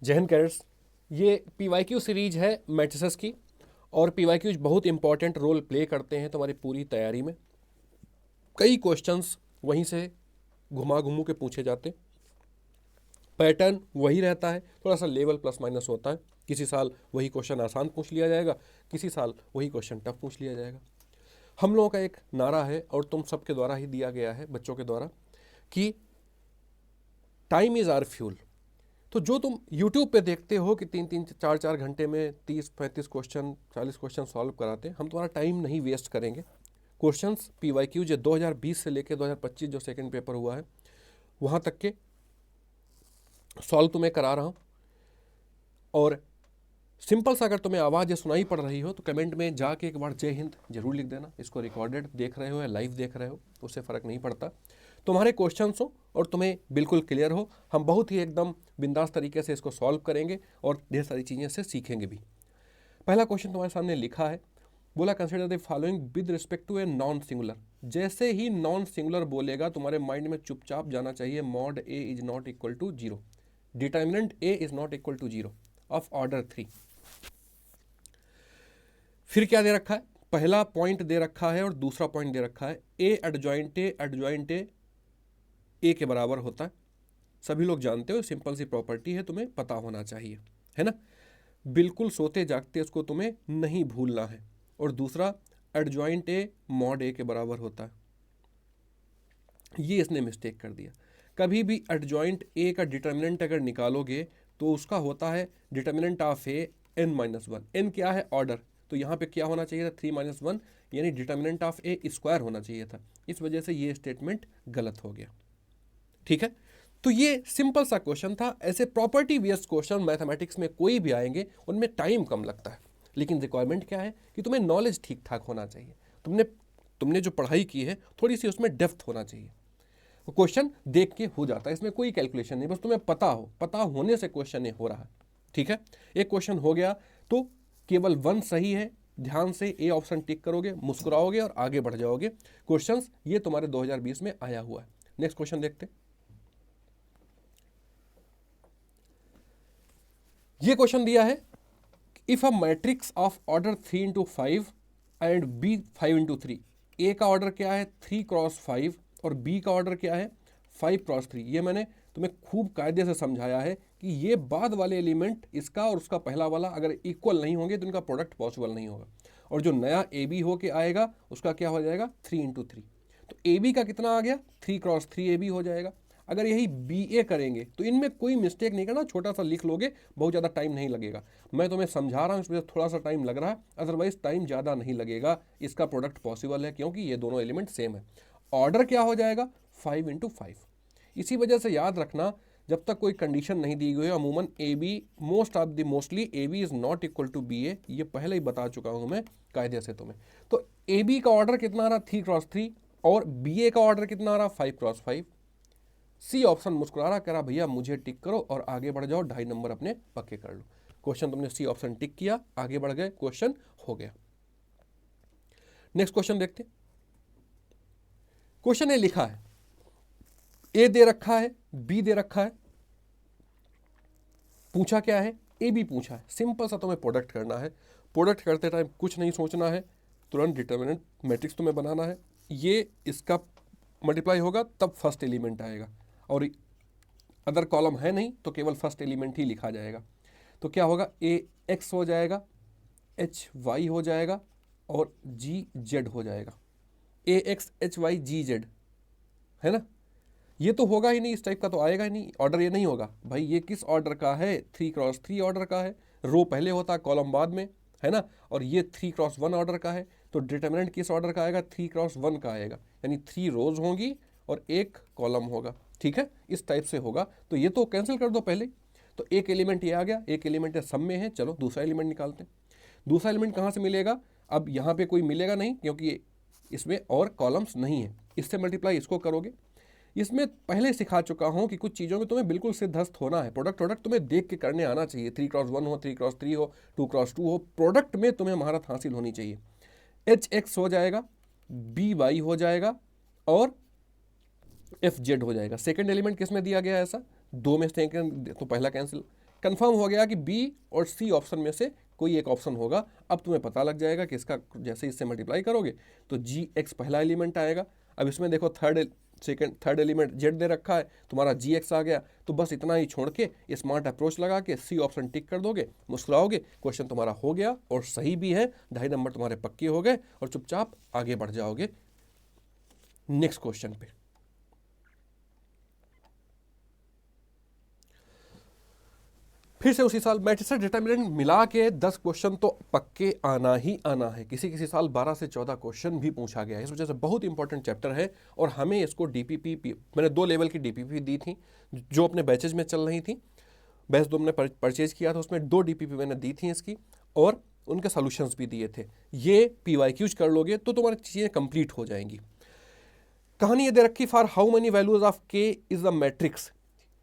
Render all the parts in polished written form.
जय हिंद कैडेट्स। ये PYQ series है मैट्रिसेस की, और PYQ बहुत इंपॉर्टेंट रोल प्ले करते हैं तुम्हारी पूरी तैयारी में। कई क्वेश्चंस वहीं से घुमा घुमू के पूछे जाते, पैटर्न वही रहता है, थोड़ा सा लेवल प्लस माइनस होता है। किसी साल वही क्वेश्चन आसान पूछ लिया जाएगा, किसी साल वही क्वेश्चन टफ पूछ लिया जाएगा। हम लोगों का एक नारा है, और तुम सबके द्वारा ही दिया गया है, बच्चों के द्वारा, कि टाइम इज़ आवर फ्यूल। तो जो तुम YouTube पे देखते हो कि 3-3 4-4 घंटे में 30-35 क्वेश्चन 40 क्वेश्चन सॉल्व कराते हैं, हम तुम्हारा टाइम नहीं वेस्ट करेंगे। क्वेश्चंस PYQ जो 2020 से लेकर 2025 जो सेकंड पेपर हुआ है वहाँ तक के सॉल्व तुम्हें करा रहा हूँ। और सिंपल सा अगर तुम्हें आवाज़ सुनाई पड़ रही हो तो कमेंट में जाके एक बार जय हिंद जरूर लिख देना। इसको रिकॉर्डेड देख रहे हो या लाइव देख रहे हो उससे फ़र्क नहीं पड़ता, तुम्हारे क्वेश्चंस हो और तुम्हें बिल्कुल क्लियर हो, हम बहुत ही एकदम बिंदास तरीके से इसको सॉल्व करेंगे और ढेर सारी चीज़ें से सीखेंगे भी। पहला क्वेश्चन तुम्हारे सामने लिखा है, बोला consider the following with respect to a non singular. जैसे ही नॉन सिंगुलर बोलेगा तुम्हारे माइंड में चुपचाप जाना चाहिए mod A is not equal to 0, determinant A is not equal to 0 of order 3। फिर क्या दे रखा है, पहला पॉइंट दे रखा है और दूसरा पॉइंट दे रखा है ए एडजॉइंट ए के बराबर होता है। सभी लोग जानते हो, सिंपल सी प्रॉपर्टी है, तुम्हें पता होना चाहिए, है ना। बिल्कुल सोते जागते उसको तुम्हें नहीं भूलना है। और दूसरा एडजॉइंट ए मॉड ए के बराबर होता है, ये इसने मिस्टेक कर दिया। कभी भी एडजॉइंट ए का डिटर्मिनेंट अगर निकालोगे तो उसका होता है determinant of A n-1। n क्या है, ऑर्डर, तो यहाँ पे क्या होना चाहिए था 3-1, यानी डिटर्मिनेंट ऑफ ए स्क्वायर होना चाहिए था। इस वजह से ये स्टेटमेंट गलत हो गया, ठीक है। तो ये सिंपल सा क्वेश्चन था। ऐसे प्रॉपर्टी बेस्ड क्वेश्चन मैथमेटिक्स में कोई भी आएंगे उनमें टाइम कम लगता है, लेकिन रिक्वायरमेंट क्या है कि तुम्हें नॉलेज ठीक ठाक होना चाहिए। तुमने जो पढ़ाई की है थोड़ी सी उसमें डेप्थ होना चाहिए। क्वेश्चन देख के हो जाता है, इसमें कोई कैलकुलेशन नहीं, बस तुम्हें पता हो, पता होने से क्वेश्चन हो रहा है, ठीक है। एक क्वेश्चन हो गया तो केवल 1 सही है, ध्यान से ए ऑप्शन टिक करोगे, मुस्कुराओगे और आगे बढ़ जाओगे। क्वेश्चंस ये तुम्हारे 2020 में आया हुआ है। नेक्स्ट क्वेश्चन देखते। ये क्वेश्चन दिया है, if a matrix of order 3x5 and B 5x3, A का ऑर्डर क्या है 3x5 और बी का ऑर्डर क्या है 5x3। ये मैंने तुम्हें खूब कायदे से समझाया है कि ये बाद वाले एलिमेंट इसका और उसका पहला वाला अगर इक्वल नहीं होंगे तो इनका प्रोडक्ट पॉसिबल नहीं होगा। और जो नया ए बी होके आएगा उसका क्या हो जाएगा 3x3। तो ए बी का कितना आ गया 3x3 ए बी हो जाएगा। अगर यही बी ए करेंगे तो इनमें कोई मिस्टेक नहीं करना, छोटा सा लिख लोगे, बहुत ज़्यादा टाइम नहीं लगेगा। मैं तुम्हें समझा रहा हूँ, इस वजह से थोड़ा सा टाइम लग रहा है, अदरवाइज टाइम ज़्यादा नहीं लगेगा। इसका प्रोडक्ट पॉसिबल है क्योंकि ये दोनों एलिमेंट सेम है। ऑर्डर क्या हो जाएगा 5x5। इसी वजह से याद रखना, जब तक कोई कंडीशन नहीं दी गई है, अमूमन A B mostly A B is not equal to B A, ये पहले ही बता चुका हूँ मैं कायदे से तुम्हें। तो ए बी का ऑर्डर कितना आ रहा 3x3 और बी ए का ऑर्डर कितना आ रहा 5x5। सी ऑप्शन मुस्कुरा रहा, कह रहा भैया मुझे टिक करो और आगे बढ़ जाओ, 2.5 नंबर अपने पक्के कर लो। क्वेश्चन तुमने सी ऑप्शन टिक किया, आगे बढ़ गए, क्वेश्चन हो गया। नेक्स्ट क्वेश्चन देखते। क्वेश्चन ए लिखा है, ए दे रखा है, बी दे रखा है, पूछा क्या है ए बी पूछा है। सिंपल सा तुम्हें प्रोडक्ट करना है। प्रोडक्ट करते टाइम कुछ नहीं सोचना है, तुरंत डिटर्मिनेंट मैट्रिक्स तुम्हें बनाना है। ये इसका मल्टीप्लाई होगा तब फर्स्ट एलिमेंट आएगा, और अदर कॉलम है नहीं तो केवल फर्स्ट एलिमेंट ही लिखा जाएगा। तो क्या होगा ए एक्स हो जाएगा, एच वाई हो जाएगा और जी जेड हो जाएगा। ए एक्स एच वाई जी जेड, है ना। ये तो होगा ही नहीं, इस टाइप का तो आएगा ही नहीं, ऑर्डर ये नहीं होगा। भाई ये किस ऑर्डर का है 3x3 ऑर्डर का है, रो पहले होता है कॉलम बाद में, है ना। और ये 3x1 ऑर्डर का है, तो डिटर्मिनेंट किस ऑर्डर का आएगा 3x1 का आएगा, यानी 3 रोज होंगी और 1 कॉलम होगा, ठीक है। इस टाइप से होगा, तो ये तो कैंसिल कर दो पहले। तो एक एलिमेंट ये आ गया, एक एलिमेंट सब में है। चलो दूसरा एलिमेंट निकालते हैं। दूसरा एलिमेंट कहाँ से मिलेगा, अब यहाँ पे कोई मिलेगा नहीं क्योंकि इसमें और कॉलम्स नहीं है। इससे मल्टीप्लाई इसको करोगे। इसमें पहले सिखा चुका हूँ कि कुछ चीज़ों में तुम्हें बिल्कुल सिद्धस्त होना है। प्रोडक्ट तुम्हें देख के करने आना चाहिए। 3x1 हो, 3x3 हो, 2x2 हो, प्रोडक्ट में तुम्हें महारत हासिल होनी चाहिए। एच एक्स हो जाएगा, बी वाई हो जाएगा और एफ जेड हो जाएगा। सेकेंड एलिमेंट किस में दिया गया है ऐसा, 2 में सेकेंड, तो पहला कैंसिल। कंफर्म हो गया कि बी और सी ऑप्शन में से कोई एक ऑप्शन होगा। अब तुम्हें पता लग जाएगा कि इसका जैसे इससे मल्टीप्लाई करोगे तो जी एक्स पहला एलिमेंट आएगा। अब इसमें देखो थर्ड एलिमेंट जेड दे रखा है, तुम्हारा जी एक्स आ गया। तो बस इतना ही छोड़ के स्मार्ट अप्रोच लगा के सी ऑप्शन टिक कर दोगे, मुस्कुराओगे, क्वेश्चन तुम्हारा हो गया और सही भी है, 2.5 नंबर तुम्हारे पक्के हो गए और चुपचाप आगे बढ़ जाओगे नेक्स्ट क्वेश्चन पे। फिर से उसी साल मैट्रिसेस डिटर्मिनेंट मिला के 10 क्वेश्चन तो पक्के आना ही आना है। किसी किसी साल 12 से 14 क्वेश्चन भी पूछा गया है। इस वजह से बहुत इंपॉर्टेंट चैप्टर है और हमें इसको डीपीपी, मैंने 2 लेवल की डीपीपी दी थी जो अपने बैचेज में चल रही थी। बैच 2 हमने परचेज किया था, उसमें 2 डीपीपी मैंने दी थी इसकी और उनके सॉल्यूशंस भी दिए थे। ये पीवाईक्यूज कर लोगे तो तुम्हारी चीज़ें कंप्लीट हो जाएंगी। कहानी ये दे रखी, for how many values of k is the matrix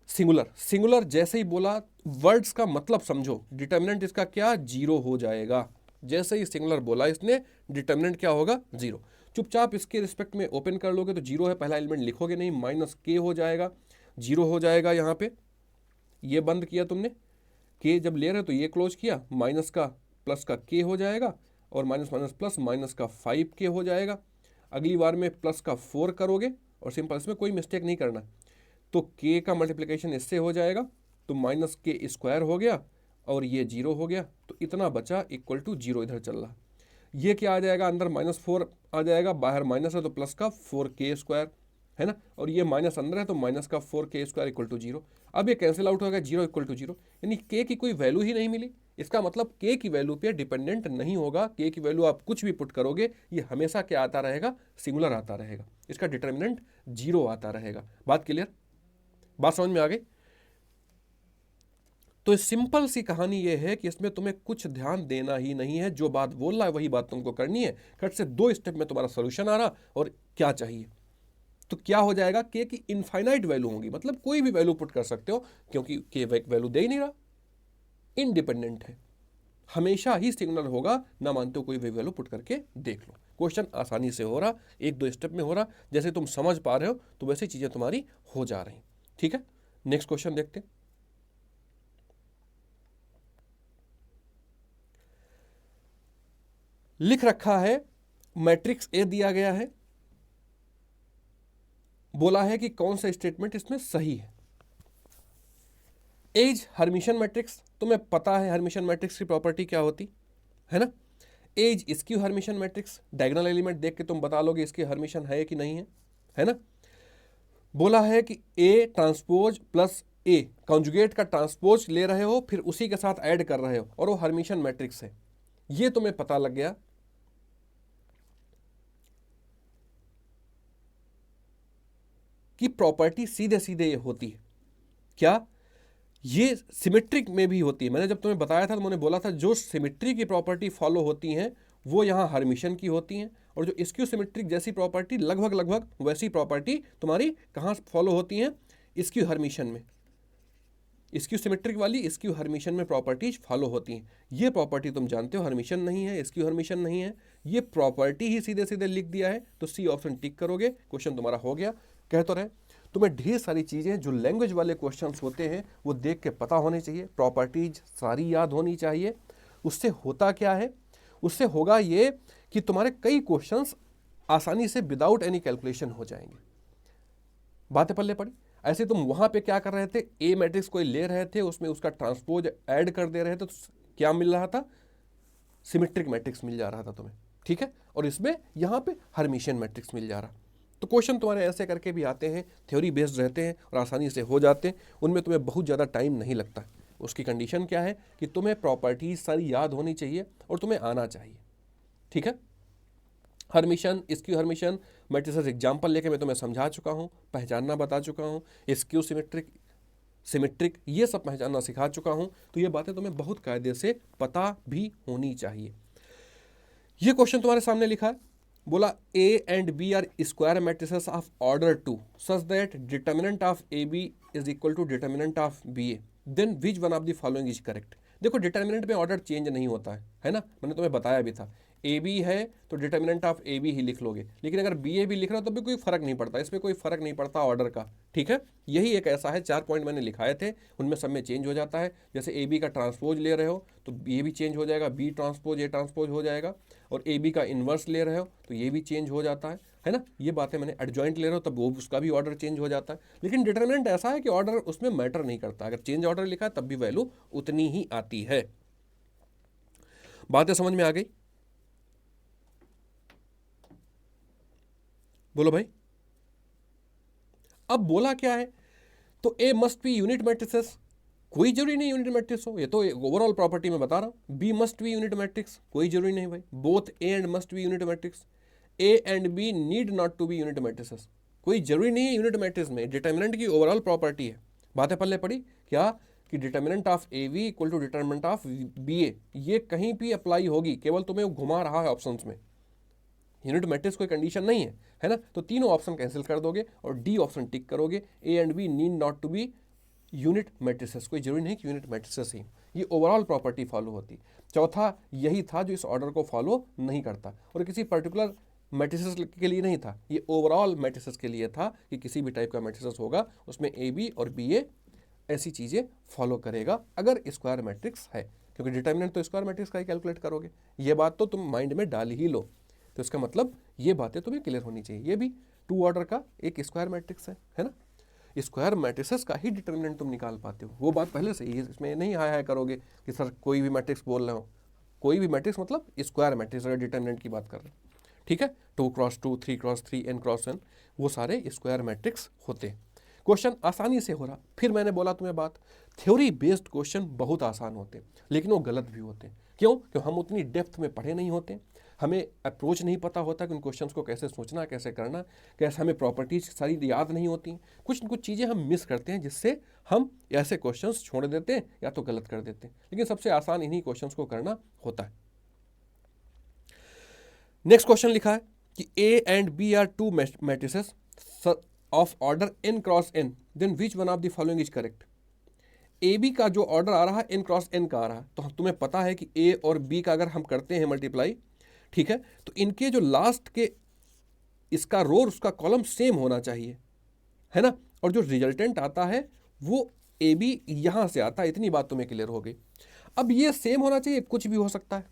singular. Singular जैसे ही बोला वर्ड्स का मतलब समझो, डिटर्मिनेंट इसका क्या, 0 हो जाएगा। जैसे ही सिंगुलर बोला इसने, डिटर्मिनेंट क्या होगा, 0। चुपचाप इसके रिस्पेक्ट में ओपन कर लोगे तो 0 है, पहला एलिमेंट लिखोगे नहीं, माइनस के हो जाएगा, 0 हो जाएगा। यहाँ पे ये बंद किया तुमने, के जब ले रहे तो ये क्लोज किया, माइनस का प्लस का के हो जाएगा और माइनस माइनस प्लस माइनस का 5 के हो जाएगा। अगली बार में प्लस का 4 करोगे और सिंपल, इसमें कोई मिस्टेक नहीं करना। तो के का मल्टीप्लिकेशन इससे हो जाएगा तो माइनस के स्क्वायर हो गया और ये 0 हो गया, तो इतना बचा इक्वल टू 0 इधर चल रहा। ये क्या आ जाएगा, अंदर -4 आ जाएगा, बाहर माइनस है तो प्लस का 4k स्क्वायर है ना, और ये माइनस अंदर है तो माइनस का 4k स्क्वायर इक्वल टू 0। अब ये कैंसिल आउट होगा, 0 इक्वल टू 0, यानी के की कोई वैल्यू ही नहीं मिली। इसका मतलब के की वैल्यू पे डिपेंडेंट नहीं होगा। के की वैल्यू आप कुछ भी पुट करोगे ये हमेशा क्या आता रहेगा, सिंगुलर आता रहेगा। इसका डिटर्मिनेंट 0 आता रहेगा। बात क्लियर, बात समझ में आ गई। तो सिंपल सी कहानी यह है कि इसमें तुम्हें कुछ ध्यान देना ही नहीं है, जो बात बोल रहा है वही बात तुमको करनी है। कट से 2 स्टेप में तुम्हारा सोल्यूशन आ रहा और क्या चाहिए, तो क्या हो जाएगा, के की इनफाइनाइट वैल्यू होगी, मतलब कोई भी वैल्यू पुट कर सकते हो क्योंकि के वैल्यू दे ही नहीं रहा, इंडिपेंडेंट है, हमेशा ही सिंगुलर होगा। ना मानते हो कोई भी वैल्यू पुट करके देख लो। क्वेश्चन आसानी से हो रहा, 1-2 स्टेप में हो रहा, जैसे तुम समझ पा रहे हो तो वैसी चीजें तुम्हारी हो जा रही। ठीक है, नेक्स्ट क्वेश्चन देखते हैं। लिख रखा है मैट्रिक्स ए दिया गया है, बोला है कि कौन सा स्टेटमेंट इसमें सही है। एज हर्मिशन मैट्रिक्स, तुम्हें पता है हर्मिशन मैट्रिक्स की प्रॉपर्टी क्या होती है ना। As skew Hermitian matrix, diagonal element देख के तुम बता लोगे इसकी हर्मिशन है कि नहीं है ना। बोला है कि A transpose plus A conjugate का ट्रांसपोज ले रहे हो, फिर उसी के साथ ऐड कर रहे हो और वो हर्मिशन मैट्रिक्स है। ये तुम्हें पता लग गया कि प्रॉपर्टी सीधे सीधे ये होती है। क्या ये सिमेट्रिक में भी होती है। मैंने जब तुम्हें बताया था तो मैंने बोला था जो सिमेट्री की प्रॉपर्टी फॉलो होती हैं वो यहाँ हर्मिशन की होती हैं, और जो स्क्यू सिमेट्रिक जैसी प्रॉपर्टी लगभग वैसी प्रॉपर्टी तुम्हारी कहाँ फॉलो होती हैं, स्क्यू हर्मिशन में। स्क्यू सिमेट्रिक वाली स्क्यू हर्मिशन में प्रॉपर्टीज फॉलो होती हैं। ये प्रॉपर्टी तुम जानते हो हर्मिशन नहीं है, स्क्यू हर्मिशन नहीं है, ये प्रॉपर्टी ही सीधे सीधे लिख दिया है। तो सी ऑप्शन टिक करोगे, क्वेश्चन तुम्हारा हो गया। कह तो रहे तुम्हें ढेर सारी चीज़ें जो लैंग्वेज वाले क्वेश्चंस होते हैं वो देख के पता होने चाहिए, प्रॉपर्टीज सारी याद होनी चाहिए। उससे होता क्या है, उससे होगा ये कि तुम्हारे कई क्वेश्चंस आसानी से विदाउट एनी कैलकुलेशन हो जाएंगे। बातें पल्ले पड़ी। ऐसे तुम वहां पे क्या कर रहे थे, ए मैट्रिक्स कोई ले रहे थे, उसमें उसका ट्रांसपोज ऐड कर दे रहे थे, तो क्या मिल रहा था, सिमेट्रिक मैट्रिक्स मिल जा रहा था तुम्हें। ठीक है, और इसमें यहां पे हर्मिशन मैट्रिक्स मिल जा रहा। तो क्वेश्चन तुम्हारे ऐसे करके भी आते हैं, थ्योरी बेस्ड रहते हैं और आसानी से हो जाते हैं, उनमें तुम्हें बहुत ज़्यादा टाइम नहीं लगता। उसकी कंडीशन क्या है कि तुम्हें प्रॉपर्टीज सारी याद होनी चाहिए और तुम्हें आना चाहिए। ठीक है, Hermitian, skew Hermitian matrices example लेके मैं तुम्हें समझा चुका हूँ, पहचानना बता चुका हूँ, स्क्यू सिमेट्रिक ये सब पहचानना सिखा चुका हूँ। तो ये बातें तुम्हें बहुत कायदे से पता भी होनी चाहिए। ये क्वेश्चन तुम्हारे सामने लिखा है, बोला A and B are square matrices of order 2 such that determinant of A B is equal to determinant of B A, then which one of the following is correct. देखो डिटर्मिनेंट में order change नहीं होता है ना, मैंने तुम्हें बताया भी था। ए बी है तो डिटर्मिनेंट ऑफ ए बी ही लिख लोगे, लेकिन अगर बी ए भी लिख रहा हो तो भी कोई फर्क नहीं पड़ता, इसमें कोई फर्क नहीं पड़ता ऑर्डर का, ठीक है। यही एक ऐसा है, 4 पॉइंट मैंने लिखाए थे, उनमें सब में चेंज हो जाता है। जैसे ए बी का ट्रांसपोज ले रहे हो तो ये भी चेंज हो जाएगा, बी ट्रांसपोज ए ट्रांसपोज हो जाएगा, और ए बी का इन्वर्स ले रहे हो तो ये भी चेंज हो जाता है ना। ये बातें मैंने एडजॉइंट ले रहे हो तब वो उसका भी ऑर्डर चेंज हो जाता है, लेकिन डिटर्मिनेंट ऐसा है कि ऑर्डर उसमें मैटर नहीं करता, अगर चेंज ऑर्डर लिखा है तब भी वैल्यू उतनी ही आती है। बातें समझ में आ गई? बोलो भाई। अब बोला क्या है, तो ए मस्ट बी यूनिट मैट्रिसेस, कोई जरूरी नहीं यूनिट मैट्रिक्स हो, ये तो ओवरऑल प्रॉपर्टी में बता रहा हूं। B must be unit matrix, कोई जरूरी नहीं भाई। Both A and must be unit matrix, A and B need not to be unit matrices, कोई जरूरी नहीं है यूनिट मैट्रिक्स में, डिटर्मिनेंट की ओवरऑल प्रॉपर्टी है। बातें पल्ले पड़ी क्या कि determinant of A B equal to determinant of B A, ये कहीं भी अप्लाई होगी, केवल तुम्हें वो घुमा रहा है ऑप्शंस में, यूनिट मैट्रिक्स कोई कंडीशन नहीं है ना। तो तीनों ऑप्शन कैंसिल कर दोगे और डी ऑप्शन टिक करोगे, A and B need not to be unit matrices, कोई जरूरी नहीं कि यूनिट मैट्रिसेस ही, ये ओवरऑल प्रॉपर्टी फॉलो होती। चौथा यही था जो इस ऑर्डर को फॉलो नहीं करता, और किसी पर्टिकुलर मैट्रिसेस के लिए नहीं था, ये ओवरऑल मैट्रिसेस के लिए था कि किसी भी टाइप का मैट्रिसेस होगा उसमें ए बी और बी ए ऐसी चीज़ें फॉलो करेगा अगर स्क्वायर मैट्रिक्स है, क्योंकि डिटर्मिनेंट तो स्क्वायर मैट्रिक्स का ही कैलकुलेट करोगे। ये बात तो तुम माइंड में डाल ही लो, तो इसका मतलब ये बातें तुम्हें क्लियर होनी चाहिए। ये भी 2 ऑर्डर का एक स्क्वायर मैट्रिक्स है ना, स्क्वायर मैट्रिसेस का ही डिटर्मिनेंट तुम निकाल पाते हो, वो बात पहले से ही, इसमें नहीं हाय हाय करोगे कि सर कोई भी मैट्रिक्स बोल रहे हो, कोई भी मैट्रिक्स मतलब स्क्वायर मैट्रिक्स अगर डिटर्मिनेंट की बात कर रहे हो, ठीक है। 2x2, 3x3, n×n, वो सारे स्क्वायर मैट्रिक्स होते। क्वेश्चन आसानी से हो रहा, फिर मैंने बोला तुम्हें बात, थ्योरी बेस्ड क्वेश्चन बहुत आसान होते लेकिन वो गलत भी होते। क्यों? क्योंकि हम उतनी डेप्थ में पढ़े नहीं होते, हमें अप्रोच नहीं पता होता कि उन क्वेश्चंस को कैसे सोचना, कैसे करना, कैसे, हमें प्रॉपर्टीज सारी याद नहीं होती, कुछ न कुछ चीज़ें हम मिस करते हैं जिससे हम ऐसे क्वेश्चंस छोड़ देते हैं या तो गलत कर देते हैं, लेकिन सबसे आसान इन्हीं क्वेश्चंस को करना होता है। नेक्स्ट क्वेश्चन लिखा है कि A and B are 2 matrices of order n×n, then which one of the following is correct. A B का जो ऑर्डर आ रहा है n×n का आ रहा है, तो तुम्हें पता है कि ए और बी का अगर हम करते हैं मल्टीप्लाई, ठीक है, तो इनके जो लास्ट के इसका रो उसका कॉलम सेम होना चाहिए, है ना, और जो रिजल्टेंट आता है वो ए बी यहां से आता है, इतनी बात तुम्हें क्लियर हो गई। अब ये सेम होना चाहिए, कुछ भी हो सकता है,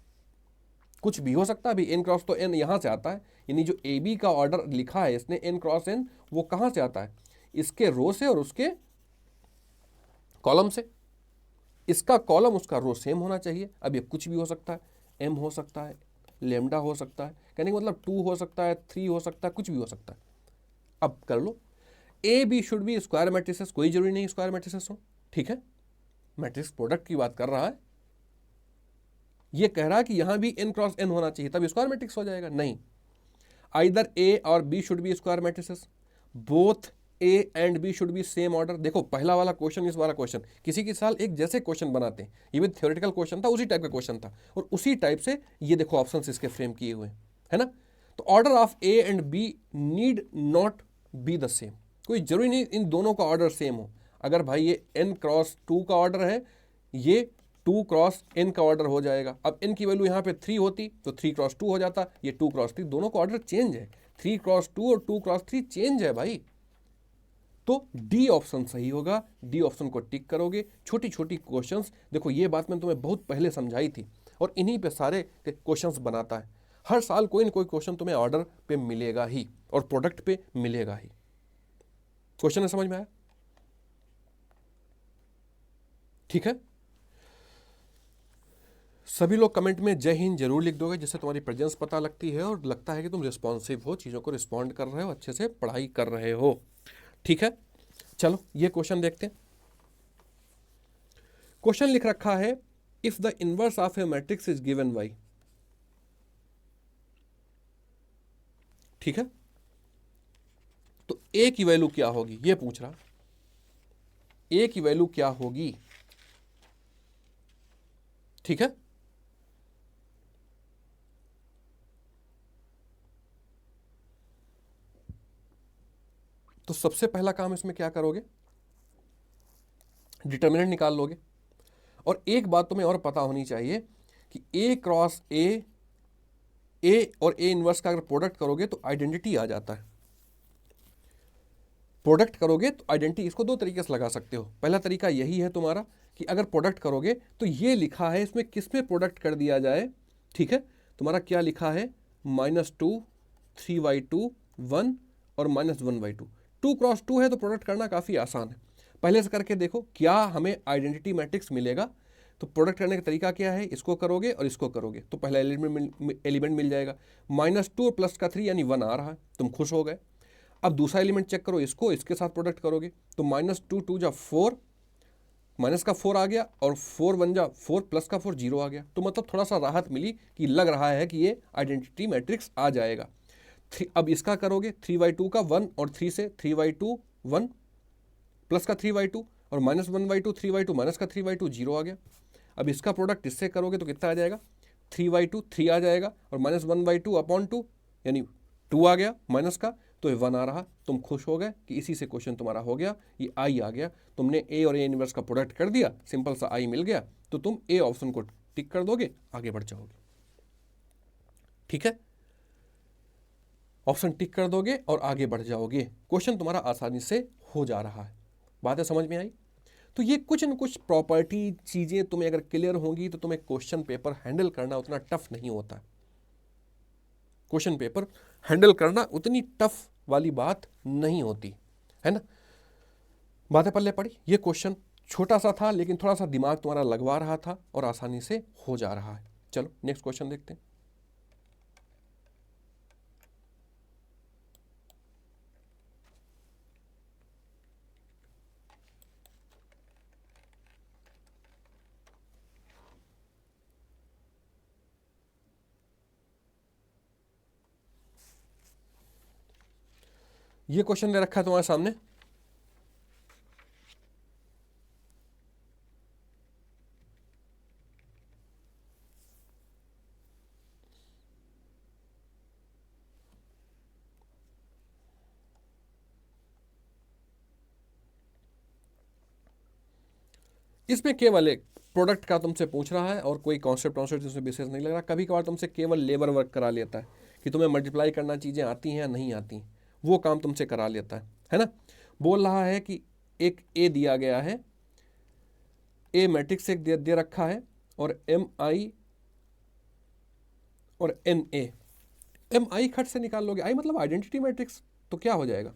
कुछ भी हो सकता है, अभी n× तो n यहां से आता है, यानी जो ए बी का ऑर्डर लिखा है इसने n×n, वो कहां से आता है, इसके रो से और उसके कॉलम से, इसका कॉलम उसका रो सेम होना चाहिए। अब ये कुछ भी हो सकता है, m हो सकता है, लेमडा हो सकता है, कहने का मतलब 2 हो सकता है, 3 हो सकता है, कुछ भी हो सकता है। अब कर लो, A B should be square matrices, कोई जरूरी नहीं स्क्वायर मैट्रिसेस हो, ठीक है, मैट्रिक्स प्रोडक्ट की बात कर रहा है, ये कह रहा है कि यहां भी n×n होना चाहिए तब स्क्वायर मैट्रिक्स हो जाएगा, नहीं। आइदर ए और B should be square matrices, both A and B should be same order. देखो पहला वाला क्वेश्चन, इस वाला क्वेश्चन, किसी की साल एक जैसे क्वेश्चन बनाते हैं, ये भी थ्योरेटिकल क्वेश्चन था, उसी टाइप का क्वेश्चन था, और उसी टाइप से ये देखो ऑप्शंस इसके फ्रेम किए हुए है ना। तो order of A and B need not be the same, कोई जरूरी नहीं इन दोनों का ऑर्डर सेम हो। अगर भाई ये n×2 का ऑर्डर है, ये 2×n का ऑर्डर हो जाएगा। अब n की वैल्यू यहाँ पे 3 होती तो 3×2 हो जाता, ये 2×3, दोनों का ऑर्डर चेंज है, 3×2 और 2×3 चेंज है भाई, तो डी ऑप्शन सही होगा, डी ऑप्शन को टिक करोगे। छोटी छोटी क्वेश्चंस, देखो ये बात मैंने तुम्हें बहुत पहले समझाई थी, और इन्हीं पे सारे क्वेश्चंस बनाता है। हर साल कोई ना कोई क्वेश्चन तुम्हें ऑर्डर पे मिलेगा ही और प्रोडक्ट पे मिलेगा ही। क्वेश्चन है, समझ में आया? ठीक है, सभी लोग कमेंट में जय हिंद जरूर लिख दोगे, जिससे तुम्हारी प्रेजेंस पता लगती है और लगता है कि तुम रिस्पॉन्सिव हो, चीज़ों को रिस्पॉन्ड कर रहे हो, अच्छे से पढ़ाई कर रहे हो, ठीक है। चलो ये क्वेश्चन देखते हैं। क्वेश्चन लिख रखा है, if the inverse of A matrix is given by, ठीक है, तो ए की वैल्यू क्या होगी, ये पूछ रहा, ए की वैल्यू क्या होगी, ठीक है। तो सबसे पहला काम इसमें क्या करोगे, डिटर्मिनेंट निकाल लोगे। और एक बात तुम्हें और पता होनी चाहिए कि A × A ए और ए इनवर्स का अगर प्रोडक्ट करोगे तो आइडेंटिटी आ जाता है। प्रोडक्ट करोगे तो आइडेंटिटी, इसको दो तरीके से लगा सकते हो। पहला तरीका यही है तुम्हारा कि अगर प्रोडक्ट करोगे तो ये लिखा है, इसमें किस में प्रोडक्ट कर दिया जाए, ठीक है। तुम्हारा क्या लिखा है, -2 3y2 1 और -1y2, 2 क्रॉस 2 है तो प्रोडक्ट करना काफ़ी आसान है। पहले से करके देखो क्या हमें आइडेंटिटी मैट्रिक्स मिलेगा। तो प्रोडक्ट करने का तरीका क्या है, इसको करोगे और इसको करोगे तो पहला एलिमेंट मिल जाएगा। -2 और प्लस का 3 यानी 1 आ रहा है, तुम खुश हो गए। अब दूसरा एलिमेंट चेक करो, इसको इसके साथ प्रोडक्ट करोगे तो -2 2 जा 4, माइनस का 4 आ गया और 4 1 जा 4 प्लस का 4 0 आ गया। तो मतलब थोड़ा सा राहत मिली कि लग रहा है कि ये आइडेंटिटी मैट्रिक्स आ जाएगा। अब इसका करोगे 3y2 का 1 और 3 से 3y2 1 प्लस का 3y2 और -1y2 3y2 माइनस का 3y2 0 आ गया। अब इसका प्रोडक्ट इससे करोगे तो कितना आ जाएगा, 3y2 3 आ जाएगा और -1y2 अपॉन 2 यानी 2 आ गया माइनस का, तो ये 1 आ रहा। तुम खुश हो गए कि इसी से क्वेश्चन तुम्हारा हो गया, ये आई आ गया। तुमने ए और ए इनवर्स का प्रोडक्ट कर दिया, सिंपल सा आई मिल गया, तो तुम ए ऑप्शन को टिक कर दोगे, आगे बढ़ जाओगे। ठीक है, ऑप्शन टिक कर दोगे और आगे बढ़ जाओगे। क्वेश्चन तुम्हारा आसानी से हो जा रहा है। बातें समझ में आई? तो ये कुछ न कुछ प्रॉपर्टी चीज़ें तुम्हें अगर क्लियर होंगी तो तुम्हें क्वेश्चन पेपर हैंडल करना उतना टफ नहीं होता। क्वेश्चन पेपर हैंडल करना उतनी टफ वाली बात नहीं होती है ना। बातें पल्ले पड़ी। ये क्वेश्चन छोटा सा था लेकिन थोड़ा सा दिमाग तुम्हारा लगवा रहा था और आसानी से हो जा रहा है। चलो नेक्स्ट क्वेश्चन देखते हैं। ये क्वेश्चन दे रखा है तुम्हारे सामने, इसमें केवल एक प्रोडक्ट का तुमसे पूछ रहा है और कोई कॉन्सेप्ट इसमें विशेष नहीं लग रहा। कभी कभार तुमसे केवल लेबर वर्क करा लेता है कि तुम्हें मल्टीप्लाई करना चीज़ें आती हैं या नहीं आती, वो काम तुमसे करा लेता है ना। बोल रहा है कि एक ए दिया गया है, ए मैट्रिक्स एक दे रखा है और एम आई और एन ए। एम आई खट से निकाल लोगे, आई मतलब आइडेंटिटी मैट्रिक्स, तो क्या हो जाएगा,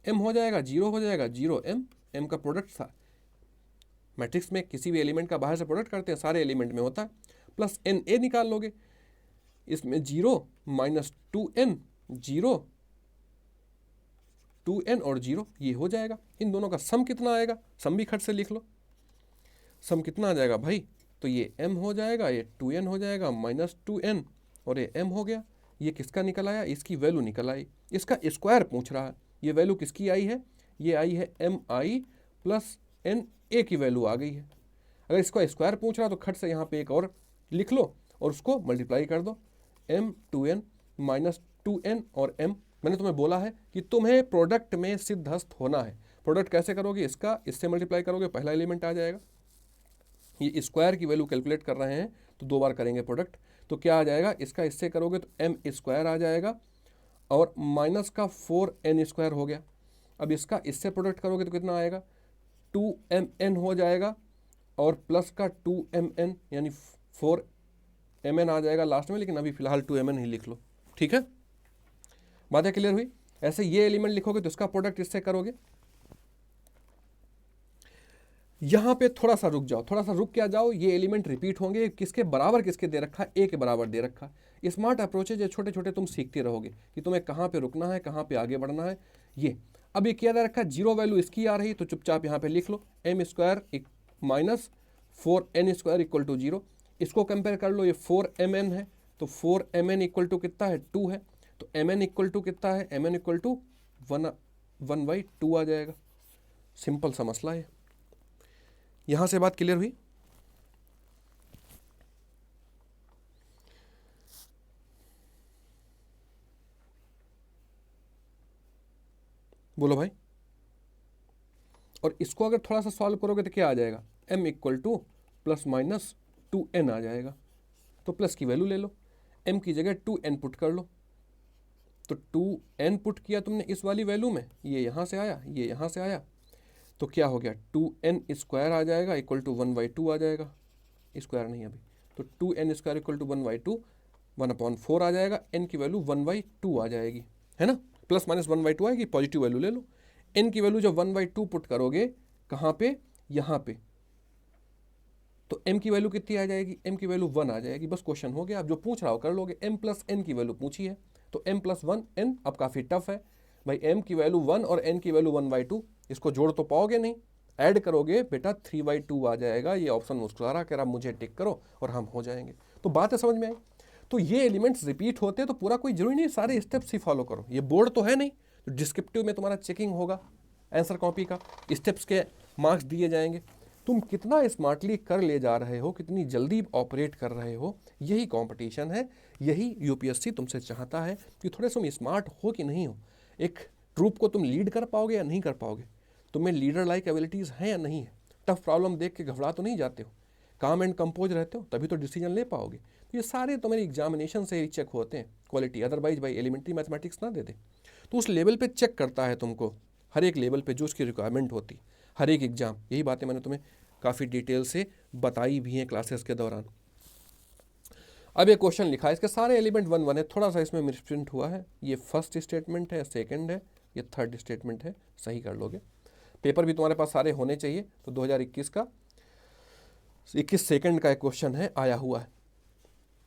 एम हो जाएगा 0 हो जाएगा 0 एम, एम का प्रोडक्ट था। मैट्रिक्स में किसी भी एलिमेंट का बाहर से प्रोडक्ट करते हैं, सारे एलिमेंट में होता है, प्लस एन ए निकाल लोगे, इसमें 0 -2n 0 2n और 0, ये हो जाएगा। इन दोनों का सम कितना आएगा, सम भी खट से लिख लो। सम कितना आ जाएगा भाई, तो ये m हो जाएगा, ये 2n हो जाएगा -2n और ये m हो गया। ये किसका निकल आया, इसकी वैल्यू निकल आई। इसका स्क्वायर पूछ रहा है, ये वैल्यू किसकी आई है, ये आई है M I plus N A की वैल्यू आ गई है। अगर इसका स्क्वायर पूछ रहा तो खट से यहाँ पे एक और लिख लो और उसको मल्टीप्लाई कर दो, m2n -2n और m। मैंने तुम्हें बोला है कि तुम्हें प्रोडक्ट में सिद्धस्थ होना है। प्रोडक्ट कैसे करोगे, इसका इससे मल्टीप्लाई करोगे, पहला एलिमेंट आ जाएगा। ये स्क्वायर की वैल्यू कैलकुलेट कर रहे हैं तो 2 बार करेंगे प्रोडक्ट, तो क्या आ जाएगा, इसका इससे करोगे तो एम स्क्वायर आ जाएगा और माइनस का 4n स्क्वायर हो गया। अब इसका इससे प्रोडक्ट करोगे तो कितना आएगा, 2mn हो जाएगा और प्लस का 2mn यानी 4mn आ जाएगा लास्ट में, लेकिन अभी फिलहाल 2mn ही लिख लो। ठीक है, बातें क्लियर हुई। ऐसे ये एलिमेंट लिखोगे तो इसका प्रोडक्ट इससे करोगे। यहां पे थोड़ा सा रुक जाओ, थोड़ा सा रुक क्या जाओ, ये एलिमेंट रिपीट होंगे, किसके बराबर किसके दे रखा है, ए के बराबर दे रखा है। स्मार्ट अप्रोच है, जो छोटे छोटे तुम सीखते रहोगे कि तुम्हें कहाँ पे रुकना है, कहाँ पे आगे बढ़ना है। ये अब ये क्या दे रखा है, 0 वैल्यू इसकी आ रही, तो चुपचाप यहाँ पे लिख लो m square -4n square equal to 0। इसको कंपेयर कर लो, ये 4mn है तो 4mn इक्वल टू कितना है, 2 है, तो mn इक्वल टू कितना है, mn इक्वल टू 1/2 आ जाएगा। सिंपल सा मसला है। यहां से बात क्लियर हुई। बोलो भाई। और इसको अगर थोड़ा सा सॉल्व करोगे तो क्या आ जाएगा, m इक्वल टू +- 2n आ जाएगा। तो प्लस की वैल्यू ले लो, m की जगह 2n पुट कर लो। तो 2n पुट किया तुमने इस वाली वैल्यू में, ये यहाँ से आया, ये यहाँ से आया, तो क्या हो गया 2n स्क्वायर आ जाएगा इक्वल टू 1/2 आ जाएगा, स्क्वायर नहीं अभी, तो 2n स्क्वायर इक्वल टू 1/2, 1/4 आ जाएगा, n की वैल्यू 1/2 आ जाएगी, है ना, प्लस माइनस 1/2 आएगी, पॉजिटिव वैल्यू ले लो। n की वैल्यू जब 1/2 पुट करोगे कहाँ पे, यहाँ पे, तो m की वैल्यू कितनी आ जाएगी, m की वैल्यू 1 आ जाएगी। बस क्वेश्चन हो गया, आप जो पूछ रहा हो कर लोगे। m प्लस n की वैल्यू पूछी है, तो m प्लस 1n, अब काफ़ी टफ है भाई, m की वैल्यू 1 और n की वैल्यू 1/2, इसको जोड़ तो पाओगे नहीं, ऐड करोगे बेटा 3/2 आ जाएगा। ये ऑप्शन मुस्कुरा रहा, कह रहा मुझे टिक करो और हम हो जाएंगे। तो बात है समझ में आई। तो ये एलिमेंट्स रिपीट होते हैं तो पूरा कोई जरूरी नहीं सारे स्टेप्स ही फॉलो करो, ये बोर्ड तो है नहीं, तो डिस्क्रिप्टिव में तुम्हारा चेकिंग होगा, आंसर कॉपी का स्टेप्स के मार्क्स दिए जाएंगे। तुम कितना स्मार्टली कर ले जा रहे हो, कितनी जल्दी ऑपरेट कर रहे हो, यही कंपटीशन है, यही यूपीएससी तुमसे चाहता है कि थोड़े तुम स्मार्ट हो कि नहीं हो, एक ट्रूप को तुम लीड कर पाओगे या नहीं कर पाओगे, तुम्हें लीडर लाइक एबिलिटीज़ हैं या नहीं है, टफ प्रॉब्लम देख के घबरा तो नहीं जाते हो, काम एंड कंपोज रहते हो, तभी तो डिसीजन ले पाओगे। तो ये सारे तुम्हारे एग्जामिनेशन से ही चेक होते हैं क्वालिटी, अदरवाइज भाई एलिमेंट्री मैथमेटिक्स ना दे दे। तो उस लेवल पे चेक करता है तुमको, हर एक लेवल पे जो उसकी रिक्वायरमेंट होती, हर एक एग्जाम, यही बातें मैंने तुम्हें काफ़ी डिटेल से बताई भी हैं क्लासेस के दौरान। अब ये क्वेश्चन लिखा है, इसके सारे एलिमेंट 1 1 है, थोड़ा सा इसमें मिसप्रिंट हुआ है, ये फर्स्ट स्टेटमेंट है, सेकंड है, ये थर्ड स्टेटमेंट है, सही कर लोगे। पेपर भी तुम्हारे पास सारे होने चाहिए। तो 2021 का 21 सेकंड का एक क्वेश्चन है, आया हुआ है।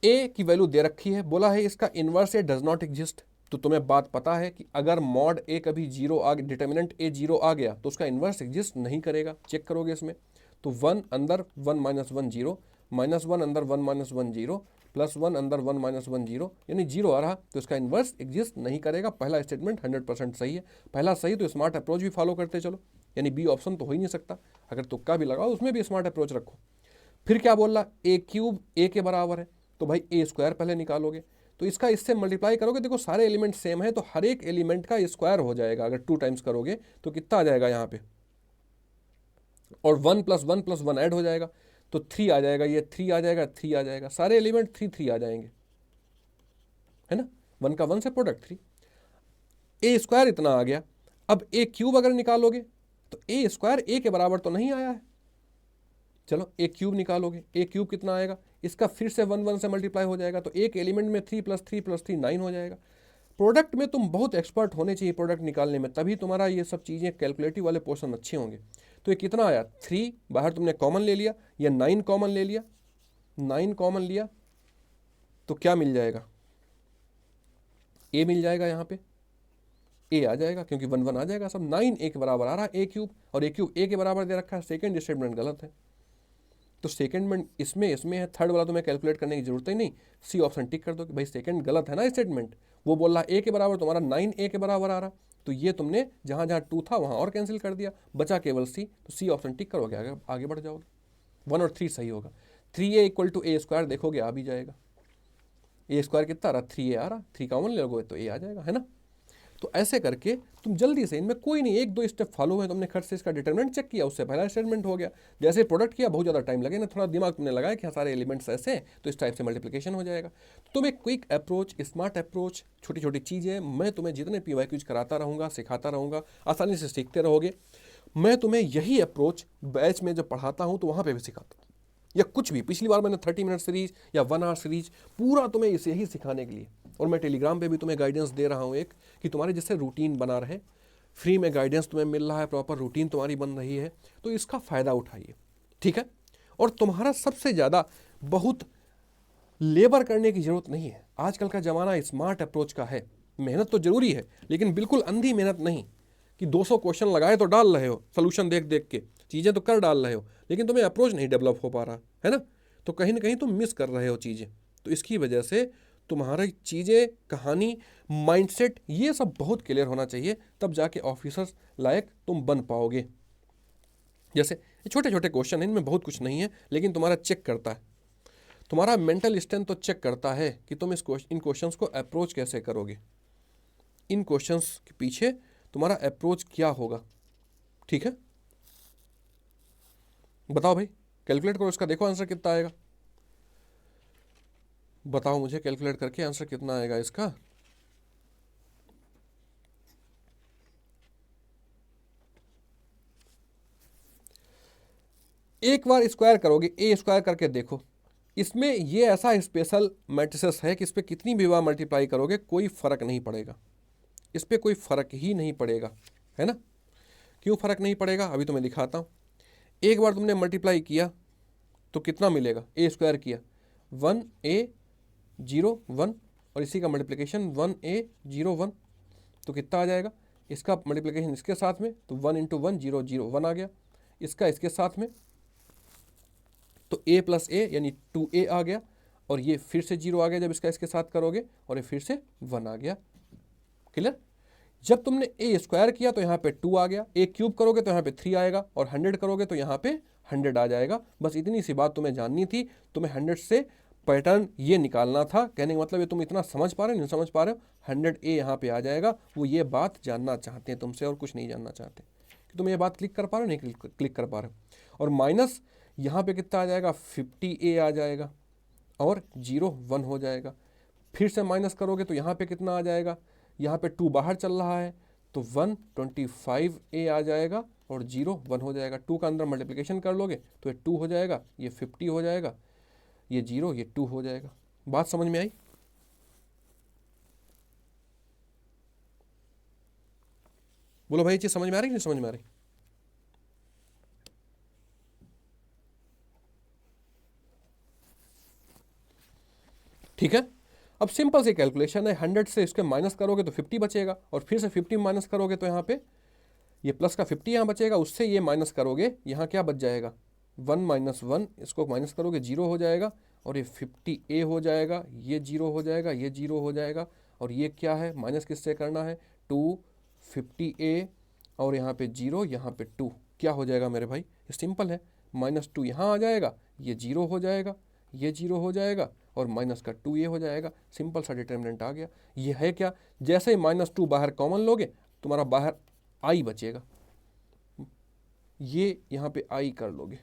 ए की वैल्यू दे रखी है, बोला है इसका inverse A does not exist. तो तुम्हें बात पता है कि अगर मॉड ए कभी जीरो आ, डिटर्मिनेंट ए जीरो आ गया तो उसका इन्वर्स एग्जिस्ट नहीं करेगा। चेक करोगे इसमें, तो 1 अंदर 1 - 1 0, -1 अंदर 1 - 1 0, +1 अंदर 1 - 1 0, यानी जीरो आ रहा तो इसका इन्वर्स एग्जिस्ट नहीं करेगा। पहला स्टेटमेंट 100% सही है। पहला सही तो स्मार्ट अप्रोच भी फॉलो करते चलो, यानी बी ऑप्शन तो हो ही नहीं सकता। अगर तुक्का भी लगाओ उसमें भी स्मार्ट अप्रोच रखो। फिर क्या बोल रहा, a³ a के बराबर है, तो भाई a² पहले निकालोगे, तो इसका इससे मल्टीप्लाई करोगे, देखो सारे एलिमेंट सेम है तो हर एक एलिमेंट का स्क्वायर हो जाएगा। अगर 2 टाइम्स करोगे तो कितना आ जाएगा यहाँ पे, और 1 + 1 + 1 ऐड हो जाएगा तो 3 आ जाएगा, ये 3 आ जाएगा, 3 आ जाएगा, सारे एलिमेंट 3 3 आ जाएंगे, है ना, 1 का 1 से प्रोडक्ट 3, a² इतना आ गया। अब a³ अगर निकालोगे तो a² a के बराबर तो नहीं आया है, चलो a³ निकालोगे, a³ कितना आएगा, इसका फिर से 1 1 से मल्टीप्लाई हो जाएगा, तो एक एलिमेंट में 3 + 3 + 3 9 हो जाएगा। प्रोडक्ट में तुम बहुत एक्सपर्ट होने चाहिए प्रोडक्ट निकालने में, तभी तुम्हारा ये सब चीज़ें कैलकुलेटिव वाले पोर्शन अच्छे होंगे। तो ये कितना आया, 3 बाहर तुमने कॉमन ले लिया, या 9 कॉमन ले लिया, 9 कॉमन लिया तो क्या मिल जाएगा, a मिल जाएगा, यहाँ पे a आ जाएगा क्योंकि 1 1 आ जाएगा, सब 9 a के बराबर आ रहा है, a³ और a³ a के बराबर दे रखा है। सेकेंड स्टेटमेंट गलत है, तो सेकंड में इसमें है, थर्ड वाला तुम्हें कैलकुलेट करने की जरूरत ही नहीं, सी ऑप्शन टिक कर दो कि भाई सेकंड गलत है ना स्टेटमेंट। वो बोल रहा a के बराबर, तुम्हारा 9 a के बराबर आ रहा, तो ये तुमने जहाँ जहाँ 2 था वहाँ और कैंसिल कर दिया, बचा केवल सी, तो सी ऑप्शन टिक करोगे, आगे बढ़ जाओगे। 1 और 3 सही होगा। 3a = a² देखोगे आ भी जाएगा, a² कितना आ रहा, 3a आ रहा, 3 कॉमन ले लोगे तो a आ जाएगा, है ना। तो ऐसे करके तुम जल्दी से, इनमें कोई नहीं, 1 2 स्टेप फॉलो हुए, तुमने खर्च से इसका डिटरमिनेंट चेक किया, उससे पहला स्टेटमेंट हो गया। जैसे प्रोडक्ट किया बहुत ज़्यादा टाइम लगे ना, थोड़ा दिमाग तुमने लगाया कि सारे एलिमेंट्स ऐसे हैं तो इस टाइप से मल्टीप्लिकेशन हो जाएगा। तो तुम एक क्विक अप्रोच, स्मार्ट अप्रोच, छोटी छोटी चीज़ें, मैं तुम्हें जितने PYQs कराता रहूँगा, सिखाता रहूँगा, आसानी से सीखते रहोगे। मैं तुम्हें यही अप्रोच बैच में जब पढ़ाता हूँ तो वहाँ पर भी सिखाता हूँ, या कुछ भी, पिछली बार मैंने 30 मिनट सीरीज या 1 आवर सीरीज पूरा तुम्हें इसे ही सिखाने के लिए, और मैं टेलीग्राम पे भी तुम्हें गाइडेंस दे रहा हूँ एक, कि तुम्हारे जिससे रूटीन बना रहे, फ्री में गाइडेंस तुम्हें मिल रहा है, प्रॉपर रूटीन तुम्हारी बन रही है, तो इसका फ़ायदा उठाइए, ठीक है। और तुम्हारा सबसे ज़्यादा बहुत लेबर करने की ज़रूरत नहीं है, आजकल का ज़माना स्मार्ट अप्रोच का है। मेहनत तो ज़रूरी है लेकिन बिल्कुल अंधी मेहनत नहीं कि 200 क्वेश्चन लगाए तो डाल रहे हो, सोल्यूशन देख देख के चीज़ें तो कर डाल रहे हो, लेकिन तुम्हें अप्रोच नहीं डेवलप हो पा रहा है ना, तो कहीं ना कहीं तुम मिस कर रहे हो चीज़ें। तो इसकी वजह से तुम्हारी चीज़ें, कहानी, माइंडसेट, ये सब बहुत क्लियर होना चाहिए, तब जाके ऑफिसर्स लायक तुम बन पाओगे। जैसे ये छोटे छोटे क्वेश्चन हैं, इनमें बहुत कुछ नहीं है, लेकिन तुम्हारा चेक करता है, तुम्हारा मेंटल स्ट्रेंथ तो चेक करता है कि तुम इन क्वेश्चंस को अप्रोच कैसे करोगे, इन क्वेश्चंस के पीछे तुम्हारा अप्रोच क्या होगा, ठीक है। बताओ भाई, कैलकुलेट करो इसका, देखो आंसर कितना आएगा। बताओ मुझे कैलकुलेट करके आंसर कितना आएगा इसका। एक बार स्क्वायर करोगे, ए स्क्वायर करके देखो, इसमें ये ऐसा स्पेशल मैट्रिसेस है कि इस पर कितनी भी बार मल्टीप्लाई करोगे कोई फर्क नहीं पड़ेगा, इस पर कोई फर्क ही नहीं पड़ेगा, है ना। क्यों फर्क नहीं पड़ेगा, अभी तो मैं दिखाता हूँ। एक बार तुमने मल्टीप्लाई किया तो कितना मिलेगा, ए स्क्वायर किया 1a01 और इसी का मल्टीप्लिकेशन 1a01, तो कितना आ जाएगा, इसका मल्टीप्लिकेशन इसके साथ में तो 1 × 1 0 0 1 आ गया, इसका इसके साथ में तो a + a यानी 2a आ गया, और ये फिर से 0 आ गया जब इसका इसके साथ करोगे, और ये फिर से 1 आ गया। क्लियर। जब तुमने a स्क्वायर किया तो यहाँ पे 2 आ गया, a क्यूब करोगे तो यहाँ पे 3 आएगा, और 100 करोगे तो यहाँ पे 100 आ जाएगा। बस इतनी सी बात तुम्हें जाननी थी, तुम्हें 100 से पैटर्न ये निकालना था। कहने का मतलब ये तुम इतना समझ पा रहे हो, नहीं समझ पा रहे हो, 100a यहाँ पे आ जाएगा। वो ये बात जानना चाहते हैं तुमसे और कुछ नहीं जानना चाहते कि तुम ये बात क्लिक कर पा रहे हो, नहीं क्लिक कर पा रहे हो। और माइनस यहाँ पे कितना आ जाएगा, 50a आ जाएगा, और 0 1 हो जाएगा। फिर से माइनस करोगे तो यहाँ पे कितना आ जाएगा, यहाँ पे 2 बाहर चल रहा है तो 125a आ जाएगा, और 0 1 हो जाएगा। 2 का अंदर मल्टीप्लिकेशन कर लोगे तो ये 2 हो जाएगा, ये 50 हो जाएगा, ये 0 ये 2 हो जाएगा। बात समझ में आई। बोलो भाई, ये चीज़ समझ में आ रही कि नहीं समझ में आ रही। ठीक है। अब सिंपल सी कैलकुलेशन है, 100 से इसके माइनस करोगे तो 50 बचेगा, और फिर से 50 माइनस करोगे तो यहाँ पे ये प्लस का 50 यहाँ बचेगा, उससे ये माइनस करोगे, यहाँ क्या बच जाएगा 1 - 1, इसको माइनस करोगे 0 हो जाएगा, और ये 50a हो जाएगा, ये 0 हो जाएगा, ये 0 हो जाएगा, और ये क्या है, माइनस किससे करना है, 2 50a, और यहाँ पे 0 यहाँ पे 2, क्या हो जाएगा मेरे भाई, ये सिंपल है, -2 यहाँ आ जाएगा, ये 0 हो जाएगा, ये 0 हो जाएगा, और माइनस का 2 ये हो जाएगा। सिंपल सा डिटर्मिनेंट आ गया। ये है क्या, जैसे ही -2 बाहर कॉमन लोगे तुम्हारा बाहर आई बचेगा, ये यहाँ पे आई कर लोगे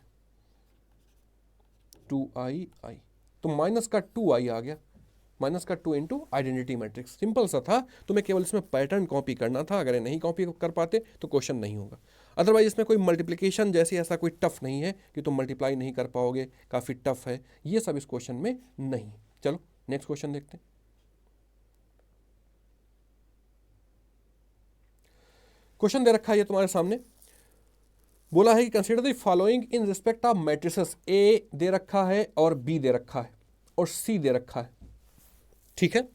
2i आई, तो माइनस का 2i आ गया, माइनस का 2 इंटू आइडेंटिटी मैट्रिक्स। सिंपल सा था, तुम्हें केवल इसमें पैटर्न कॉपी करना था। अगर ये नहीं कॉपी कर पाते तो क्वेश्चन नहीं होगा। अदरवाइज इसमें कोई मल्टीप्लिकेशन जैसी ऐसा कोई टफ नहीं है कि तुम मल्टीप्लाई नहीं कर पाओगे, काफ़ी टफ है ये सब इस क्वेश्चन में नहीं। चलो नेक्स्ट क्वेश्चन देखते हैं। क्वेश्चन दे रखा है ये तुम्हारे सामने, बोला है कि consider the following in respect of matrices. A दे रखा है और बी दे रखा है और सी दे रखा है। ठीक है,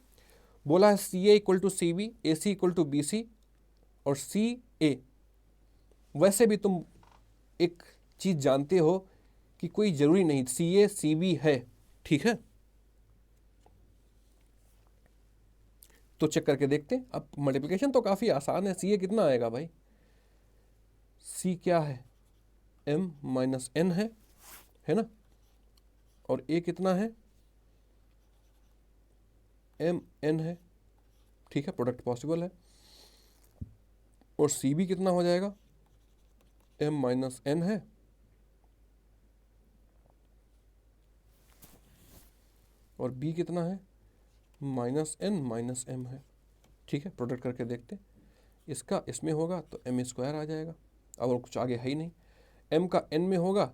बोला है सी ए = सी बी, ए सी = बी सी और सी ए। वैसे भी तुम एक चीज जानते हो कि कोई जरूरी नहीं सी ए सी बी है। ठीक है, तो चेक करके देखते हैं। अब मल्टीप्लिकेशन तो काफी आसान है। सी ए कितना आएगा भाई, सी क्या है, m - n है ना, और a कितना है, m n है। ठीक है, प्रोडक्ट पॉसिबल है। और सी भी कितना हो जाएगा, m - n है, और b कितना है, -n - m है। ठीक है, प्रोडक्ट करके देखते हैं। इसका इसमें होगा तो m² आ जाएगा, अब और कुछ आगे है ही नहीं। m का n में होगा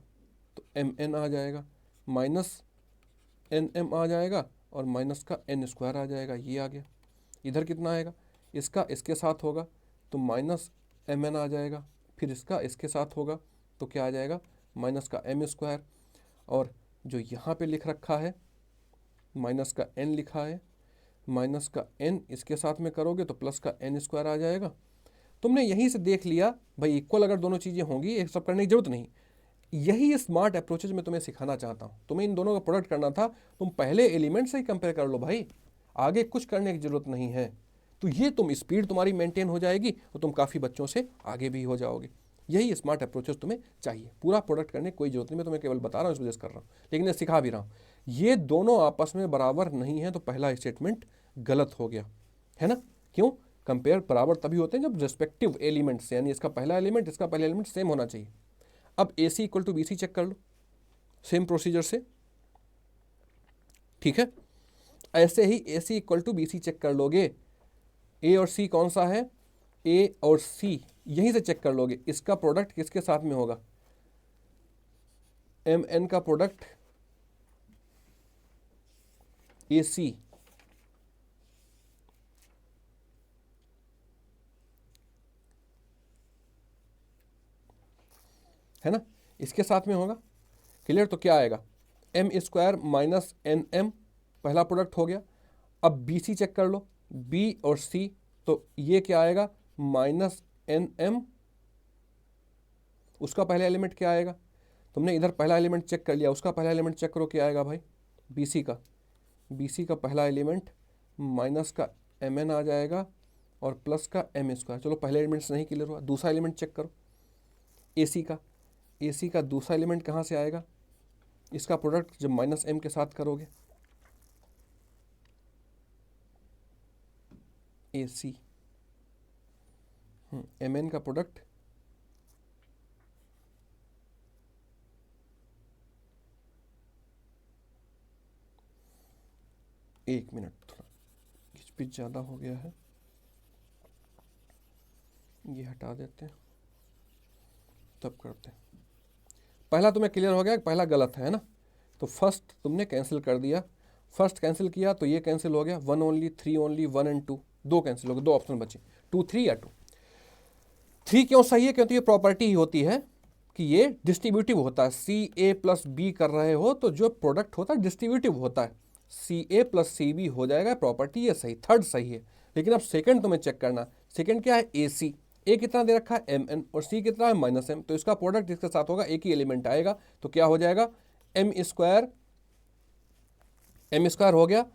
तो mn आ जाएगा, -nm आ जाएगा, और माइनस का n² आ जाएगा, ये आ गया। इधर कितना आएगा, इसका इसके साथ होगा तो -mn आ जाएगा, फिर इसका इसके साथ होगा तो क्या आ जाएगा, माइनस का m², और जो यहाँ पे लिख रखा है माइनस का n लिखा है, माइनस का n इसके साथ में करोगे तो प्लस का n² आ जाएगा। तुमने यहीं से देख लिया भाई, इक्वल अगर दोनों चीज़ें होंगी, एक सब करने की जरूरत नहीं। यही स्मार्ट अप्रोचेज मैं तुम्हें सिखाना चाहता हूँ। तुम्हें इन दोनों का प्रोडक्ट करना था, तुम पहले एलिमेंट से ही कंपेयर कर लो भाई, आगे कुछ करने की जरूरत नहीं है। तो ये तुम स्पीड तुम्हारी मेंटेन हो जाएगी और तुम काफ़ी बच्चों से आगे भी हो जाओगे। यही स्मार्ट अप्रोचेस तुम्हें चाहिए। पूरा प्रोडक्ट करने की कोई जरूरत नहीं, मैं तुम्हें केवल बता रहा हूँ, इस वजह से कर रहा हूँ, लेकिन मैं सिखा भी रहा हूँ। ये दोनों आपस में बराबर नहीं है तो पहला स्टेटमेंट गलत हो गया, है ना। क्यों, कंपेयर बराबर तभी होते हैं जब रिस्पेक्टिव एलिमेंट से, यानी इसका पहला एलिमेंट इसका पहला एलिमेंट सेम होना चाहिए। अब ए सी = बी सी चेक कर लो, सेम प्रोसीजर से। ठीक है, ऐसे ही AC equal to BC check कर लोगे। A और C कौन सा है? A और C यहीं से चेक कर लोगे। इसका प्रोडक्ट किसके साथ में होगा? MN का प्रोडक्ट AC है ना, इसके साथ में होगा। क्लियर? तो क्या आएगा? M² माइनस NM पहला प्रोडक्ट हो गया। अब BC चेक कर लो, B और C, तो ये क्या आएगा? Minus NM। उसका पहला एलिमेंट क्या आएगा? तुमने इधर पहला एलिमेंट चेक कर लिया, उसका पहला एलिमेंट चेक करो क्या आएगा भाई? BC का पहला एलिमेंट माइनस का MN आ जाएगा और प्लस का M²। चलो पहले एलिमेंट्स नहीं क्लियर हुआ, दूसरा एलिमेंट चेक करो AC का दूसरा एलिमेंट कहाँ से आएगा? इसका प्रोडक्ट जब माइनस M के साथ करोगे, AC MN का प्रोडक्ट एक मिनट, थोड़ा खिचपिच ज़्यादा हो गया है, ये हटा देते हैं तब करते हैं। पहला तुम्हें क्लियर हो गया, पहला गलत है ना? तो फर्स्ट तुमने कैंसिल कर दिया, फर्स्ट कैंसिल किया तो ये कैंसिल हो गया, 1 ओनली, 3 ओनली, 1 एंड 2, दो कैंसिल हो गए, दो ऑप्शन बचे, 2 3 या 2 3। क्यों सही है? क्योंकि ये प्रॉपर्टी ही होती है कि ये डिस्ट्रीब्यूटिव होता है। CA प्लस B कर रहे हो तो जो प्रोडक्ट होता है डिस्ट्रीब्यूटिव होता है, CA प्लस CB हो जाएगा, प्रॉपर्टी ये सही, थर्ड सही है। लेकिन अब सेकंड तुम्हें चेक करना, सेकंड क्या है? AC, A कितना दे रखा है? MN, और C कितना है? माइनस M, तो इसका प्रोडक्ट इसके साथ होगा, एक ही एलिमेंट आएगा, तो क्या हो जाएगा? M² हो गया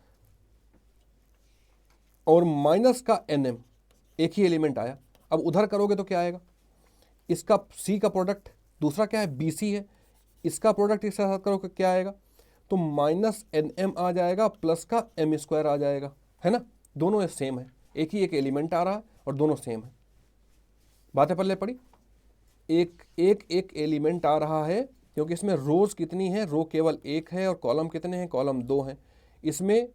और माइनस का NM, एक ही एलिमेंट आया। अब उधर करोगे तो क्या आएगा? इसका C का प्रोडक्ट, दूसरा क्या है? BC है, इसका प्रोडक्ट इसके साथ करोगे क्या आएगा? तो माइनस NM आ जाएगा, प्लस का M² आ जाएगा, है ना? दोनों सेम है, एक ही एक एलिमेंट आ रहा है और दोनों सेम है। बातें पल्ले पड़ी? एक एलिमेंट आ रहा है, क्योंकि इसमें रोज कितनी है? रो केवल एक है, और कॉलम कितने हैं? कॉलम 2 हैं। इसमें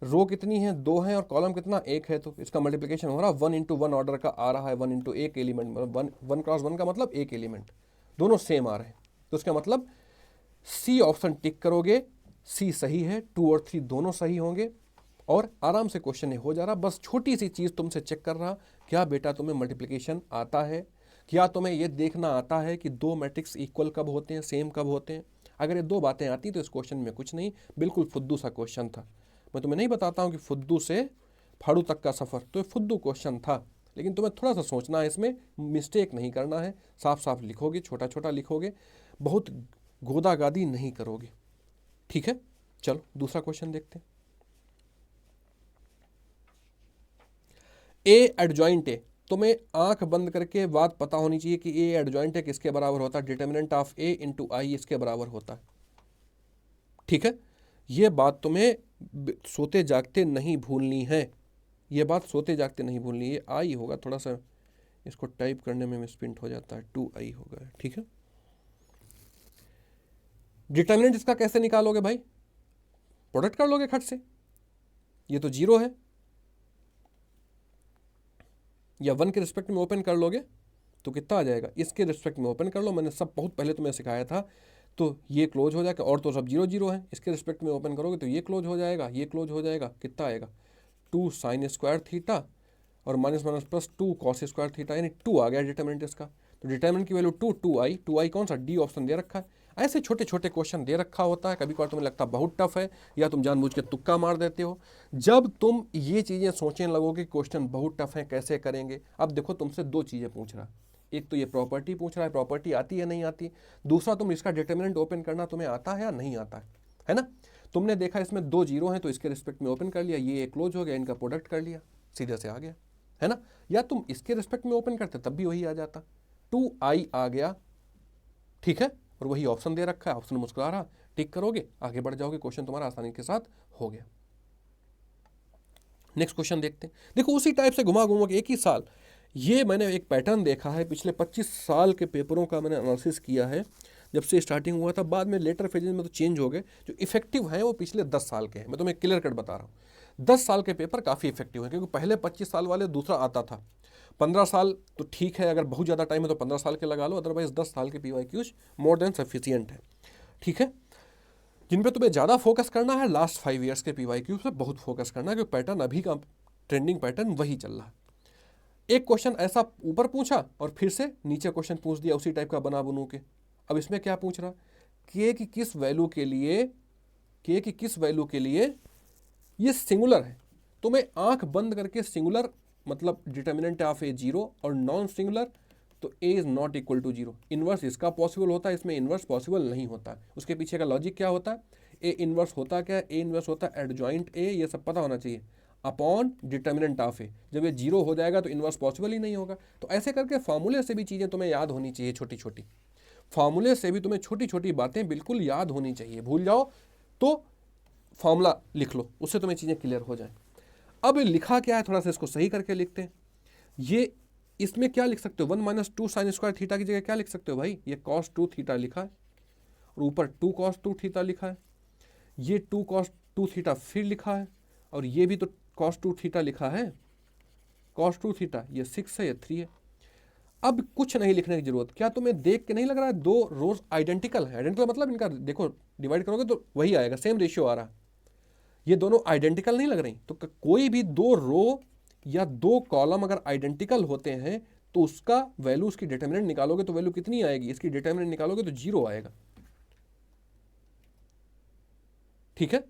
रो कितनी है? 2 हैं, और कॉलम कितना? 1 है, तो इसका मल्टीप्लिकेशन हो रहा है, 1 इंटू 1 ऑर्डर का आ रहा है, 1 इंटू एक एलिमेंट, मतलब 1 क्रॉस 1 का मतलब एक एलिमेंट, दोनों सेम आ रहे हैं। तो इसका मतलब C ऑप्शन टिक करोगे, C सही है, 2 और 3 दोनों सही होंगे, और आराम से क्वेश्चन हो जा रहा। बस छोटी सी चीज़ तुमसे चेक कर रहा, क्या बेटा तुम्हें मल्टीप्लिकेशन आता है? क्या तुम्हें ये देखना आता है कि दो मैट्रिक्स इक्वल कब होते हैं, सेम कब होते हैं? अगर ये दो बातें आती तो इस क्वेश्चन में कुछ नहीं, बिल्कुल फुद्दू सा क्वेश्चन था। मैं तुम्हें नहीं बताता हूँ कि फुद्दू से फाड़ू तक का सफ़र, तो ये फुद्दू क्वेश्चन था, लेकिन तुम्हें थोड़ा सा सोचना है, इसमें मिस्टेक नहीं करना है, साफ साफ लिखोगे, छोटा छोटा लिखोगे, बहुत गोदागादी नहीं करोगे। ठीक है, चलो दूसरा क्वेश्चन देखते हैं। ए एडजॉइंट है, तुम्हें आंख बंद करके बात पता होनी चाहिए कि ए एडजॉइंट है किसके बराबर होता है? डिटर्मिनेंट ऑफ ए इंटू आई इसके बराबर होता है। ठीक है, ये बात तुम्हें सोते जागते नहीं भूलनी है, ये बात सोते जागते नहीं भूलनी है। ये आई होगा, थोड़ा सा इसको टाइप करने में मिसप्रिंट हो जाता है, 2i होगा। ठीक है, डिटर्मिनेंट इसका कैसे निकालोगे भाई? प्रोडक्ट कर लोगे खट से, ये तो 0 है, या 1 के रिस्पेक्ट में ओपन कर लोगे तो कितना आ जाएगा? इसके रिस्पेक्ट में ओपन कर लो, मैंने सब बहुत पहले तुम्हें सिखाया था, तो ये क्लोज हो जाएगा, और तो सब 0 0 है। इसके रिस्पेक्ट में ओपन करोगे तो ये क्लोज हो जाएगा, ये क्लोज हो जाएगा, कितना आएगा? 2 sin स्क्वायर थीटा और minus minus plus 2 cos square theta, यानी 2 आ गया डिटर्मिनेंट इसका। तो डिटर्मिनेंट की वैल्यू 2i कौन सा? डी ऑप्शन दे रखा है। ऐसे छोटे छोटे क्वेश्चन दे रखा होता है, कभी कभार तुम्हें लगता है बहुत टफ है, या तुम जानबूझ के तुक्का मार देते हो। जब तुम ये चीज़ें सोचने लगोगे क्वेश्चन बहुत टफ है, कैसे करेंगे, अब देखो तुमसे दो चीज़ें पूछ रहा, एक तो ये प्रॉपर्टी पूछ रहा है, प्रॉपर्टी आती है नहीं आती, दूसरा तुम इसका डिटर्मिनेंट ओपन करना तुम्हें आता है या नहीं आता है ना? तुमने देखा इसमें 2 0 हैं, तो इसके रिस्पेक्ट में ओपन कर लिया, ये क्लोज हो गया, इनका प्रोडक्ट कर लिया, सीधे से आ गया, है ना? या तुम इसके रिस्पेक्ट में ओपन करते तब भी वही आ जाता, 2i आ गया। ठीक है, और वही ऑप्शन दे रखा है, ऑप्शन मुस्कुरा रहा, टिक करोगे, आगे बढ़ जाओगे, क्वेश्चन तुम्हारा आसानी के साथ हो गया। नेक्स्ट क्वेश्चन देखते हैं। देखो उसी टाइप से घुमा घुमा के एक ही साल, ये मैंने एक पैटर्न देखा है, पिछले 25 साल के पेपरों का मैंने एनालिसिस किया है, जब से स्टार्टिंग हुआ था, बाद में लेटर फेजेस में तो चेंज हो गए। जो इफेक्टिव हैं वो पिछले 10 साल के हैं, मैं तुम्हें क्लियर कट बता रहा हूँ। 10 साल के पेपर काफ़ी इफेक्टिव हैं, क्योंकि पहले 25 साल वाले दूसरा आता था। 15 साल तो ठीक है, अगर बहुत ज़्यादा टाइम है तो 15 साल के लगा लो, अदरवाइज 10 साल के PYQs मोर देन सफिशियंट है। ठीक है, जिन पे तुम्हें ज़्यादा फोकस करना है लास्ट 5 ईयर्स के PYQs पे बहुत फोकस करना है, क्योंकि पैटर्न अभी का ट्रेंडिंग पैटर्न वही चल रहा है। एक क्वेश्चन ऐसा ऊपर पूछा और फिर से नीचे क्वेश्चन पूछ दिया उसी टाइप का बना बनू के। अब इसमें क्या पूछ रहा, के की किस वैल्यू के लिए, के की किस वैल्यू के लिए ये सिंगुलर है। तो मैं आंख बंद करके सिंगुलर मतलब डिटर्मिनेंट ऑफ ए 0 और नॉन सिंगुलर तो A is not equal to 0। Inverse इसका पॉसिबल होता है, इसमें इन्वर्स पॉसिबल नहीं होता है। उसके पीछे का लॉजिक क्या होता है, ए इन्वर्स होता क्या है, ए इन्वर्स होता है एडजॉइंट ए, ये सब पता होना चाहिए, अपॉन डिटर्मिनेंट ऑफ ए। जब ये 0 हो जाएगा तो इन्वर्स पॉसिबल ही नहीं होगा। तो ऐसे करके फार्मूले से भी चीज़ें तुम्हें याद होनी चाहिए, छोटी छोटी फार्मूले से भी तुम्हें छोटी छोटी बातें बिल्कुल याद होनी चाहिए। भूल जाओ तो फॉर्मूला लिख लो, उससे तुम्हें चीज़ें क्लियर हो जाएं। अब लिखा क्या है, थोड़ा सा इसको सही करके लिखते हैं। ये इसमें क्या लिख सकते हो, 1 - 2 sin स्क्वायर थीटा की जगह क्या लिख सकते हो भाई, ये cos 2 थीटा लिखा है और ऊपर 2 cos 2 थीटा लिखा है, ये 2 cos 2 थीटा फिर लिखा है, और ये भी तो cos 2 थीटा लिखा है, cos 2 थीटा, ये 6 है, ये 3 है। अब कुछ नहीं लिखने की जरूरत, क्या तुम्हें देख के नहीं लग रहा है दो रोज आइडेंटिकल है। आइडेंटिकल मतलब इनका देखो डिवाइड करोगे तो वही आएगा, सेम रेशियो आ रहा। ये दोनों आइडेंटिकल नहीं लग रही, तो कोई भी दो रो या दो कॉलम अगर आइडेंटिकल होते हैं तो उसका वैल्यू, उसकी डिटर्मिनेंट निकालोगे तो वैल्यू कितनी आएगी, इसकी डिटर्मिनेंट निकालोगे तो 0 आएगा। ठीक है,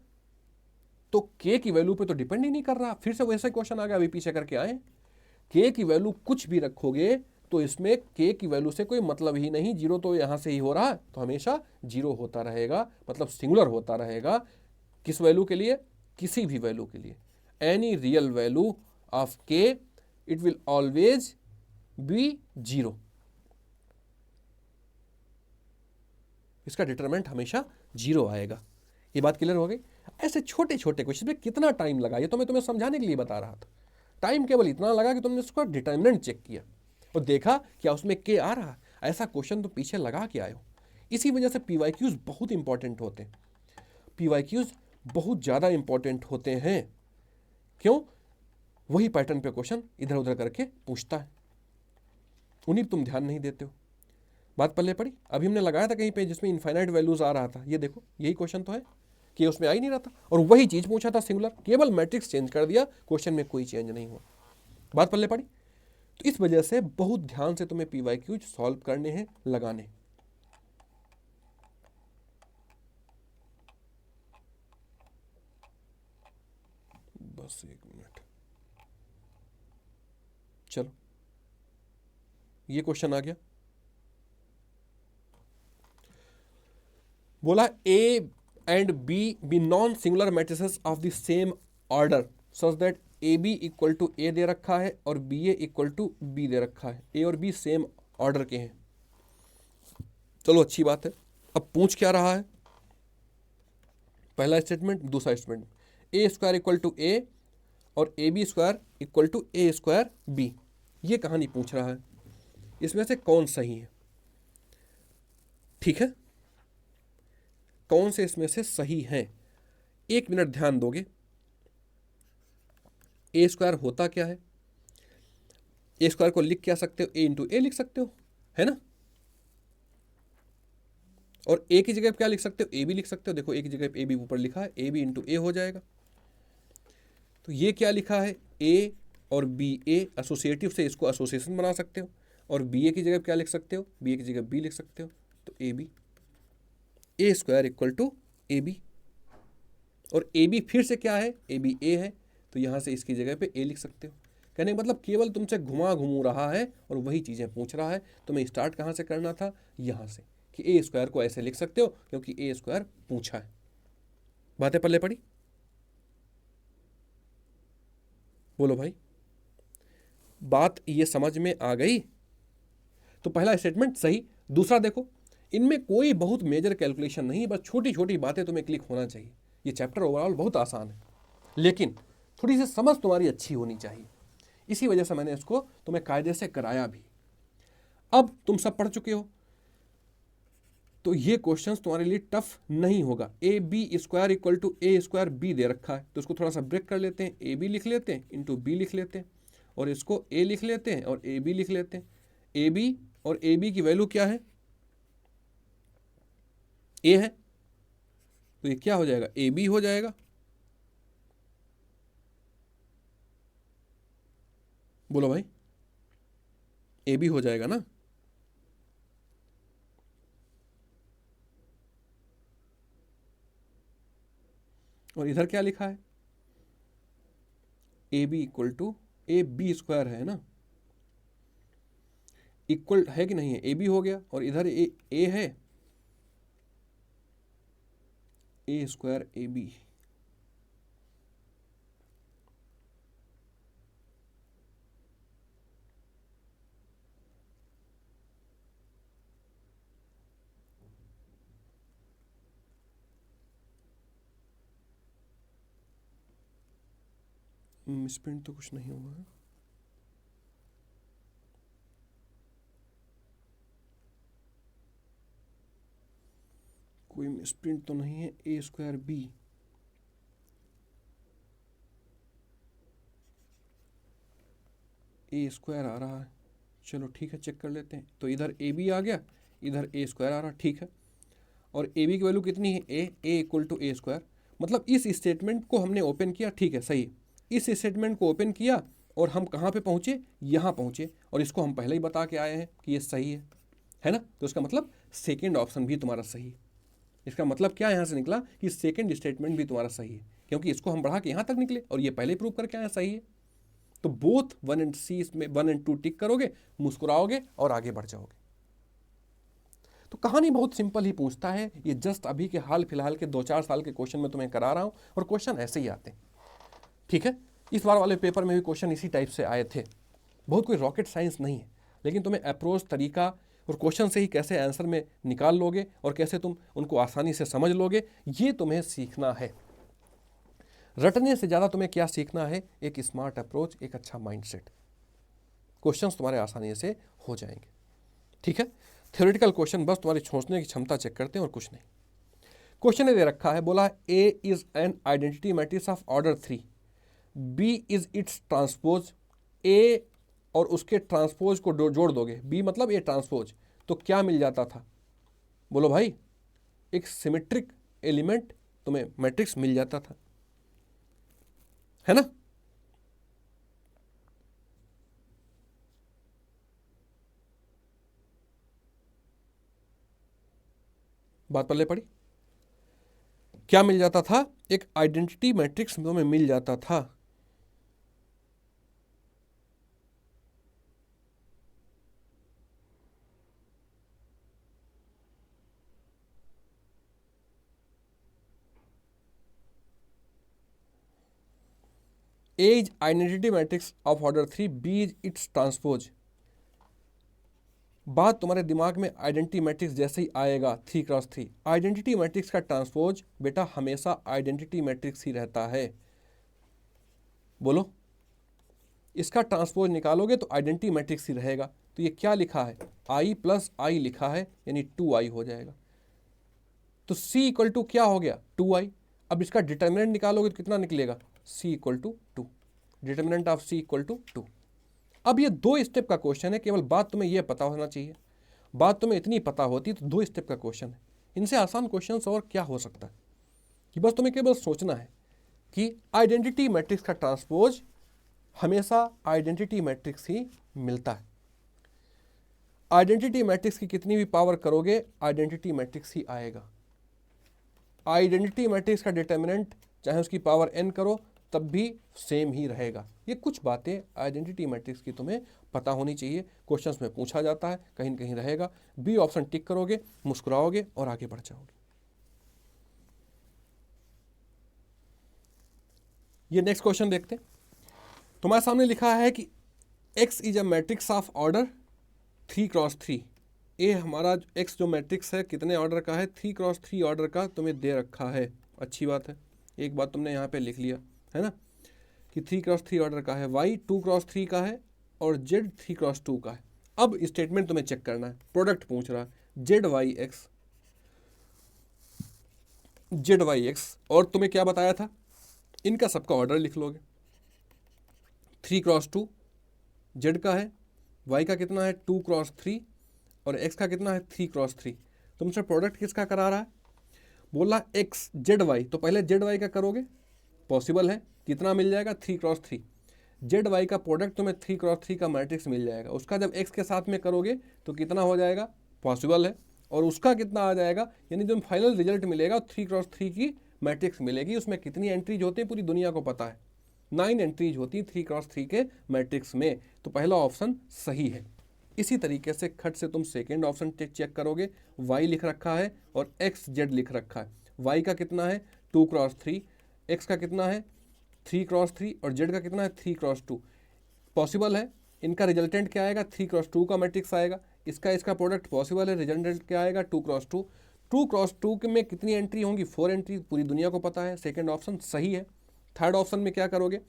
तो के की वैल्यू पे तो डिपेंड ही नहीं कर रहा। फिर से वैसे क्वेश्चन आ गया, अभी पीछे करके आए, के की वैल्यू कुछ भी रखोगे तो इसमें के की वैल्यू से कोई मतलब ही नहीं, 0 तो यहां से ही हो रहा है तो हमेशा 0 होता रहेगा, मतलब सिंगुलर होता रहेगा। किस वैल्यू के लिए, किसी भी वैल्यू के लिए, एनी रियल वैल्यू ऑफ के इट विल ऑलवेज बी 0। इसका डिटरमिनेंट हमेशा 0 आएगा। ये बात क्लियर हो गई। ऐसे छोटे छोटे क्वेश्चन में कितना टाइम लगा, ये तो मैं तुम्हें समझाने के लिए बता रहा था। टाइम केवल इतना लगा कि तुमने उसका डिटरमिनेंट चेक किया और देखा क्या उसमें के आ रहा। ऐसा क्वेश्चन तो पीछे लगा के आए हो। इसी वजह से PYQs बहुत इंपॉर्टेंट होते हैं, PYQs बहुत ज़्यादा इंपॉर्टेंट होते हैं। क्यों, वही पैटर्न पे क्वेश्चन इधर उधर करके पूछता है, उन्हीं तुम ध्यान नहीं देते हो। बात पल्ले पड़ी। अभी हमने लगाया था कहीं पे जिसमें इनफाइनाइट वैल्यूज आ रहा था, ये देखो यही क्वेश्चन तो है कि उसमें आ ही नहीं रहा था, और वही चीज पूछा था सिंगुलर, केवल मैट्रिक्स चेंज कर दिया, क्वेश्चन में कोई चेंज नहीं हुआ। बात पल्ले पड़ी। तो इस वजह से बहुत ध्यान से तुम्हें PYQs सॉल्व करने हैं, लगाने। बस एक मिनट, चलो ये क्वेश्चन आ गया। बोला A and B be non singular matrices of the same order such that A B equal to A दे रखा है और B A equal to B दे रखा है। ए और बी सेम ऑर्डर के हैं, चलो अच्छी बात है। अब पूछ क्या रहा है, पहला स्टेटमेंट, दूसरा statement, A square equal to A और A B square equal to A square B, ये कहानी पूछ रहा है। इसमें से कौन सही है, ठीक है, कौन से इसमें से सही है। 1 मिनट ध्यान दोगे। ए स्क्वायर होता क्या है, ए स्क्वायर को लिख क्या सकते हो, ए इंटू ए लिख सकते हो, है ना। और ए की जगह क्या लिख सकते हो, ए बी लिख सकते हो। देखो ए की जगह ए बी ऊपर लिखा है, ए बी इंटू ए हो जाएगा। तो ये क्या लिखा है, ए और बी ए एसोसिएटिव से इसको एसोसिएशन बना सकते हो, और बी ए की जगह क्या लिख सकते हो, बी ए की जगह बी लिख सकते हो। तो A B, A square equal to A B, और ए बी फिर से क्या है, ए बी ए है, तो यहाँ से इसकी जगह पे ए लिख सकते हो। कहने का मतलब केवल तुमसे घुमा घुमू रहा है और वही चीज़ें पूछ रहा है। तुम्हें स्टार्ट कहाँ से करना था, यहाँ से, कि ए स्क्वायर को ऐसे लिख सकते हो क्योंकि ए स्क्वायर पूछा है। बातें पल्ले पड़ी, बोलो भाई, बात ये समझ में आ गई। तो पहला स्टेटमेंट सही। दूसरा देखो, इनमें कोई बहुत मेजर कैलकुलेशन नहीं, बस छोटी छोटी बातें तुम्हें क्लिक होना चाहिए। ये चैप्टर ओवरऑल बहुत आसान है, लेकिन थोड़ी सी समझ तुम्हारी अच्छी होनी चाहिए। इसी वजह से मैंने इसको तुम्हें कायदे से कराया भी। अब तुम सब पढ़ चुके हो, तो ये क्वेश्चन तुम्हारे लिए टफ नहीं होगा। A B square equal to A square B दे रखा है, तो इसको थोड़ा सा ब्रेक कर लेते हैं, ए बी लिख लेते हैं इंटू बी लिख लेते हैं, और इसको ए लिख लेते हैं और ए बी लिख लेते हैं। ए बी और ए बी की वैल्यू क्या है, ए है, तो ये क्या हो जाएगा, ए बी हो जाएगा। बोलो भाई, ए बी हो जाएगा ना। और इधर क्या लिखा है, A B equal to A B square है ना, इक्वल है कि नहीं है, ए बी हो गया, और इधर ए है, A square A B. Misprint तो कुछ नहीं हुआ है, कोई मिसप्रिंट तो नहीं है। A square B, A square आ रहा है, चलो ठीक है चेक कर लेते हैं। तो इधर ए बी आ गया, इधर ए स्क्वायर आ रहा, ठीक है। और ए बी की वैल्यू कितनी है, ए इक्वल टू ए स्क्वायर। मतलब इस स्टेटमेंट को हमने ओपन किया, ठीक है सही, इस स्टेटमेंट को ओपन किया और हम कहाँ पे पहुँचे, यहाँ पहुँचे, और इसको हम पहले ही बता के आए हैं कि ये सही है ना। तो इसका मतलब सेकेंड ऑप्शन भी तुम्हारा सही है। इसका मतलब क्या यहाँ से निकला कि सेकेंड स्टेटमेंट भी तुम्हारा सही है, क्योंकि इसको हम बढ़ा के यहाँ तक निकले और ये पहले प्रूव करके आए सही है। तो बोथ 1 एंड सी में 1 एंड 2 टिक करोगे, मुस्कुराओगे और आगे बढ़ जाओगे। तो कहानी बहुत सिंपल ही पूछता है, ये जस्ट अभी के हाल फिलहाल के 2-4 साल के क्वेश्चन में तुम्हें करा रहा हूँ, और क्वेश्चन ऐसे ही आते हैं, ठीक है। इस बार वाले पेपर में भी क्वेश्चन इसी टाइप से आए थे, बहुत कोई रॉकेट साइंस नहीं है, लेकिन तुम्हें अप्रोच, तरीका और क्वेश्चन से ही कैसे आंसर में निकाल लोगे और कैसे तुम उनको आसानी से समझ लोगे, ये तुम्हें सीखना है। रटने से ज़्यादा तुम्हें क्या सीखना है, एक स्मार्ट अप्रोच, एक अच्छा माइंडसेट। क्वेश्चंस तुम्हारे आसानी से हो जाएंगे, ठीक है। थ्योरेटिकल क्वेश्चन बस तुम्हारी सोचने की क्षमता चेक करते हैं और कुछ नहीं। क्वेश्चन ने दे रखा है, बोला A is an identity matrix of order 3, B is its transpose. A और उसके ट्रांसपोज को जोड़ दोगे, बी मतलब ए ट्रांसपोज, तो क्या मिल जाता था, बोलो भाई, एक सिमेट्रिक एलिमेंट तुम्हें मैट्रिक्स मिल जाता था, है ना। बात पल्ले पड़ी, क्या मिल जाता था, एक आइडेंटिटी मैट्रिक्स तुम्हें मिल जाता था। A is identity matrix of order 3, B is its transpose। बात तुम्हारे दिमाग में आइडेंटिटी मैट्रिक्स जैसे ही आएगा 3x3, आइडेंटिटी मैट्रिक्स का ट्रांसपोज बेटा हमेशा आइडेंटिटी मैट्रिक्स ही रहता है। बोलो, इसका ट्रांसपोज निकालोगे तो आइडेंटिटी मैट्रिक्स ही रहेगा। तो ये क्या लिखा है, i प्लस आई लिखा है, यानी 2i हो जाएगा। तो c इक्वल टू क्या हो गया, 2i। अब इसका डिटर्मिनेंट निकालोगे तो कितना निकलेगा, c equal to 2, determinant of c equal to 2। अब ये 2 स्टेप का क्वेश्चन है, केवल बात तुम्हें ये पता होना चाहिए। बात तुम्हें इतनी पता होती तो 2 स्टेप का क्वेश्चन है। इनसे आसान क्वेश्चन और क्या हो सकता है, कि बस तुम्हें केवल सोचना है कि आइडेंटिटी मैट्रिक्स का ट्रांसपोज हमेशा आइडेंटिटी मैट्रिक्स ही मिलता है। आइडेंटिटी मैट्रिक्स की कितनी भी पावर करोगे, आइडेंटिटी मैट्रिक्स ही आएगा। आइडेंटिटी मैट्रिक्स का डिटर्मिनेंट चाहे उसकी पावर n करो तब भी सेम ही रहेगा। ये कुछ बातें आइडेंटिटी मैट्रिक्स की तुम्हें पता होनी चाहिए, क्वेश्चंस में पूछा जाता है, कहीं न कहीं रहेगा। बी ऑप्शन टिक करोगे, मुस्कुराओगे और आगे बढ़ जाओगे। ये नेक्स्ट क्वेश्चन देखते हैं। तुम्हारे सामने लिखा है कि x is a matrix of order 3x3। ए हमारा x जो मैट्रिक्स है कितने ऑर्डर का है, 3x3 ऑर्डर का तुम्हें दे रखा है। अच्छी बात है, एक बात तुमने यहाँ पे लिख लिया है ना, कि 3x3 ऑर्डर का है, y 2x3 का है और z 3x2 का है। अब स्टेटमेंट तुम्हें चेक करना है, प्रोडक्ट पूछ रहा है, z y x Z Y X, और तुम्हें क्या बताया था, इनका सबका ऑर्डर लिख लोगे। 3x2 जेड का है, वाई का कितना है 2x3, और एक्स का कितना है 3x3। तुमसे प्रोडक्ट किसका करा रहा है, बोला एक्स जेड वाई, तो पहले जेड वाई का करोगे, पॉसिबल है, कितना मिल जाएगा 3x3। जेड वाई का प्रोडक्ट तुम्हें 3x3 का मैट्रिक्स मिल जाएगा, उसका जब एक्स के साथ में करोगे तो कितना हो जाएगा, पॉसिबल है, और उसका कितना आ जाएगा, यानी जो फाइनल रिजल्ट मिलेगा 3x3 की मैट्रिक्स मिलेगी। उसमें कितनी एंट्रीज होती है पूरी दुनिया को पता है, 9 एंट्रीज होती 3x3 के मैट्रिक्स में, तो पहला ऑप्शन सही है। इसी तरीके से खट से तुम सेकेंड ऑप्शन चेक करोगे, y लिख रखा है और एक्स जेड लिख रखा है, y का कितना है 2x3, x का कितना है 3x3, और z का कितना है 3x2। पॉसिबल है, इनका रिजल्टेंट क्या आएगा 3x2 का मैट्रिक्स आएगा, इसका प्रोडक्ट पॉसिबल है, रिजल्टेंट क्या आएगा 2x2। 2x2 में कितनी एंट्री होंगी, 4 एंट्री, पूरी दुनिया को पता है, सेकेंड ऑप्शन सही है। थर्ड ऑप्शन में क्या करोगे,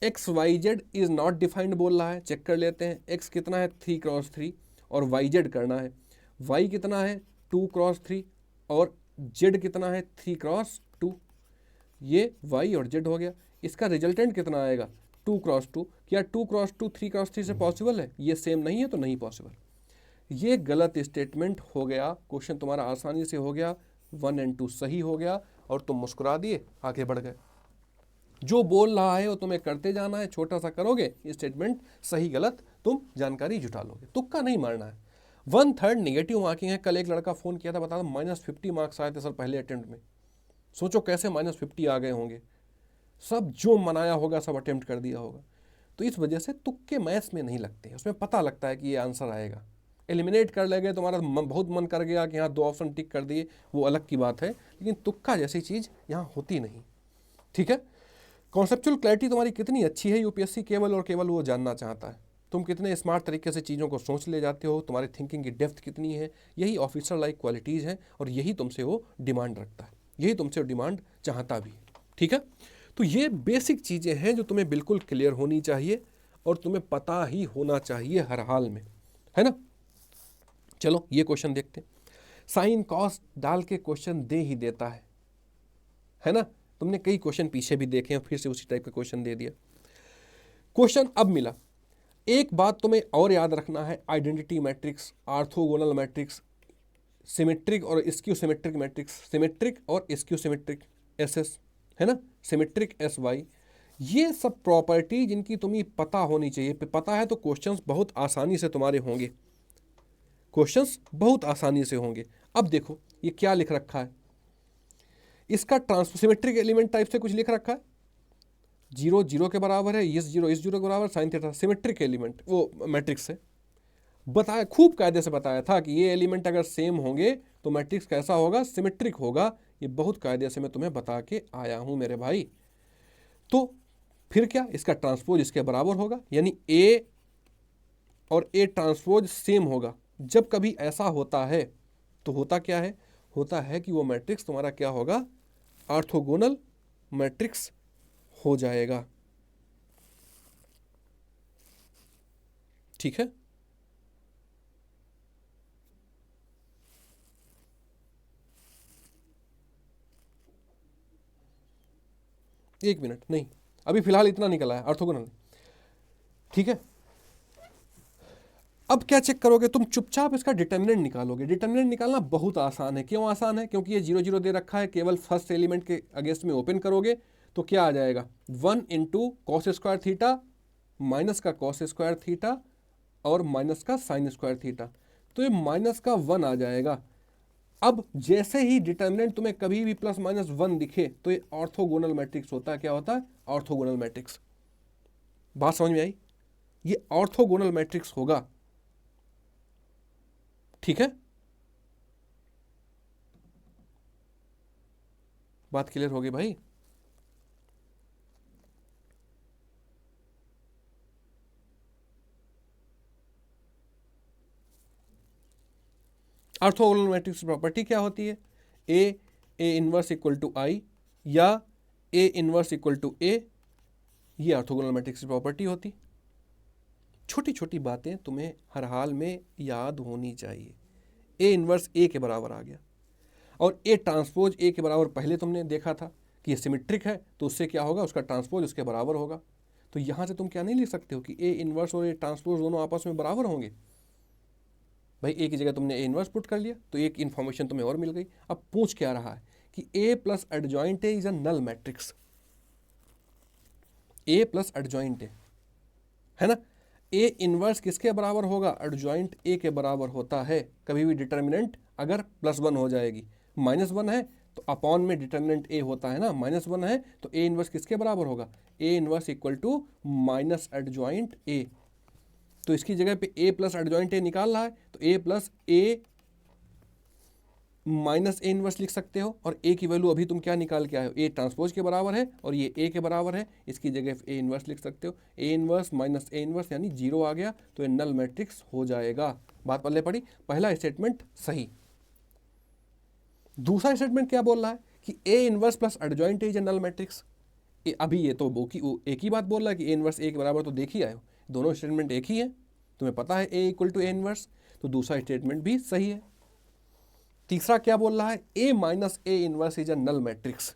X Y Z is not defined बोल रहा है, चेक कर लेते हैं, एक्स कितना है 3x3 और वाई जेड करना है, वाई कितना है 2x3 और जेड कितना है 3x2, ये वाई और जेड हो गया। इसका रिजल्टेंट कितना आएगा 2x2, क्या 2x2 3x3 से पॉसिबल है, ये सेम नहीं है तो नहीं पॉसिबल। ये गलत स्टेटमेंट हो गया, क्वेश्चन तुम्हारा आसानी से हो गया, 1 और 2 सही हो गया, और तुम मुस्कुरा दिए, आगे बढ़ गए। जो बोल रहा है वो तुम्हें करते जाना है, छोटा सा करोगे, स्टेटमेंट सही गलत तुम जानकारी जुटा लोगे, तुक्का नहीं मारना है। 1/3 नेगेटिव मार्किंग है। कल एक लड़का फ़ोन किया था, बता दो -50 मार्क्स आए थे सर पहले अटेम्प्ट में। सोचो कैसे -50 आ गए होंगे, सब जो मनाया होगा सब अटेम्प्ट कर दिया होगा। तो इस वजह से तुक्के मैथ्स में नहीं लगते, उसमें पता लगता है कि ये आंसर आएगा। एलिमिनेट कर लेंगे, तुम्हारा बहुत मन कर गया कि हाँ 2 ऑप्शन टिक कर दिए, वो अलग की बात है, लेकिन तुक्का जैसी चीज़ यहाँ होती नहीं। ठीक है, कॉन्सेप्चुअल क्लैरिटी तुम्हारी कितनी अच्छी है, यूपीएससी केवल और केवल वो जानना चाहता है, तुम कितने स्मार्ट तरीके से चीज़ों को सोच ले जाते हो, तुम्हारी थिंकिंग की डेप्थ कितनी है। यही ऑफिसर लाइक क्वालिटीज़ हैं, और यही तुमसे वो डिमांड रखता है, यही तुमसे डिमांड चाहता भी। ठीक है, तो ये बेसिक चीज़ें हैं जो तुम्हें बिल्कुल क्लियर होनी चाहिए, और तुम्हें पता ही होना चाहिए हर हाल में, है ना। चलो ये क्वेश्चन देखते हैं। साइन कॉस डाल के क्वेश्चन दे ही देता है ना। तुमने कई क्वेश्चन पीछे भी देखे हैं, फिर से उसी टाइप का क्वेश्चन दे दिया। क्वेश्चन अब मिला, एक बात तुम्हें और याद रखना है, identity matrix, orthogonal matrix, symmetric और स्क्यू सिमेट्रिक मैट्रिक्स, सिमेट्रिक और स्क्यू सिमेट्रिक एसएस, है ना, सिमेट्रिक एसवाई, ये सब प्रॉपर्टी जिनकी तुम्हें पता होनी चाहिए। पता है तो क्वेश्चंस बहुत आसानी से तुम्हारे होंगे, क्वेश्चंस बहुत आसानी से होंगे। अब देखो ये क्या लिख रखा है, इसका सिमेट्रिक एलिमेंट टाइप से कुछ लिख रखा है, 0 0 के बराबर है, इस 0 के बराबर, साइन थीटा, सिमेट्रिक एलिमेंट वो मैट्रिक्स से बताया, खूब कायदे से बताया था कि ये एलिमेंट अगर सेम होंगे तो मैट्रिक्स कैसा होगा, सिमेट्रिक होगा। ये बहुत कायदे से मैं तुम्हें बता के आया हूं मेरे भाई। तो फिर क्या, इसका ट्रांसपोज इसके बराबर होगा, यानी ए और ए ट्रांसपोज सेम होगा। जब कभी ऐसा होता है तो होता क्या है, होता है कि वो मैट्रिक्स तुम्हारा क्या होगा, ऑर्थोगोनल मैट्रिक्स हो जाएगा। ठीक है, एक मिनट, नहीं अभी फिलहाल इतना निकला है ऑर्थोगोनल। ठीक है, अब क्या चेक करोगे तुम, चुपचाप इसका डिटर्मिनेंट निकालोगे। डिटर्मिनेंट निकालना बहुत आसान है। क्यों आसान है, क्योंकि ये 0 0 दे रखा है, केवल फर्स्ट एलिमेंट के अगेंस्ट में ओपन करोगे तो क्या आ जाएगा, 1 × कॉस स्क्वायर थीटा, माइनस का कॉस स्क्वायर थीटा और माइनस का साइन स्क्वायर थीटा, तो ये माइनस का 1 आ जाएगा। अब जैसे ही डिटर्मिनेंट तुम्हें कभी भी ±1 दिखे तो ये ऑर्थोगोनल मैट्रिक्स होता है। क्या होता है, ऑर्थोगोनल मैट्रिक्स। बात समझ में आई, ये ऑर्थोगोनल मैट्रिक्स होगा। ठीक है, बात क्लियर होगी भाई। ऑर्थोगोनल मैट्रिक्स प्रॉपर्टी क्या होती है, ए इनवर्स इक्वल टू आई या ए इनवर्स इक्वल टू ए, ये ऑर्थोगोनल मैट्रिक्स की प्रॉपर्टी होती। छोटी छोटी बातें तुम्हें हर हाल में याद होनी चाहिए। ए इनवर्स ए के बराबर आ गया। और ए ट्रांसपोज ए के बराबर पहले तुमने देखा था कि ये सिमेट्रिक है, तो उससे क्या होगा, उसका ट्रांसपोज उसके बराबर होगा। तो यहाँ से तुम क्या नहीं लिख सकते हो कि ए इन्वर्स और ए ट्रांसपोज दोनों आपस में बराबर होंगे। भाई ए की जगह तुमने ए इन्वर्स पुट कर लिया तो एक इन्फॉर्मेशन तुम्हें और मिल गई। अब पूछ क्या रहा है कि A plus adjoint A is a null matrix. A plus adjoint A है ना। ए इन्वर्स किसके बराबर होगा, एडजॉइंट ए के बराबर होता है। कभी भी डिटर्मिनेंट अगर +1 हो जाएगी, -1 है तो अपॉन में डिटर्मिनेंट ए होता है ना, -1 है तो ए इन्वर्स किसके बराबर होगा, A inverse equal to minus adjoint A. तो इसकी जगह पे ए प्लस एडजॉइंट ए निकाल रहा है तो ए plus A minus A inverse लिख सकते हो। और ए की वैल्यू अभी तुम क्या निकाल के आए हो, ए ट्रांसपोज के बराबर है और ये ए के बराबर है, इसकी जगह ए इन्वर्स लिख सकते हो। A inverse minus A inverse यानी 0 आ गया तो ये नल मैट्रिक्स हो जाएगा। बात पल्ले पड़ी, पहला स्टेटमेंट सही। दूसरा स्टेटमेंट क्या बोल रहा है कि A inverse plus adjoint is a null matrix. अभी ये तो एक ही बात बोल रहा है कि ए इन्वर्स ए के बराबर, तो देख ही आए हो दोनों स्टेटमेंट एक ही है, तुम्हें पता है ए इक्वल टू ए इन्वर्स, तो दूसरा स्टेटमेंट भी सही है। तीसरा क्या बोल रहा है, A minus A inverse is a null matrix,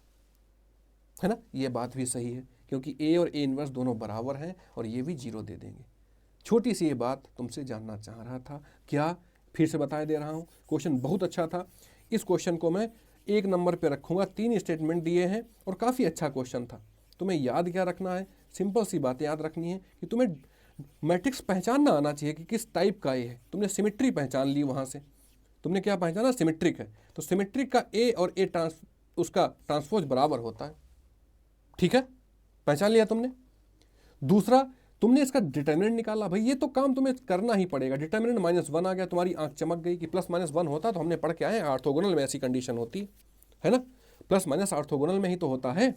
है ना, ये बात भी सही है क्योंकि ए और ए इन्वर्स दोनों बराबर हैं और ये भी 0 दे देंगे। छोटी सी ये बात तुमसे जानना चाह रहा था, क्या फिर से बता दे रहा हूँ। क्वेश्चन बहुत अच्छा था, इस क्वेश्चन को मैं 1 नंबर पे रखूँगा। 3 स्टेटमेंट दिए हैं और काफ़ी अच्छा क्वेश्चन था। तुम्हें याद क्या रखना है, सिंपल सी बातें याद रखनी है कि तुम्हें मैट्रिक्स पहचानना आना चाहिए कि किस टाइप का ए है। तुमने सिमेट्री पहचान ली, वहाँ से तुमने क्या पहचाना, सिमेट्रिक है, तो सिमेट्रिक का ए और ए उसका ट्रांसपोज बराबर होता है। ठीक है, पहचान लिया तुमने। दूसरा, तुमने इसका डिटर्मिनेंट निकाला। भाई ये तो काम तुम्हें करना ही पड़ेगा। डिटर्मिनेंट -1 आ गया, तुम्हारी आंख चमक गई कि +-1 होता, तो हमने पढ़ के आए ऑर्थोगोनल में ऐसी कंडीशन होती है ना, +- ऑर्थोगोनल में ही तो होता है,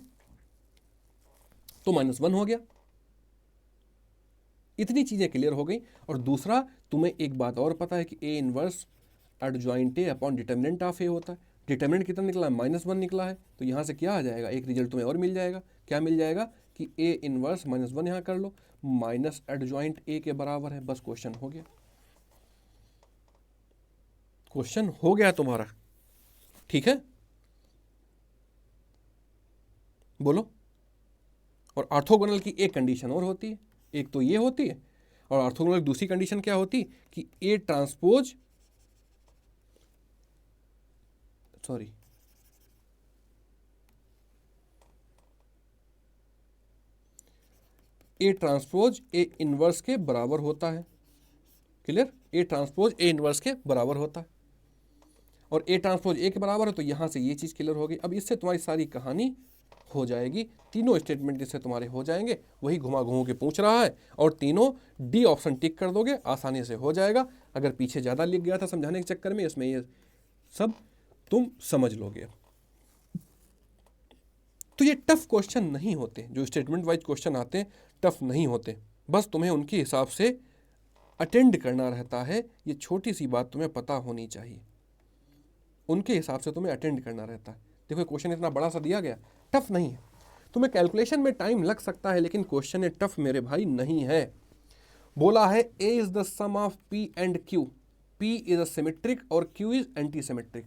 तो -1 हो गया। इतनी चीजें क्लियर हो गई। और दूसरा, तुम्हें एक बात और पता है कि A inverse adjoint A upon determinant of A होता है। डिटर्मिनेंट कितना निकला है, -1 निकला है, तो यहाँ से क्या आ जाएगा, एक रिजल्ट तुम्हें और मिल जाएगा। क्या मिल जाएगा कि ए इनवर्स -1 यहाँ कर लो, माइनस एडजॉइंट ए के बराबर है। बस क्वेश्चन हो गया, क्वेश्चन हो गया तुम्हारा। ठीक है, बोलो। और ऑर्थोगोनल की एक कंडीशन और होती है, एक तो ये होती है, और ऑर्थोगोनल की दूसरी कंडीशन क्या होती कि A transpose A transpose A inverse के बराबर होता है। Clear, A transpose A inverse के बराबर होता है और ए ट्रांसपोज ए के बराबर है, तो यहां से ये चीज क्लियर हो गई। अब इससे तुम्हारी सारी कहानी हो जाएगी, तीनों स्टेटमेंट इससे तुम्हारे हो जाएंगे। वही घुमा घुमा के पूछ रहा है और तीनों डी ऑप्शन टिक कर दोगे, आसानी से हो जाएगा। अगर पीछे ज़्यादा लिख गया था समझाने के चक्कर में, इसमें ये सब तुम समझ लोगे। तो ये टफ क्वेश्चन नहीं होते, जो स्टेटमेंट वाइज क्वेश्चन आते हैं टफ नहीं होते, बस तुम्हें उनके हिसाब से अटेंड करना रहता है। ये छोटी सी बात तुम्हें पता होनी चाहिए, उनके हिसाब से तुम्हें अटेंड करना रहता है। देखो क्वेश्चन इतना बड़ा सा दिया गया, टफ नहीं है। तुम्हें कैलकुलेशन में टाइम लग सकता है, लेकिन क्वेश्चन ये टफ मेरे भाई नहीं है। बोला है A is the sum of P and Q, P is a symmetric और क्यू इज एंटी सिमेट्रिक।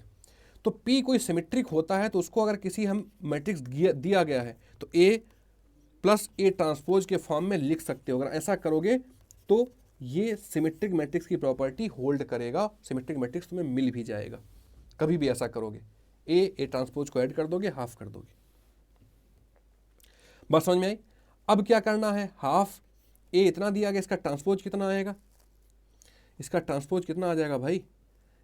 तो पी कोई सिमेट्रिक होता है तो उसको अगर किसी हम मैट्रिक्स दिया गया है तो ए प्लस ए ट्रांसपोज के फॉर्म में लिख सकते हो। अगर ऐसा करोगे तो ये सिमेट्रिक मैट्रिक्स की प्रॉपर्टी होल्ड करेगा, सिमेट्रिक मैट्रिक्स तुम्हें मिल भी जाएगा। कभी भी ऐसा करोगे, ए ट्रांसपोज को ऐड कर दोगे, हाफ कर दोगे। बात समझ में आई। अब क्या करना है, हाफ ए इतना दिया गया, इसका ट्रांसपोज कितना आएगा, इसका ट्रांसपोज कितना आ जाएगा भाई,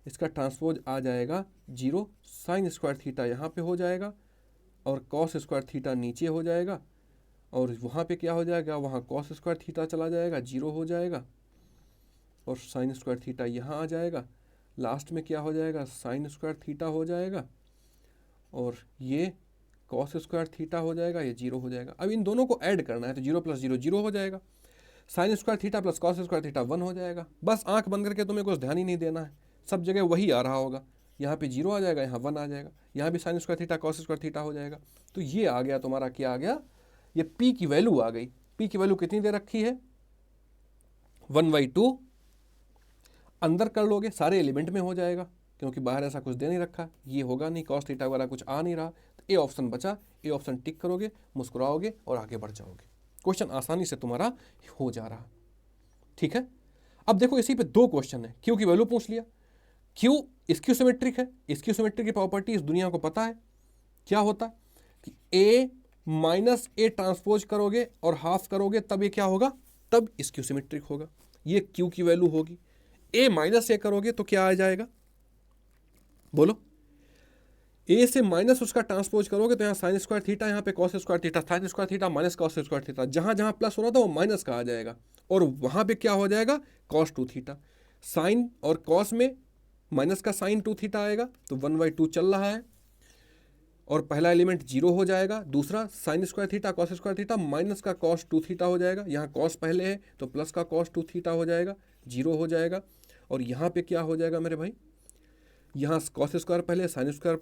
इसका ट्रांसपोज आ जाएगा 0, साइन स्क्वायर थीटा यहाँ पे हो जाएगा और कॉस स्क्वायर थीटा नीचे हो जाएगा, और वहाँ पे क्या हो जाएगा, वहाँ कॉस स्क्वायर थीटा चला जाएगा, 0 हो जाएगा, और साइन स्क्वायर थीटा यहाँ आ जाएगा। लास्ट में क्या हो जाएगा, साइन स्क्वायर थीटा हो जाएगा और ये कॉस स्क्वायर थीटा हो जाएगा, ये 0 हो जाएगा। अब इन दोनों को ऐड करना है तो 0 + 0 0 हो जाएगा, sine square theta plus cos square theta 1 हो जाएगा। बस आंख बंद करके तुम्हें कुछ ध्यान ही नहीं देना है, सब जगह वही आ रहा होगा। यहाँ पे 0 आ जाएगा, यहाँ 1 आ जाएगा, यहाँ भी sine square theta cos square theta हो जाएगा। तो ये आ गया तुम्हारा, क्या आ गया, ये पी की वैल्यू आ गई। पी की वैल्यू कितनी दे रखी है, 1/2। अंदर कर लोगे सारे एलिमेंट में हो जाएगा, क्योंकि बाहर ऐसा कुछ दे नहीं रखा, ये होगा नहीं, कॉस थीटा वगैरह कुछ आ नहीं रहा, तो ए ऑप्शन बचा, ए ऑप्शन टिक करोगे, मुस्कुराओगे और आगे बढ़ जाओगे। क्वेश्चन आसानी से तुम्हारा हो जा रहा। ठीक है, अब देखो इसी पे दो क्वेश्चन है। क्यू की वैल्यू पूछ लिया, क्यू स्क्यूसिमेट्रिक है, स्क्यूसिमेट्रिक की प्रॉपर्टी इस दुनिया को पता है, क्या होता है कि ए माइनस ए ट्रांसपोज करोगे और हाफ करोगे तब ये क्या होगा, तब स्क्यूसिमेट्रिक होगा। ये क्यू की वैल्यू होगी। ए माइनस ए करोगे तो क्या आ जाएगा, बोलो, ए से माइनस उसका ट्रांसपोज करोगे तो यहाँ साइन स्क्वायर थीटा, यहाँ पे cos square theta, sine square theta minus cos square theta, जहां जहां प्लस हो रहा था वो माइनस का आ जाएगा, और वहां पे क्या हो जाएगा, कॉस 2 थीटा। साइन और कॉस में माइनस का साइन 2 थीटा आएगा, तो 1/2 चल रहा है, और पहला एलिमेंट 0 हो जाएगा, दूसरा sine square theta cos square theta minus का कॉस 2 थीटा हो जाएगा, यहाँ कॉस पहले है तो प्लस का कॉस 2 थीटा हो जाएगा, 0 हो जाएगा, और यहाँ पे क्या हो जाएगा मेरे भाई, यहाँ कॉस स्क्वायर पहले साइन स्क्वायर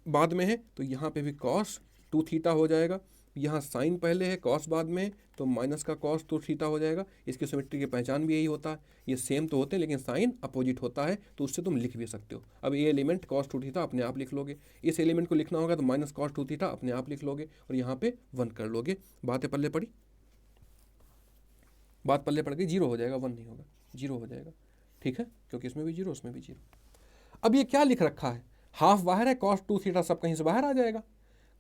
बाद में है, तो यहाँ पे भी कॉस 2 थीटा हो जाएगा, यहाँ साइन पहले है कॉस बाद में है, तो माइनस का कॉस 2 थीटा हो जाएगा। इसकी सिमेट्री की पहचान भी यही होता है, ये सेम तो होते हैं लेकिन साइन अपोजिट होता है, तो उससे तुम लिख भी सकते हो। अब ये एलिमेंट कॉस 2 थीटा अपने आप लिख लोगे, इस एलिमेंट को लिखना होगा तो माइनस कॉस 2 थीटा अपने आप लिख लोगे, और यहाँ पे 1 कर लोगे। बातें पल्ले पड़ी, बात पल्ले पड़ गई, 0 हो जाएगा, 1 नहीं होगा, 0 हो जाएगा। ठीक है, क्योंकि इसमें भी 0 उसमें भी 0। अब ये क्या लिख रखा है, हाफ बाहर है, कॉस 2 थीटा सब कहीं से बाहर आ जाएगा,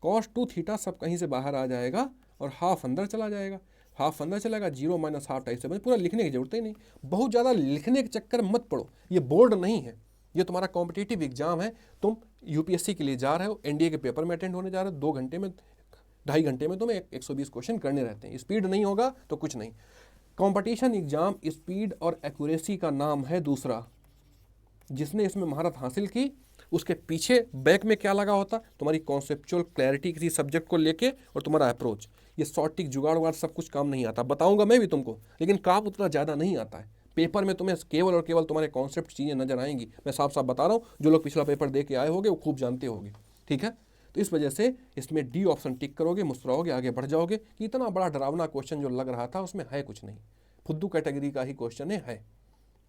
कॉस 2 थीटा सब कहीं से बाहर आ जाएगा, और हाफ अंदर चला जाएगा, हाफ अंदर चलेगा, 0 माइनस हाफ टाइप से, पूरा लिखने की जरूरत ही नहीं। बहुत ज़्यादा लिखने के चक्कर मत पड़ो, ये बोर्ड नहीं है, ये तुम्हारा कॉम्पिटिटिव एग्जाम है। तुम यूपीएससी के लिए जा रहे हो, एनडीए के पेपर में अटेंड होने जा रहे हो, 2 घंटे में 2.5 घंटे में तुम्हें 120 क्वेश्चन करने रहते हैं। स्पीड नहीं होगा तो कुछ नहीं। कंपटीशन एग्जाम स्पीड और एक्यूरेसी का नाम है दूसरा। जिसने इसमें महारत हासिल की, उसके पीछे बैक में क्या लगा होता, तुम्हारी कॉन्सेप्चुअल क्लैरिटी किसी सब्जेक्ट को लेके, और तुम्हारा अप्रोच। ये शॉर्ट टिक जुगाड़ उगाड़ सब कुछ काम नहीं आता, बताऊंगा मैं भी तुमको, लेकिन काम उतना ज़्यादा नहीं आता है। पेपर में तुम्हें केवल और केवल तुम्हारे कॉन्सेप्ट चीज़ें नजर आएंगी। मैं साफ साफ बता रहा हूँ, जो लोग पिछला पेपर दे के आए होंगे वो खूब जानते होंगे। ठीक है, तो इस वजह से इसमें डी ऑप्शन टिक करोगे, मुस्कुराओगे, आगे बढ़ जाओगे कि इतना बड़ा डरावना क्वेश्चन जो लग रहा था उसमें है कुछ नहीं, फुद्दू कैटेगरी का ही क्वेश्चन है।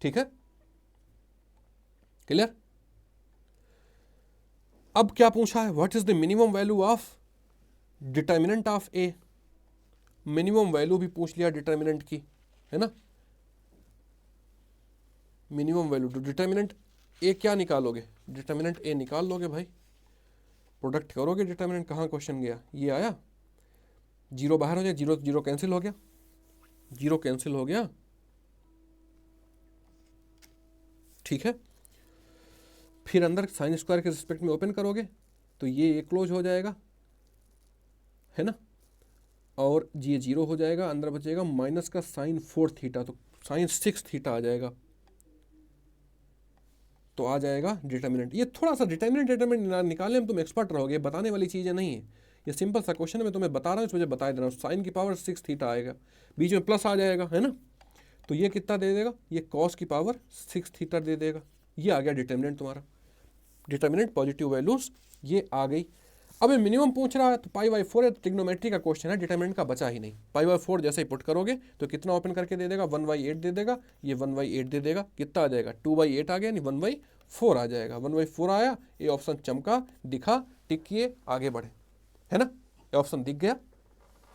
ठीक है, क्लियर। अब क्या पूछा है, what is the minimum value of determinant of A. Minimum value भी पूछ लिया डिटर्मिनेंट की, है ना, मिनिमम वैल्यू। तो डिटर्मिनेंट ए क्या निकालोगे, डिटर्मिनेंट ए निकाल लोगे भाई, प्रोडक्ट करोगे डिटर्मिनेंट। कहाँ क्वेश्चन गया, ये आया, 0 बाहर हो जाए, 0 0 कैंसिल हो गया, 0 कैंसिल हो गया। ठीक है, फिर अंदर साइन स्क्वायर के रिस्पेक्ट में ओपन करोगे तो ये क्लोज हो जाएगा, है ना, और ये 0 हो जाएगा, अंदर बचेगा माइनस का साइन 4 थीटा, तो साइन 6 थीटा आ जाएगा, तो आ जाएगा डिटर्मिनेंट। ये थोड़ा सा डिटर्मिनेंट निकालने में तुम एक्सपर्ट रहोगे, बताने वाली चीज़ें नहीं है, ये सिंपल सा क्वेश्चन है, मैं तुम्हें बता रहा हूँ, इस वजह बता दे रहा हूँ। साइन की पावर 6 थीटा आएगा, बीच में प्लस आ जाएगा, है ना, तो ये कितना दे देगा, ये कॉस की पावर 6 थीटा दे देगा। ये आ गया डिटर्मिनेंट तुम्हारा, डिटर्मिनेंट पॉजिटिव वैल्यूज ये आ गई। अब ये मिनिमम पूछ रहा है तो π/4 है, तो ट्रिग्नोमेट्री का क्वेश्चन है, डिटर्मिनेंट का बचा ही नहीं। π/4 जैसे ही पुट करोगे तो कितना ओपन करके दे देगा, 1/8 दे देगा, ये 1/8 दे देगा, कितना आ जाएगा, 2/8 आ गया, नहीं 1/4 आ जाएगा। 1/4 आया, ये ऑप्शन चमका, दिखा, टिक किए, आगे बढ़े, है ना, ये ऑप्शन दिख गया,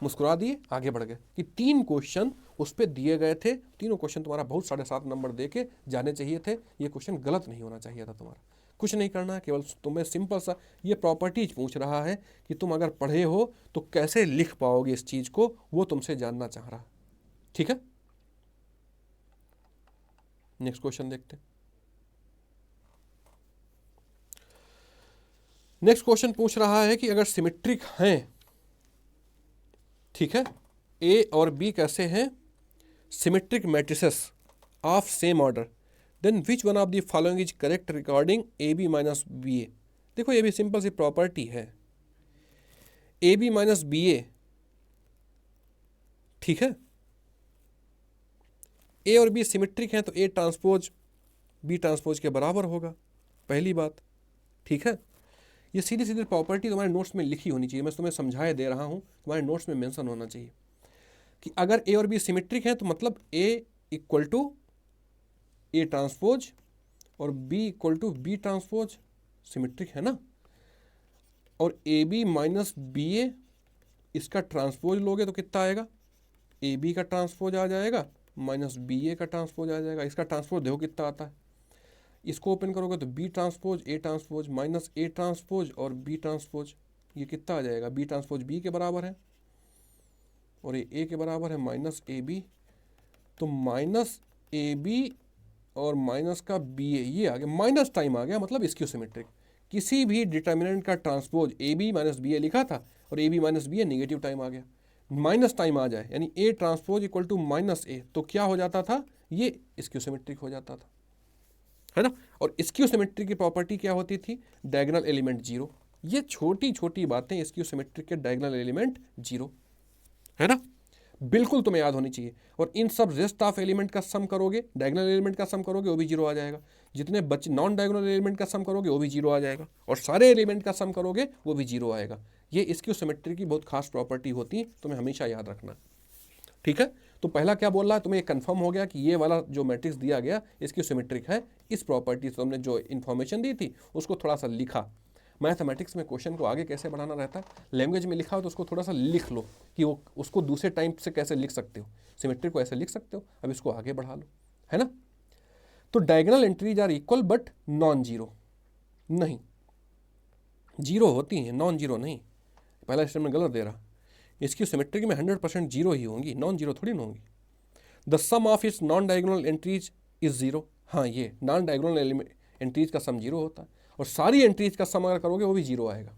मुस्कुरा दिए, आगे बढ़ गए। कि 3 क्वेश्चन उस पर दिए गए थे, तीनों क्वेश्चन तुम्हारा बहुत 7.5 नंबर दे के जाने चाहिए थे। ये क्वेश्चन गलत नहीं होना चाहिए था तुम्हारा, कुछ नहीं करना है, केवल तुम्हें सिंपल सा ये प्रॉपर्टीज पूछ रहा है कि तुम अगर पढ़े हो तो कैसे लिख पाओगे इस चीज को, वो तुमसे जानना चाह रहा है। ठीक है, नेक्स्ट क्वेश्चन देखते हैं। नेक्स्ट क्वेश्चन पूछ रहा है कि अगर सिमेट्रिक हैं, ठीक है, ए और बी कैसे हैं, symmetric matrices of same order, then which one of the following is correct regarding A B minus B A. देखो ये भी सिंपल सी प्रॉपर्टी है, ए बी माइनस बी ए, ठीक है, ए और बी सिमेट्रिक हैं तो ए ट्रांसपोज बी ट्रांसपोज के बराबर होगा, पहली बात। ठीक है, ये सीधी सीधी प्रॉपर्टी तुम्हारे नोट्स में लिखी होनी चाहिए, मैं तुम्हें समझाए दे रहा हूँ, तुम्हारे नोट्स में मेंशन होना चाहिए कि अगर ए और बी सिमेट्रिक हैं तो मतलब A equal to A transpose और B equal to B transpose, symmetric है ना। और A B minus B A, इसका ट्रांसपोज लोगे तो कितना आएगा, ए बी का ट्रांसपोज आ जाएगा माइनस बी ए का ट्रांसपोज आ जाएगा। इसका ट्रांसपोज देखो कितना आता है, इसको ओपन करोगे तो B transpose A transpose minus A transpose और बी ट्रांसपोज, ये कितना आ जाएगा, बी ट्रांसपोज बी के बराबर है और ये ए के बराबर है माइनस ए बी। तो माइनस ए बी और माइनस का बी ए, ये आ गया माइनस टाइम आ गया, मतलब स्क्यू सिमेट्रिक। किसी भी डिटर्मिनेंट का transpose A B minus B A लिखा था और A B minus B A negative time आ गया, माइनस टाइम आ जाए यानी A transpose equal to minus A, तो क्या हो जाता था, ये स्क्यू सिमेट्रिक हो जाता था, है ना। और स्क्यू सिमेट्रिक की प्रॉपर्टी क्या होती थी, डायगोनल एलिमेंट जीरो। ये छोटी छोटी बातें स्क्यू सिमेट्रिक के डायगोनल एलिमेंट जीरो, है ना, बिल्कुल तुम्हें याद होनी चाहिए। और इन सब रेस्ट ऑफ एलिमेंट का सम करोगे, डायगोनल एलिमेंट का सम करोगे वो भी जीरो आ जाएगा, जितने बच्चे नॉन डायगोनल एलिमेंट का सम करोगे वो भी जीरो आ जाएगा, और सारे एलिमेंट का सम करोगे वो भी जीरो आएगा। ये स्क्यू सिमेट्री की बहुत खास प्रॉपर्टी होती है, तुम्हें हमेशा याद रखना, ठीक है। तो पहला क्या बोल रहा है, तुम्हें कंफर्म हो गया कि ये वाला जो मैट्रिक्स दिया गया इसकी सिमेट्रिक है। इस प्रॉपर्टी से तुमने जो इन्फॉर्मेशन दी थी उसको थोड़ा सा लिखा। मैथमेटिक्स में क्वेश्चन को आगे कैसे बढ़ाना रहता है, लैंग्वेज में लिखा हो तो उसको थोड़ा सा लिख लो कि वो उसको दूसरे टाइप से कैसे लिख सकते हो, सिमेट्रिक को ऐसे लिख सकते हो, अब इसको आगे बढ़ा लो, है ना। तो diagonal entries are equal but non zero, नहीं जीरो होती हैं, नॉन जीरो नहीं, पहला स्टेटमेंट गलत दे रहा। इसकी सिमेट्रिक में 100% जीरो ही होंगी, नॉन जीरो थोड़ी ना होंगी। The sum of its non diagonal entries is zero, हाँ ये नॉन डायगोनल एंट्रीज का सम जीरो होता है, और सारी एंट्रीज का सम अगर करोगे वो भी जीरो आएगा।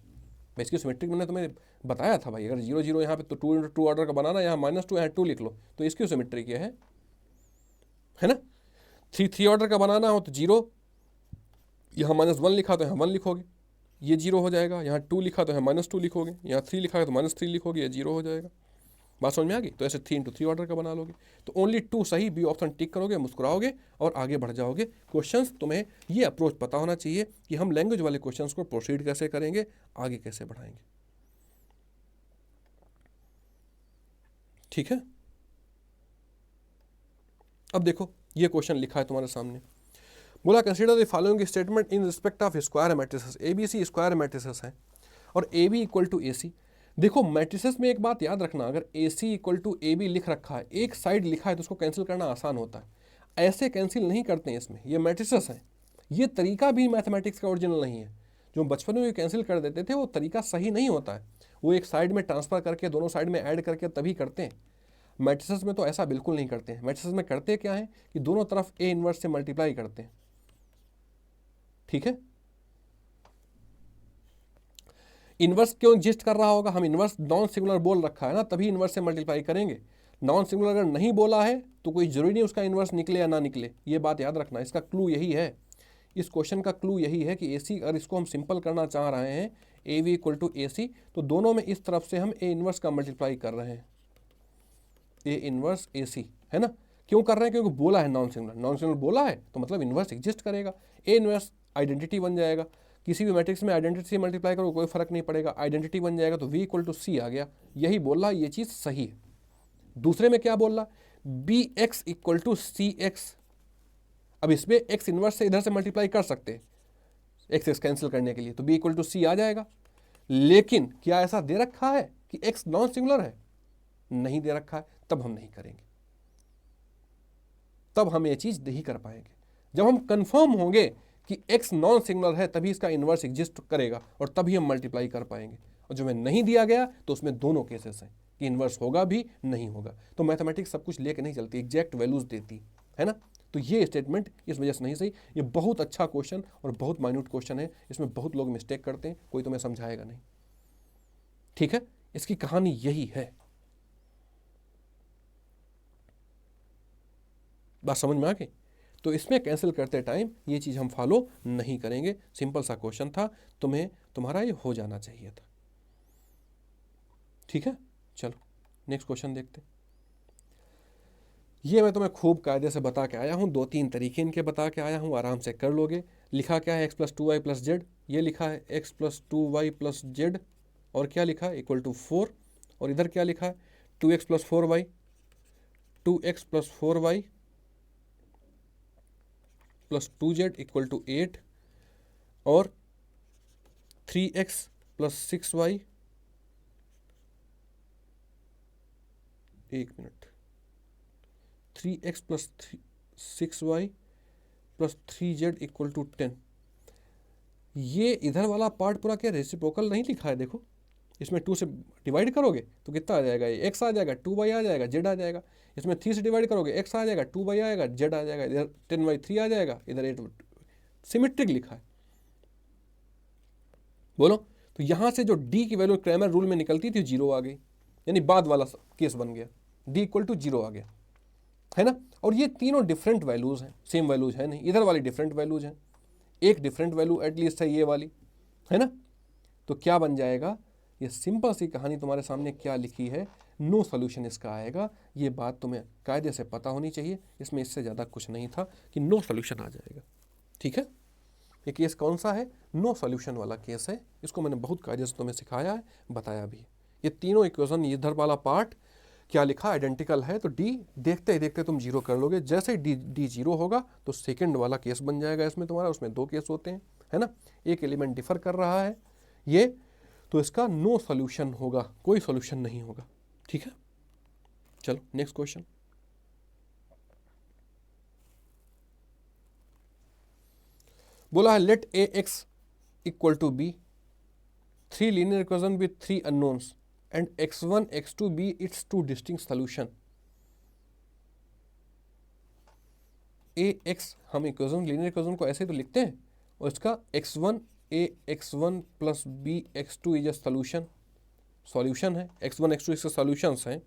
इसकी सिमेट्रिक मैंने तुम्हें बताया था भाई, अगर जीरो जीरो यहाँ पे तो 2 × 2 ऑर्डर का बनाना, यहाँ -2 यहाँ 2 लिख लो, तो इसकी सिमेट्रिक ये है ना। 3 ऑर्डर का बनाना हो तो जीरो, यहाँ -1 लिखा तो यहाँ 1 लिखोगे, ये जीरो हो जाएगा। यहाँ 2 लिखा तो यहाँ -2 लिखोगे, यहाँ 3 लिखा है तो -3 लिखोगे, ये जीरो हो जाएगा। बात समझ में आ गई। तो ऐसे 3 × 3 ऑर्डर का बना लोगे, तो ओनली 2 सही, बी ऑप्शन टिक करोगे, मुस्कुराओगे और आगे बढ़ जाओगे। क्वेश्चंस तुम्हें ये अप्रोच पता होना चाहिए कि हम लैंग्वेज वाले क्वेश्चंस को प्रोसीड कैसे करेंगे, आगे कैसे बढ़ाएंगे, ठीक है। अब देखो ये क्वेश्चन लिखा है तुम्हारे सामने, बोला consider the following statement in respect of square matrices. A B C square matrices है और A B equal to A C. देखो मैट्रिसेस में एक बात याद रखना, अगर A C equal to A B लिख रखा है, एक साइड लिखा है तो उसको कैंसिल करना आसान होता है, ऐसे कैंसिल नहीं करते हैं इसमें, ये मैट्रिसेस हैं। ये तरीका भी मैथमेटिक्स का ओरिजिनल नहीं है, जो बचपन में कैंसिल कर देते थे वो तरीका सही नहीं होता है, वो एक साइड में ट्रांसफर करके दोनों साइड में ऐड करके तभी करते हैं। मैट्रिसेस में तो ऐसा बिल्कुल नहीं करते हैं। मैट्रिसेस में करते क्या है कि दोनों तरफ ए इनवर्स से मल्टीप्लाई करते हैं, ठीक है। इनवर्स क्यों एग्जिस्ट कर रहा होगा, हम इनवर्स नॉन सिंगुलर बोल रखा है ना, तभी इनवर्स से मल्टीप्लाई करेंगे। नॉन सिंगुलर अगर नहीं बोला है तो कोई जरूरी नहीं उसका इनवर्स निकले या ना निकले, ये बात याद रखना। इसका क्लू यही है, इस क्वेश्चन का क्लू यही है कि ए सी, अगर इसको हम सिंपल करना चाह रहे हैं ए वी इक्वल टू ए सी, तो दोनों में इस तरफ से हम ए इनवर्स का मल्टीप्लाई कर रहे हैं, ए इनवर्स ए सी, है ना। क्यों कर रहे हैं, क्योंकि बोला है नॉन सिंगुलर, नॉन सिंगुलर बोला है तो मतलब इनवर्स एग्जिस्ट करेगा, ए इनवर्स आइडेंटिटी बन जाएगा। किसी भी मैट्रिक्स में आइडेंटिटी से मल्टीप्लाई करो कोई फर्क नहीं पड़ेगा, आइडेंटिटी बन जाएगा, तो v इक्वल टू सी आ गया, यही बोल रहा, ये चीज़ सही है। दूसरे में क्या बोल रहा, b x equal to c x. अब इसमें एक्स इनवर्स से इधर से मल्टीप्लाई कर सकते हैं एक्स एक्स कैंसिल करने के लिए, तो बी इक्वल टू सी आ जाएगा। लेकिन क्या ऐसा दे रखा है कि एक्स नॉन सिंगुलर है, नहीं दे रखा है, तब हम नहीं करेंगे, तब हम ये चीज़ नहीं कर पाएंगे। जब हम कंफर्म होंगे कि x नॉन सिंगुलर है तभी इसका इन्वर्स एग्जिस्ट करेगा और तभी हम मल्टीप्लाई कर पाएंगे। और जो में नहीं दिया गया तो उसमें दोनों केसेस हैं कि इन्वर्स होगा भी नहीं होगा। तो मैथमेटिक्स सब कुछ लेके नहीं चलती, एग्जैक्ट वैल्यूज देती है ना। तो ये स्टेटमेंट इस वजह से नहीं सही। ये बहुत अच्छा क्वेश्चन और बहुत माइन्यूट क्वेश्चन है, इसमें बहुत लोग मिस्टेक करते हैं, कोई तुम्हें समझाएगा नहीं, ठीक है। इसकी कहानी यही है, बात समझ में आ गई। तो इसमें कैंसिल करते टाइम ये चीज़ हम फॉलो नहीं करेंगे। सिंपल सा क्वेश्चन था, तुम्हें तुम्हारा ये हो जाना चाहिए था, ठीक है। चलो नेक्स्ट क्वेश्चन देखते। ये मैं तुम्हें खूब कायदे से बता के आया हूँ, 2-3 तरीके इनके बता के आया हूँ, आराम से कर लोगे। लिखा क्या है, x + 2y + z, ये लिखा है x + 2y + z, और क्या लिखा है इक्वल टू 4, और इधर क्या लिखा है 2x + 4y, 2x + 4y plus 2z equal to 8 और 3x प्लस 6y, एक minute, 3x plus 6y plus 3z equal to 10। ये इधर वाला पार्ट पूरा क्या रेसिप्रोकल नहीं लिखा है, देखो इसमें 2 से डिवाइड करोगे तो कितना आ जाएगा, ये x आ जाएगा, 2y आ जाएगा, z आ जाएगा। इसमें 3 से डिवाइड करोगे x आ जाएगा, 2y आएगा, z आ जाएगा, इधर 10y 3 आ जाएगा, इधर 8। सिमेट्रिक लिखा है, बोलो। तो यहाँ से जो d की वैल्यू क्रैमर रूल में निकलती थी 0 आ गई, यानी बाद वाला केस बन गया, d इक्वल टू 0 आ गया, है ना। और ये तीनों डिफरेंट वैल्यूज हैं, सेम वैल्यूज है नहीं, इधर वाली डिफरेंट वैल्यूज हैं, एक डिफरेंट वैल्यू एटलीस्ट है ये वाली, है ना। तो क्या बन जाएगा, ये सिंपल सी कहानी तुम्हारे सामने क्या लिखी है, नो सोल्यूशन इसका आएगा। ये बात तुम्हें कायदे से पता होनी चाहिए, इसमें इससे ज़्यादा कुछ नहीं था कि नो सोल्यूशन आ जाएगा, ठीक है। ये केस कौन सा है, नो सोल्यूशन वाला केस है, इसको मैंने बहुत कायदे से तुम्हें सिखाया है, बताया भी। ये तीनों इक्वेशन, इधर वाला पार्ट क्या लिखा आइडेंटिकल है, तो डी देखते ही देखते तुम 0 कर लोगे। जैसे ही डी 0 होगा तो सेकंड वाला केस बन जाएगा इसमें तुम्हारा, उसमें 2 केस होते हैं, है ना। एक एलिमेंट डिफर कर रहा है ये, तो इसका नो सॉल्यूशन होगा, कोई सॉल्यूशन नहीं होगा, ठीक है। चलो नेक्स्ट क्वेश्चन। बोला है let a x equal to b, 3 linear equation with 3 unknowns and x1 x2 be its 2 distinct solution. A x, हम इक्वेशन लीनियर इक्वेशन को ऐसे तो लिखते हैं, और इसका x1 a x1 plus B x2 is a solution, solution है, x1 x2 इसके सॉल्यूशंस हैं,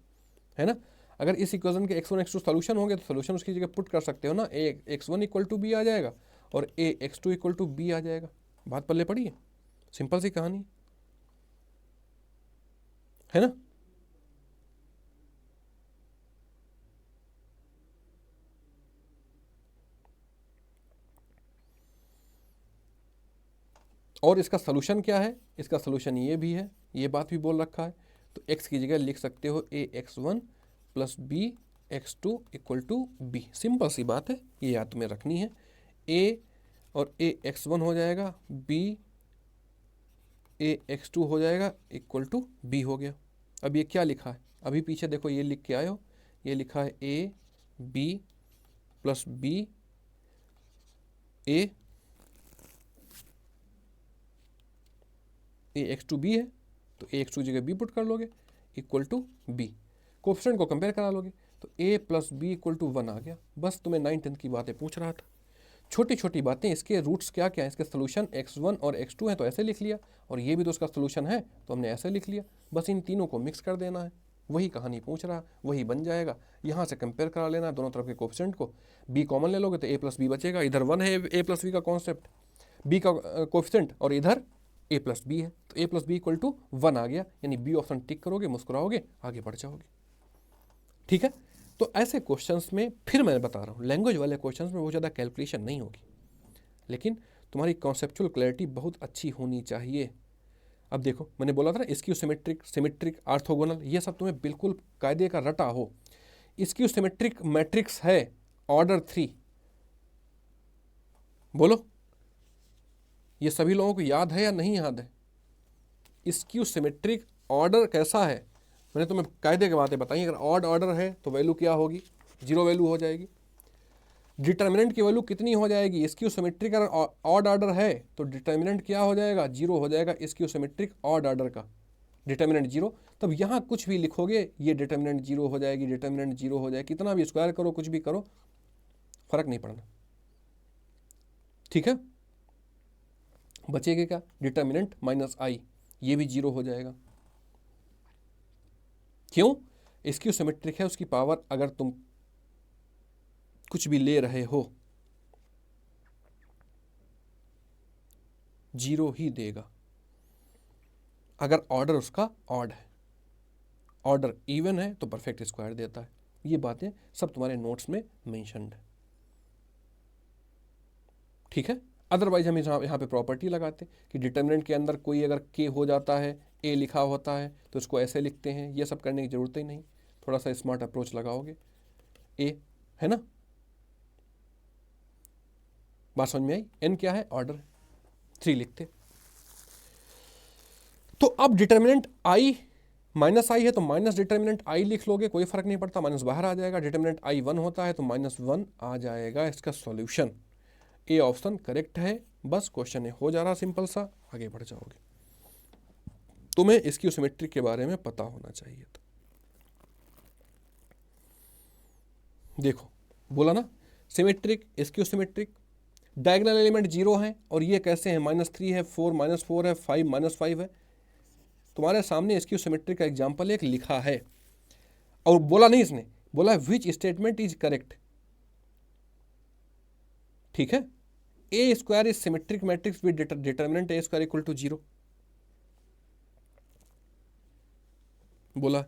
है ना। अगर इस इक्वेशन के x1 x2 सॉल्यूशन होंगे तो सॉल्यूशन उसकी जगह पुट कर सकते हो ना, ए x1 इक्वल टू बी आ जाएगा और ए x2 इक्वल टू बी आ जाएगा। बात पल्ले पड़ी है, सिंपल सी कहानी है ना। और इसका सॉल्यूशन क्या है, इसका सॉल्यूशन ये भी है, ये बात भी बोल रखा है। तो x की जगह लिख सकते हो A x1 plus B x2 equal to B, simple सी बात है, ये याद तुम्हें रखनी है। a और ए x1 हो जाएगा, b ए x2 हो जाएगा इक्वल टू बी हो गया। अब ये क्या लिखा है, अभी पीछे देखो ये लिख के आए हो, ये लिखा है ए b plus b a x2 b है, तो ए x2 जगह बी पुट कर लोगे इक्वल टू बी, कोएफिशिएंट को कंपेयर करा लोगे तो a plus b equal to 1 आ गया। बस तुम्हें 9th-10th की बातें पूछ रहा था, छोटी छोटी बातें। इसके रूट्स क्या क्या है, इसके सोल्यूशन x1 और x2 है तो ऐसे लिख लिया, और ये भी तो उसका सोल्यूशन है तो हमने ऐसे लिख लिया। बस इन तीनों को मिक्स कर देना है, वही कहानी पूछ रहा, वही बन जाएगा। यहाँ से कंपेयर करा लेना दोनों तरफ के कोएफिशिएंट को, b कॉमन ले लोगे तो a प्लस बी बचेगा, इधर 1 है a प्लस बी का कॉन्सेप्ट, b का कोएफिशिएंट, और इधर a प्लस बी है, तो a plus b equal to 1 आ गया, यानी बी ऑप्शन टिक करोगे, मुस्कुराओगे, आगे बढ़ जाओगे, ठीक है। तो ऐसे क्वेश्चंस में फिर मैं बता रहा हूँ, लैंग्वेज वाले क्वेश्चंस में बहुत ज़्यादा कैलकुलेशन नहीं होगी, लेकिन तुम्हारी कॉन्सेप्चुअल क्लैरिटी बहुत अच्छी होनी चाहिए। अब देखो मैंने बोला था ना, स्क्यू सिमेट्रिक, सिमेट्रिक, ऑर्थोगोनल, ये सब तुम्हें बिल्कुल कायदे का रटा हो। स्क्यू सिमेट्रिक मैट्रिक्स है ऑर्डर 3, बोलो ये सभी लोगों को याद है या नहीं याद है। स्क्यू सिमेट्रिक ऑर्डर कैसा है, मैंने तुम्हें कायदे की बातें बताई। अगर ऑड ऑर्डर है तो वैल्यू क्या होगी, 0 वैल्यू हो जाएगी। डिटर्मिनेंट की वैल्यू कितनी हो जाएगी, स्क्यू सिमेट्रिक अगर ऑड ऑर्डर है तो डिटर्मिनेंट क्या हो जाएगा, 0 हो जाएगा। स्क्यू सिमेट्रिक ऑड ऑर्डर का डिटर्मिनेंट 0, तब यहाँ कुछ भी लिखोगे ये डिटर्मिनेंट 0 हो जाएगी, डिटर्मिनेंट 0 हो जाएगी, कितना भी स्क्वायर करो, कुछ भी करो, फर्क नहीं पड़ना, ठीक है। बचेगा क्या, डिटर्मिनेंट माइनस आई, ये भी 0 हो जाएगा। क्यों, स्क्यू सिमेट्रिक है, उसकी पावर अगर तुम कुछ भी ले रहे हो 0 ही देगा, अगर ऑर्डर उसका ऑड है। ऑर्डर इवन है तो परफेक्ट स्क्वायर देता है। ये बातें सब तुम्हारे नोट्स में मेंशन्ड है, ठीक है। अदरवाइज हम यहाँ पे प्रॉपर्टी लगाते कि डिटर्मिनेंट के अंदर कोई अगर के हो जाता है, ए लिखा होता है तो इसको ऐसे लिखते हैं। ये सब करने की ज़रूरत ही नहीं, थोड़ा सा स्मार्ट अप्रोच लगाओगे, ए है ना। बात समझ में आई? n क्या है? ऑर्डर 3 लिखते। तो अब डिटर्मिनेंट i माइनस आई है तो माइनस डिटर्मिनेंट आई लिख लोगे, कोई फर्क नहीं पड़ता, माइनस बाहर आ जाएगा। डिटर्मिनेंट आई 1 होता है तो माइनस 1 आ जाएगा। इसका सॉल्यूशन ए ऑप्शन करेक्ट है। बस क्वेश्चन हो जा रहा सिंपल सा, आगे बढ़ जाओगे। तुम्हें इसकी सिमेट्रिक के बारे में पता होना चाहिए था। देखो बोला ना, सिमेट्रिक, इसकी सिमेट्रिक, डायगोनल एलिमेंट 0 है और ये कैसे हैं? -3 है, 4 -4 है, 5 -5 है। तुम्हारे सामने इसकी सिमेट्रिक का एग्जाम्पल एक लिखा है और बोला नहीं इसने, बोला विच स्टेटमेंट इज करेक्ट। ठीक है, A square is symmetric matrix with determinant A square equal to 0 बोला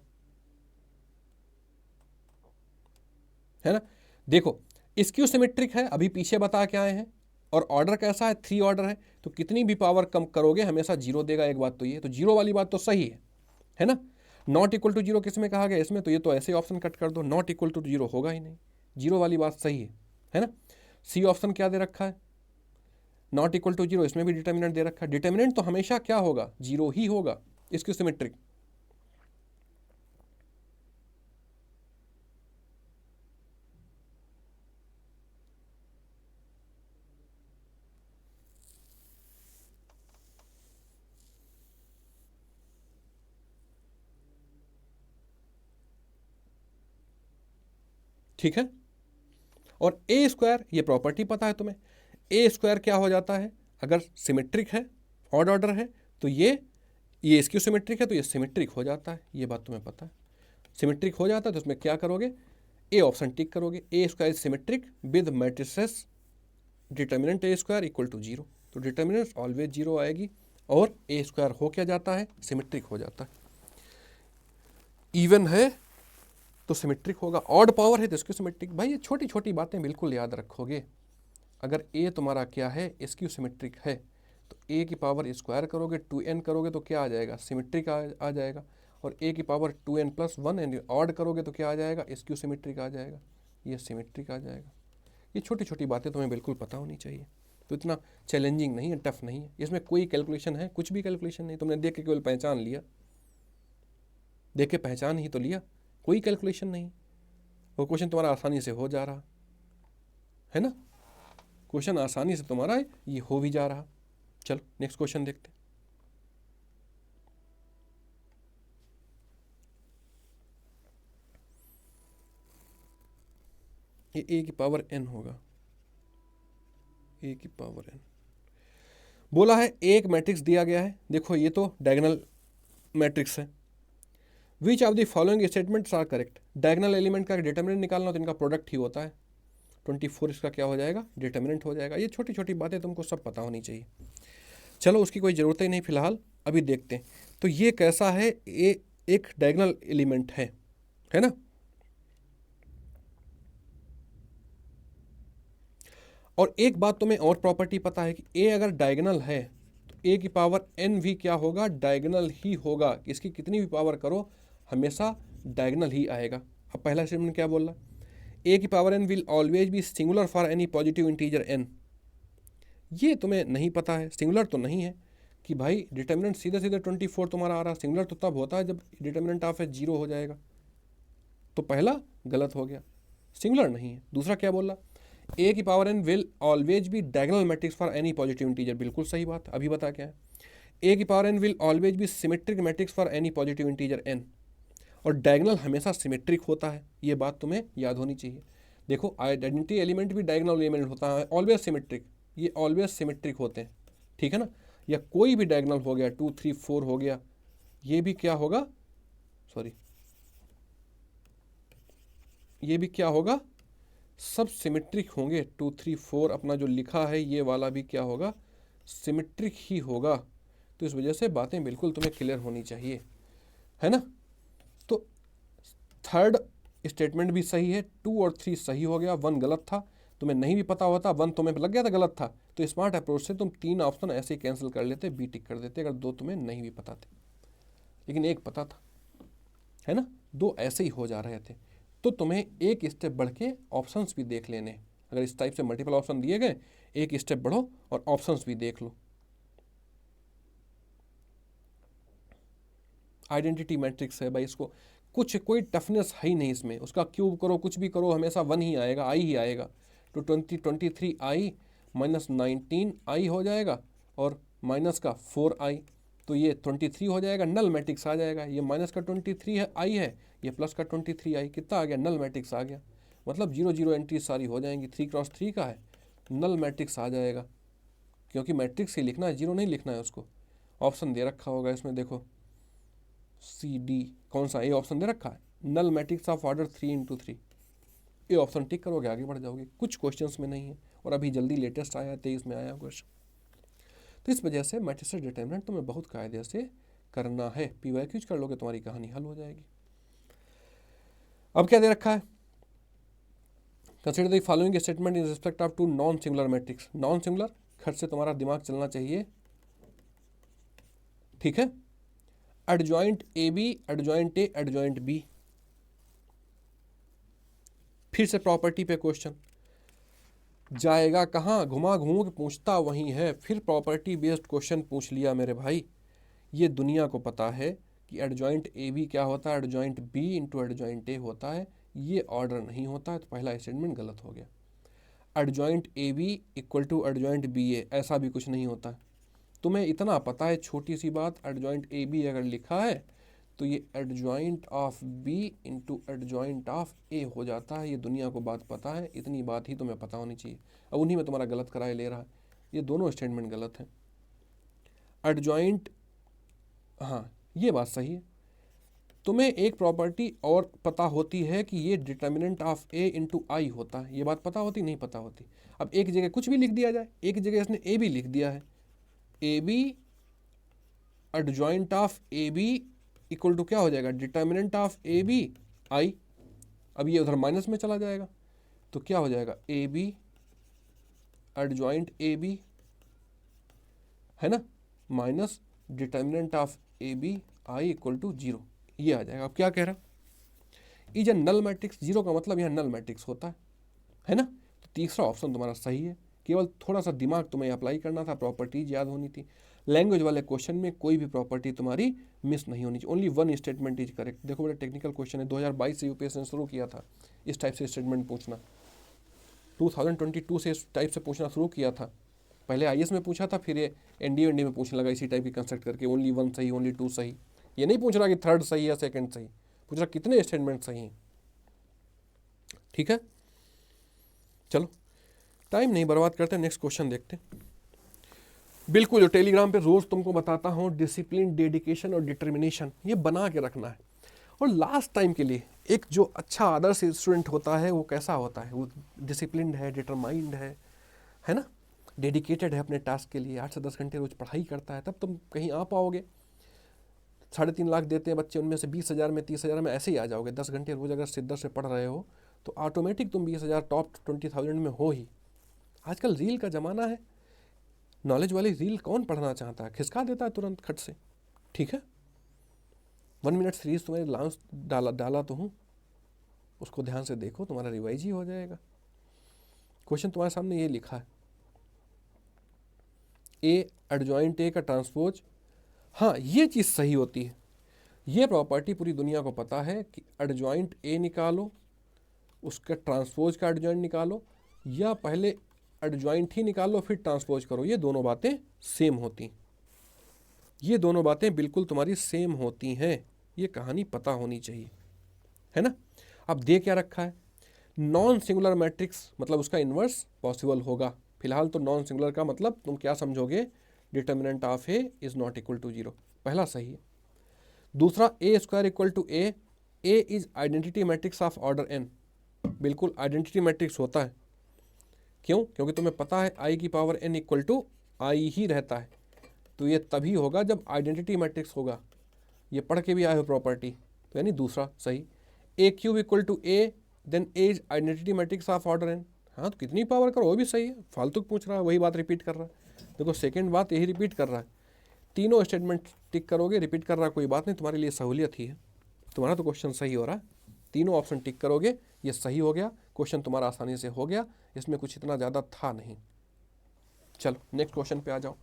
है ना। देखो इसकी सिमेट्रिक है, अभी पीछे बता के आए हैं, और ऑर्डर कैसा है? 3 ऑर्डर है, तो कितनी भी पावर कम करोगे हमेशा 0 देगा। एक बात तो ये, तो 0 वाली बात तो सही है ना। नॉट इक्वल टू 0 किस में कहा गया? इसमें, तो ये तो ऐसे ऑप्शन कट कर दो, नॉट इक्वल टू 0 होगा ही नहीं। 0 वाली बात सही है ना। सी ऑप्शन क्या दे रखा है? नॉट इक्वल टू 0, इसमें भी डिटर्मिनेंट दे रखा है। डिटर्मिनेंट तो हमेशा क्या होगा? 0 ही होगा इसकी सिमेट्रिक। ठीक है, और ए स्क्वायर, ये प्रॉपर्टी पता है तुम्हें, ए स्क्वायर क्या हो जाता है? अगर सिमेट्रिक है, ऑड ऑर्डर है, तो ये इसकी सिमेट्रिक है तो ये सिमेट्रिक हो जाता है। ये बात तुम्हें पता है, सिमेट्रिक हो जाता है। तो उसमें क्या करोगे? ए ऑप्शन टिक करोगे। A square is symmetric with matrices determinant A square equal to 0, तो डिटर्मिनेंट ऑलवेज 0 आएगी और ए स्क्वायर हो क्या जाता है? सिमेट्रिक हो जाता है। इवन है तो सिमेट्रिक होगा, ऑड पावर है तो इसकी सिमेट्रिक। भाई ये छोटी छोटी बातें बिल्कुल याद रखोगे। अगर ए तुम्हारा क्या है? इसकी सिमेट्रिक है, तो ए की पावर स्क्वायर करोगे, 2n करोगे तो क्या आ जाएगा? सिमेट्रिक आ जाएगा। और ए की पावर 2n + 1 एंड ऑड करोगे तो क्या आ जाएगा? इसकी सिमेट्रिक आ जाएगा, ये सिमेट्रिक आ जाएगा। ये छोटी छोटी बातें तुम्हें बिल्कुल पता होनी चाहिए। तो इतना चैलेंजिंग नहीं है, टफ नहीं है, इसमें कोई कैलकुलेशन है? कुछ भी कैलकुलेशन नहीं। तुमने देख के केवल पहचान लिया, देख के पहचान ही तो लिया, कोई कैलकुलेशन नहीं। वो क्वेश्चन तुम्हारा आसानी से हो जा रहा है ना, क्वेश्चन आसानी से तुम्हारा ये हो भी जा रहा। चलो नेक्स्ट क्वेश्चन देखते। ये ए की पावर n होगा, ए की पावर n। बोला है एक मैट्रिक्स दिया गया है, देखो ये तो डायगोनल मैट्रिक्स है। Which of the following statements are correct? Diagonal element का डिटर्मिनेंट निकालना तो इनका प्रोडक्ट ही होता है। 24 इसका क्या हो जाएगा? डिटर्मिनेंट हो जाएगा। ये छोटी छोटी बातें तुमको सब पता होनी चाहिए। चलो उसकी कोई ज़रूरत ही नहीं फिलहाल, अभी देखते हैं। तो ये कैसा है? ये एक डायगोनल एलिमेंट है ना। और एक बात तुम्हें और प्रॉपर्टी पता है कि ए अगर डायगोनल है तो ए की पावर n भी क्या होगा? डायगोनल ही होगा। इसकी कितनी भी पावर करो हमेशा डायगोनल ही आएगा। अब पहला स्टेटमेंट क्या बोल रहा? ए की power n will always be singular for any positive integer n। ये तुम्हें नहीं पता है, सिंगुलर तो नहीं है कि भाई डिटर्मिनेंट सीधे सीधे 24 तुम्हारा आ रहा। सिंगुलर तो तब होता है जब डिटर्मिनेंट ऑफ है 0 हो जाएगा, तो पहला गलत हो गया, सिंगुलर नहीं है। दूसरा क्या बोल रहा? ए की power n will always be diagonal matrix for any positive integer. बिल्कुल सही बात, अभी बता क्या है? ए की power n will always be symmetric matrix for any positive integer n। और डायगोनल हमेशा सिमेट्रिक होता है, ये बात तुम्हें याद होनी चाहिए। देखो आइडेंटिटी एलिमेंट भी डायगोनल एलिमेंट होता है, ऑलवेज सिमेट्रिक, ये ऑलवेज सिमेट्रिक होते हैं, ठीक है ना। या कोई भी डायगोनल हो गया, 2 3 4 हो गया, ये भी क्या होगा? सॉरी, ये भी क्या होगा? सब सिमेट्रिक होंगे। 2 3 4 अपना जो लिखा है ये वाला भी क्या होगा? सिमेट्रिक ही होगा। तो इस वजह से बातें बिल्कुल तुम्हें क्लियर होनी चाहिए, है ना। तो थर्ड स्टेटमेंट भी सही है, 2 और 3 सही हो गया, 1 गलत था। तुम्हें नहीं भी पता होता, 1 तुम्हें लग गया था गलत था, तो स्मार्ट अप्रोच से तुम 3 ऑप्शन ऐसे ही कैंसिल कर लेते, बी टिक कर देते, अगर 2 तुम्हें नहीं भी पता थे, लेकिन 1 पता था, है ना। 2 ऐसे ही हो जा रहे थे। तो तुम्हें एक स्टेप बढ़ के ऑप्शंस भी देख लेने। अगर इस टाइप से मल्टीपल ऑप्शन दिए गए, एक स्टेप बढ़ो और ऑप्शंस भी देख लो। आइडेंटिटी मैट्रिक्स है भाई, इसको कुछ कोई टफनेस है ही नहीं इसमें, उसका क्यूब करो कुछ भी करो हमेशा 1 ही आएगा, आई ही आएगा। तो 23 आई माइनस 19 आई हो जाएगा और माइनस का 4 आई, तो ये 23 हो जाएगा, नल मैट्रिक्स आ जाएगा। ये माइनस का 23 है आई है, ये प्लस का 23 आई, कितना आ गया, नल मैट्रिक्स आ गया। मतलब 0 0 एंट्री सारी हो जाएंगी, 3 क्रॉस 3 का है, नल मैट्रिक्स आ जाएगा। क्योंकि मैट्रिक्स ही लिखना है, 0 नहीं लिखना है उसको। ऑप्शन दे रखा होगा इसमें, देखो सी डी, कौन सा, ए ऑप्शन दे रखा है, नल मैट्रिक्स ऑफ ऑर्डर 3×3। ये ऑप्शन टिक करोगे आगे बढ़ जाओगे। कुछ क्वेश्चंस में नहीं है, और अभी जल्दी लेटेस्ट आया 23 में आया क्वेश्चन। तो इस वजह से मैट्रिसेस डिटरमिनेंट तुम्हें बहुत कायदे से करना है। पीवाईक्यूज कर लोगे तुम्हारी कहानी हल हो जाएगी। अब क्या दे रखा है, consider the following statement in respect of two non singular matrix. Non singular, खट से तुम्हारा दिमाग चलना चाहिए, ठीक है। Adjoint A b, adjoint a, adjoint b. फिर से प्रॉपर्टी पे क्वेश्चन जाएगा कहाँ, घुमा घूम के पूछता वहीं है। फिर प्रॉपर्टी बेस्ड क्वेश्चन पूछ लिया मेरे भाई। ये दुनिया को पता है कि एडजॉइंट ए बी क्या होता है, adjoint b into adjoint a होता है। ये ऑर्डर नहीं होता है, तो पहला स्टेटमेंट गलत हो गया। Adjoint A B equal to adjoint B A, ऐसा भी कुछ नहीं होता है। तुम्हें इतना पता है, छोटी सी बात, एडजॉइंट ए बी अगर लिखा है तो ये adjoint of B into adjoint of A हो जाता है। ये दुनिया को बात पता है, इतनी बात ही तुम्हें पता होनी चाहिए। अब उन्हीं में तुम्हारा गलत कराए ले रहा है, ये दोनों स्टेटमेंट गलत हैं। एडजॉइंट, हाँ ये बात सही है। तुम्हें एक प्रॉपर्टी और पता होती है कि ये डिटर्मिनेंट ऑफ ए इंटू आई होता है, ये बात पता होती नहीं पता होती। अब एक जगह कुछ भी लिख दिया जाए, एक जगह इसने ए बी लिख दिया है, ए b adjoint of A B equal to क्या हो जाएगा, determinant of A b I. अब ये उधर माइनस में चला जाएगा, तो क्या हो जाएगा, a b adjoint A b है ना, minus determinant of A b I equal to 0, ये आ जाएगा। अब क्या कह रहा, इज ए नल मैट्रिक्स, 0 का मतलब यहाँ नल मैट्रिक्स होता है ना। तो तीसरा ऑप्शन तुम्हारा सही है। केवल थोड़ा सा दिमाग तुम्हें अप्लाई करना था, प्रॉपर्टीज याद होनी थी। लैंग्वेज वाले क्वेश्चन में कोई भी प्रॉपर्टी तुम्हारी मिस नहीं होनी चाहिए, only one statement is correct. देखो बड़ा टेक्निकल क्वेश्चन है, 2022 से यूपीएससी ने शुरू किया था इस टाइप से स्टेटमेंट पूछना, 2022 से इस टाइप से पूछना शुरू किया था। पहले आईएएस में पूछा था, फिर ये एनडीए में पूछने लगा इसी टाइप की कंस्ट्रक्ट करके, ओनली 1 सही, ओनली 2 सही। ये नहीं पूछ रहा कि थर्ड सही है सेकंड सही, पूछ रहा कितने स्टेटमेंट सही हैं। ठीक है, चलो टाइम नहीं बर्बाद करते, नेक्स्ट क्वेश्चन देखते। बिल्कुल जो टेलीग्राम पे रोज तुमको बताता हूँ, डिसिप्लिन, डेडिकेशन और डिटर्मिनेशन ये बना के रखना है। और लास्ट टाइम के लिए एक जो अच्छा आदर्श स्टूडेंट होता है वो कैसा होता है, वो डिसिप्लिन है, डिटरमाइंड है ना, डेडिकेटेड है अपने टास्क के लिए, 8 से 10 घंटे रोज पढ़ाई करता है, तब तुम कहीं आ पाओगे। 3.5 लाख देते हैं बच्चे, उनमें से 20,000 में 30,000 में ऐसे ही आ जाओगे। 10 घंटे रोज अगर शिद्दत से पढ़ रहे हो तो ऑटोमेटिक तुम 20,000 टॉप 20,000 में हो ही। आजकल रील का ज़माना है, नॉलेज वाली रील कौन पढ़ना चाहता है, खिसका देता है तुरंत खट से। ठीक है, 1 मिनट सीरीज तुम्हारे लॉन्च डाला तो हूँ, उसको ध्यान से देखो, तुम्हारा रिवाइज ही हो जाएगा। क्वेश्चन तुम्हारे सामने ये लिखा है, ए एडजॉइंट ए का ट्रांसपोज, हाँ ये चीज़ सही होती है। ये प्रॉपर्टी पूरी दुनिया को पता है कि एडजॉइंट ए निकालो, उसका ट्रांसपोज का एडजॉइंट निकालो, या पहले एडजॉइंट ही निकालो फिर ट्रांसपोज करो, ये दोनों बातें सेम होती, ये दोनों बातें बिल्कुल तुम्हारी सेम होती हैं। ये कहानी पता होनी चाहिए, है ना। अब दे क्या रखा है, नॉन सिंगुलर मैट्रिक्स मतलब उसका इन्वर्स पॉसिबल होगा। फिलहाल तो नॉन सिंगुलर का मतलब तुम क्या समझोगे, determinant of A is not equal to 0, पहला सही है। दूसरा, A square equal to A is identity matrix of order n, बिल्कुल आइडेंटिटी मैट्रिक्स होता है। क्यों, क्योंकि तुम्हें पता है आई की power n equal to I ही रहता है, तो ये तभी होगा जब आइडेंटिटी मैट्रिक्स होगा। ये पढ़ के भी आए हो प्रॉपर्टी, तो यानी दूसरा सही। A cube equal to A, then A is identity matrix of order n, हाँ तो कितनी पावर करो वो भी सही है, फालतू पूछ रहा है, वही बात रिपीट कर रहा है। देखो सेकेंड बात यही रिपीट कर रहा है, तीनों स्टेटमेंट टिक करोगे, रिपीट कर रहा है, कोई बात नहीं, तुम्हारे लिए सहूलियत ही है। तुम्हारा तो क्वेश्चन सही हो रहा है, तीनों ऑप्शन टिक करोगे, ये सही हो गया, क्वेश्चन तुम्हारा आसानी से हो गया, इसमें कुछ इतना ज़्यादा था नहीं। चलो नेक्स्ट क्वेश्चन पे आ जाओ।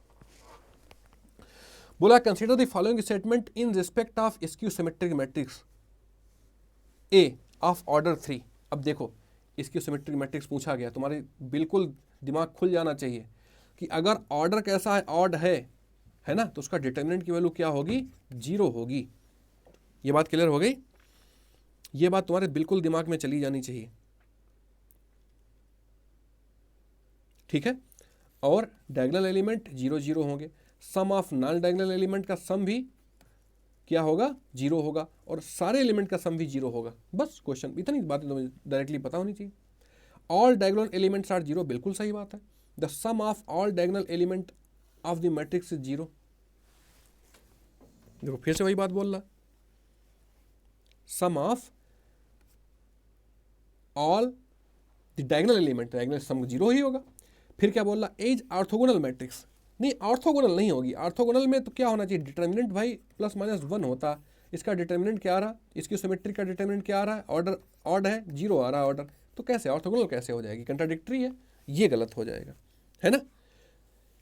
बोला consider the following statement in respect of skew symmetric matrix A of order 3। अब देखो स्क्यू सिमेट्रिक मैट्रिक्स पूछा गया, तुम्हारे बिल्कुल दिमाग खुल जाना चाहिए कि अगर ऑर्डर कैसा है, ऑड है ना, तो उसका डिटर्मिनेंट की वैल्यू क्या होगी, 0 होगी। ये बात क्लियर हो गई? ये बात तुम्हारे बिल्कुल दिमाग में चली जानी चाहिए, ठीक है। और डायगोनल एलिमेंट 0 0 होंगे, सम ऑफ नॉन डायगोनल एलिमेंट का सम भी क्या होगा, 0 होगा, और सारे एलिमेंट का सम भी 0 होगा। बस क्वेश्चन इतनी बातें तुम्हें डायरेक्टली पता होनी चाहिए। ऑल डायगोनल एलिमेंट्स आर 0, बिल्कुल सही बात है। The sum of all diagonal element of the matrix is 0। देखो फिर से वही बात बोल रहा, sum of all the diagonal element, diagonal sum 0 ही होगा। फिर क्या बोल रहा, एज ऑर्थोगोनल मैट्रिक्स, नहीं ऑर्थोगोनल नहीं होगी। ऑर्थोगोनल में तो क्या होना चाहिए, डिटर्मिनेंट भाई +-1 होता। इसका डिटर्मिनेंट क्या आ रहा, इसकी सिमेट्री का डिटर्मिनेंट क्या आ रहा है, ऑर्डर ऑड है, 0 आ रहा है ऑर्डर, तो कैसे ऑर्थोगोनल कैसे हो जाएगी, कंट्राडिक्टरी है, ये गलत हो जाएगा, है ना।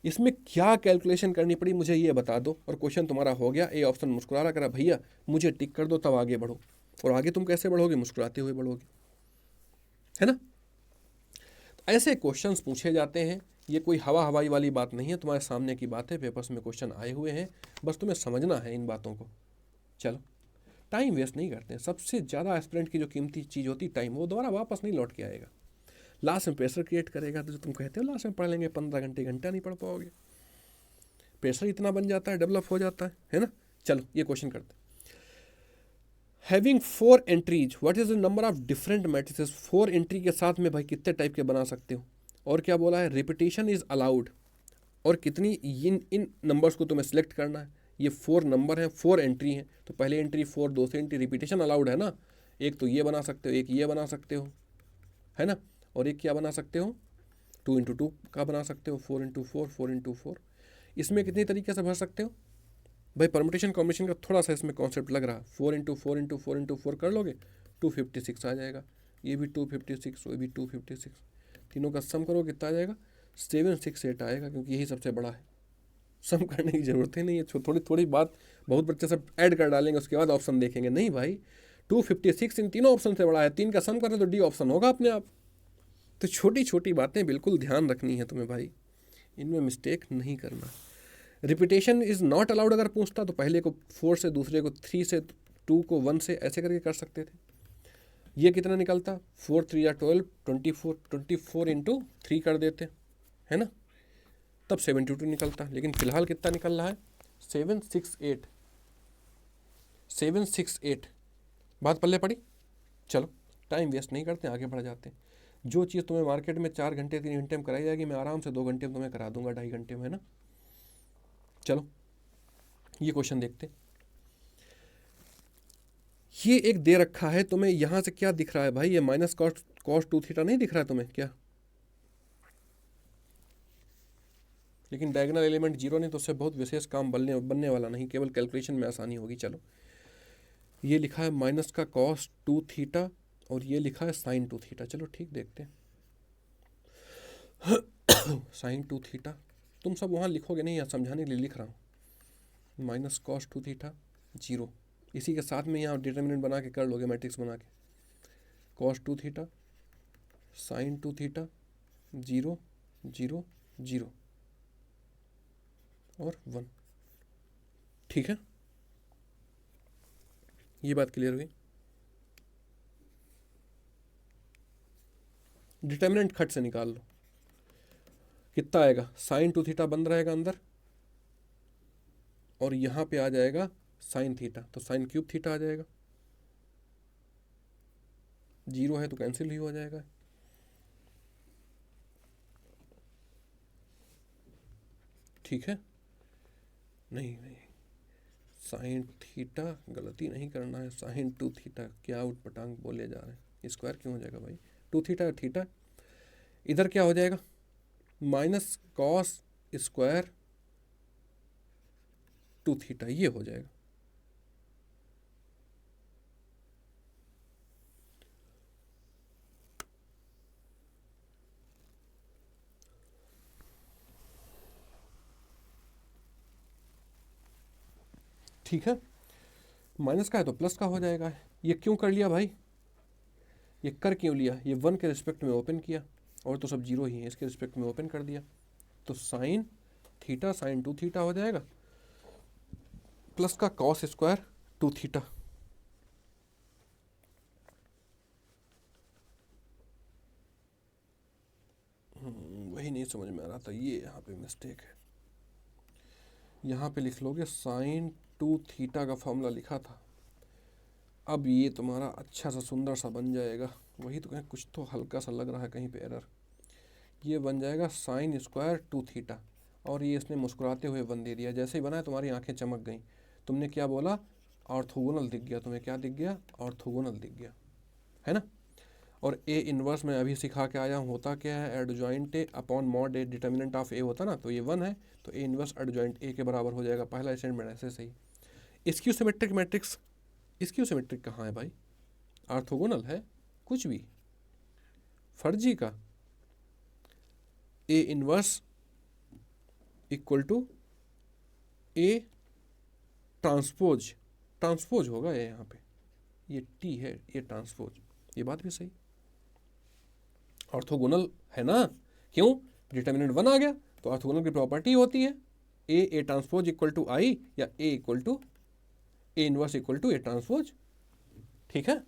इसमें क्या कैलकुलेशन करनी पड़ी मुझे ये बता दो, और क्वेश्चन तुम्हारा हो गया। ए ऑप्शन मुस्कुरा रहा, करा भैया मुझे टिक कर दो तब आगे बढ़ो। और आगे तुम कैसे बढ़ोगे, मुस्कुराते हुए बढ़ोगे, है ना। तो ऐसे क्वेश्चंस पूछे जाते हैं, ये कोई हवा हवाई वाली बात नहीं है, तुम्हारे सामने की बात है, पेपर्स में क्वेश्चन आए हुए हैं, बस तुम्हें समझना है इन बातों को। चलो टाइम वेस्ट नहीं करते हैं। सबसे ज़्यादा एस्पिरेंट की जो कीमती चीज़ होती है टाइम, वो दोबारा वापस नहीं लौट के आएगा। लास्ट में प्रेशर क्रिएट करेगा, तो जो तुम कहते हो लास्ट में पढ़ लेंगे 15 घंटे, घंटा नहीं पढ़ पाओगे। प्रेशर इतना बन जाता है, डेवलप हो जाता है ना। चलो ये क्वेश्चन करते हैं। Having 4 entries what is the number of different matrices. 4 entry के साथ में भाई कितने टाइप के बना सकते हो। और क्या बोला है, रिपीटेशन इज अलाउड, और कितनी इन नंबर्स को तुम्हें सिलेक्ट करना है। ये 4 नंबर हैं, 4 एंट्री हैं, तो पहले एंट्री 4, दूसरी एंट्री रिपीटेशन अलाउड है ना। एक तो ये बना सकते हो, एक ये बना सकते हो, है ना। और एक क्या बना सकते हो, 2 × 2 का बना सकते हो, 4 × 4, 4 × 4। इसमें कितनी तरीके से भर सकते हो भाई, परमुटेशन कॉम्बिनेशन का थोड़ा सा इसमें कॉन्सेप्ट लग रहा। 4 × 4 × 4 × 4 कर लोगे 256 आ जाएगा। ये भी 256, वो भी 256, तीनों का सम करो कितना आ जाएगा, 768 आएगा, क्योंकि यही सबसे बड़ा है। सम करने की जरूरत ही नहीं है, थोड़ी थोड़ी बात बहुत बच्चे सब ऐड कर डालेंगे, उसके बाद ऑप्शन देखेंगे। नहीं भाई 256 इन तीनों ऑप्शन से बड़ा है, 3 का सम करें तो डी ऑप्शन होगा अपने आप। तो छोटी छोटी बातें बिल्कुल ध्यान रखनी है तुम्हें भाई, इनमें मिस्टेक नहीं करना। रिपीटेशन इज़ नॉट अलाउड अगर पूछता तो पहले को 4 से, दूसरे को 3 से, 2 को 1 से, ऐसे करके कर सकते थे। ये कितना निकलता, 4 × 3 = 12, 24 × 3 कर देते, है ना, तब 72 निकलता। लेकिन फिलहाल कितना निकल रहा है, 768। बात पल्ले पड़ी। चलो टाइम वेस्ट नहीं करते, आगे बढ़ जाते हैं। जो चीज़ तुम्हें मार्केट में 4 घंटे 3 घंटे में कराई जाएगी, मैं आराम से 2 घंटे में तुम्हें करा दूंगा, 2.5 घंटे में, है ना। चलो ये क्वेश्चन देखते। ये एक दे रखा है तुम्हें, यहां से क्या दिख रहा है भाई, ये -cos 2θ नहीं दिख रहा है तुम्हें क्या। लेकिन डायगोनल एलिमेंट 0 नहीं, तो उससे बहुत विशेष काम बनने वाला नहीं, केवल कैलकुलेशन में आसानी होगी। चलो ये लिखा है -cos 2θ, और ये लिखा है sin 2θ। चलो ठीक देखते हैं। sin 2θ तुम सब वहाँ लिखोगे नहीं, यहाँ समझाने के लिए लिख रहा हूँ। -cos 2θ 0, इसी के साथ में यहाँ डिटर्मिनेंट बना के कर लोगे, मैट्रिक्स बना के। cos 2θ sin 2θ 0 0 0 और 1, ठीक है। ये बात क्लियर हुई। डिटर्मिनेंट खट से निकाल लो, कितना आएगा, sin 2θ बंद रहेगा अंदर, और यहाँ पे आ जाएगा sin θ, तो sin³ θ आ जाएगा। 0 है तो कैंसिल ही हो जाएगा, ठीक है। नहीं sin θ गलती नहीं करना है, sin 2θ क्या उटपटांग बोले जा रहे हैं, स्क्वायर क्यों हो जाएगा भाई, 2θ θ इधर क्या हो जाएगा, -cos स्क्वायर 2θ, ये हो जाएगा। ठीक है, माइनस का है तो प्लस का हो जाएगा। ये क्यों कर लिया भाई, ये कर क्यों लिया, ये 1 के रिस्पेक्ट में ओपन किया और तो सब जीरो ही है, इसके रिस्पेक्ट में ओपन कर दिया, तो साइन थीटा साइन 2 थीटा हो जाएगा, प्लस का कॉस स्क्वायर 2 थीटा। वही नहीं समझ में आ रहा था, ये यहाँ पे मिस्टेक है, यहाँ पे लिख लोगे साइन 2 थीटा का फॉर्मूला लिखा था, अब ये तुम्हारा अच्छा सा सुंदर सा बन जाएगा। वही तो कहें, कुछ तो हल्का सा लग रहा है कहीं पे एरर। ये बन जाएगा साइन स्क्वायर 2 थीटा, और ये इसने मुस्कुराते हुए 1 दे दिया। जैसे ही बना तुम्हारी आंखें चमक गई, तुमने क्या बोला, ऑर्थोगोनल दिख गया, तुम्हें क्या दिख गया, ऑर्थोगोनल दिख गया, है ना। और ए इनवर्स में अभी सिखा के आया हूँ, होता क्या है, adjoint A upon mod A, determinant of A होता ना, तो ये 1 है, तो ए इनवर्स एडजॉइंट ए के बराबर हो जाएगा। पहला स्टेटमेंट ऐसे सही। Skew symmetric matrix, skew symmetric कहाँ है भाई, ऑर्थोगोनल है, कुछ भी फर्जी का। A inverse equal to A transpose, transpose होगा ये, यहाँ पे ये टी है, ये ट्रांसपोज, ये बात भी सही, ऑर्थोगोनल है ना। क्यों, डिटर्मिनेंट 1 आ गया, तो ऑर्थोगोनल की प्रॉपर्टी होती है A transpose equal to I, या A equal to A inverse equal to A transpose. ठीक है,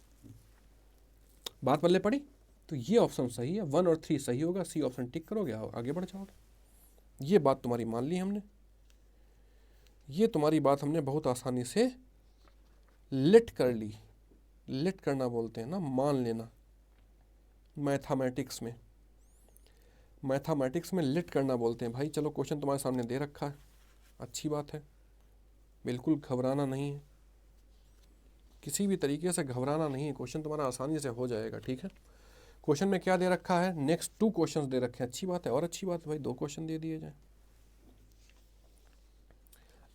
बात पल्ले पड़ी। तो ये ऑप्शन सही है, 1 और 3 सही होगा, सी ऑप्शन टिक करोगे, आगे बढ़ जाओगे। ये बात तुम्हारी मान ली हमने, ये तुम्हारी बात हमने बहुत आसानी से लेट कर ली। लेट करना बोलते हैं ना, मान लेना। मैथमेटिक्स में, मैथमेटिक्स में लेट करना बोलते हैं भाई। चलो क्वेश्चन तुम्हारे सामने दे रखा है, अच्छी बात है, बिल्कुल घबराना नहीं है, किसी भी तरीके से घबराना नहीं है, क्वेश्चन तुम्हारा आसानी से हो जाएगा। ठीक है, क्वेश्चन में क्या दे रखा है, नेक्स्ट 2 क्वेश्चंस दे रखे हैं, अच्छी बात है, और अच्छी बात है भाई, 2 क्वेश्चन दे दिए जाए।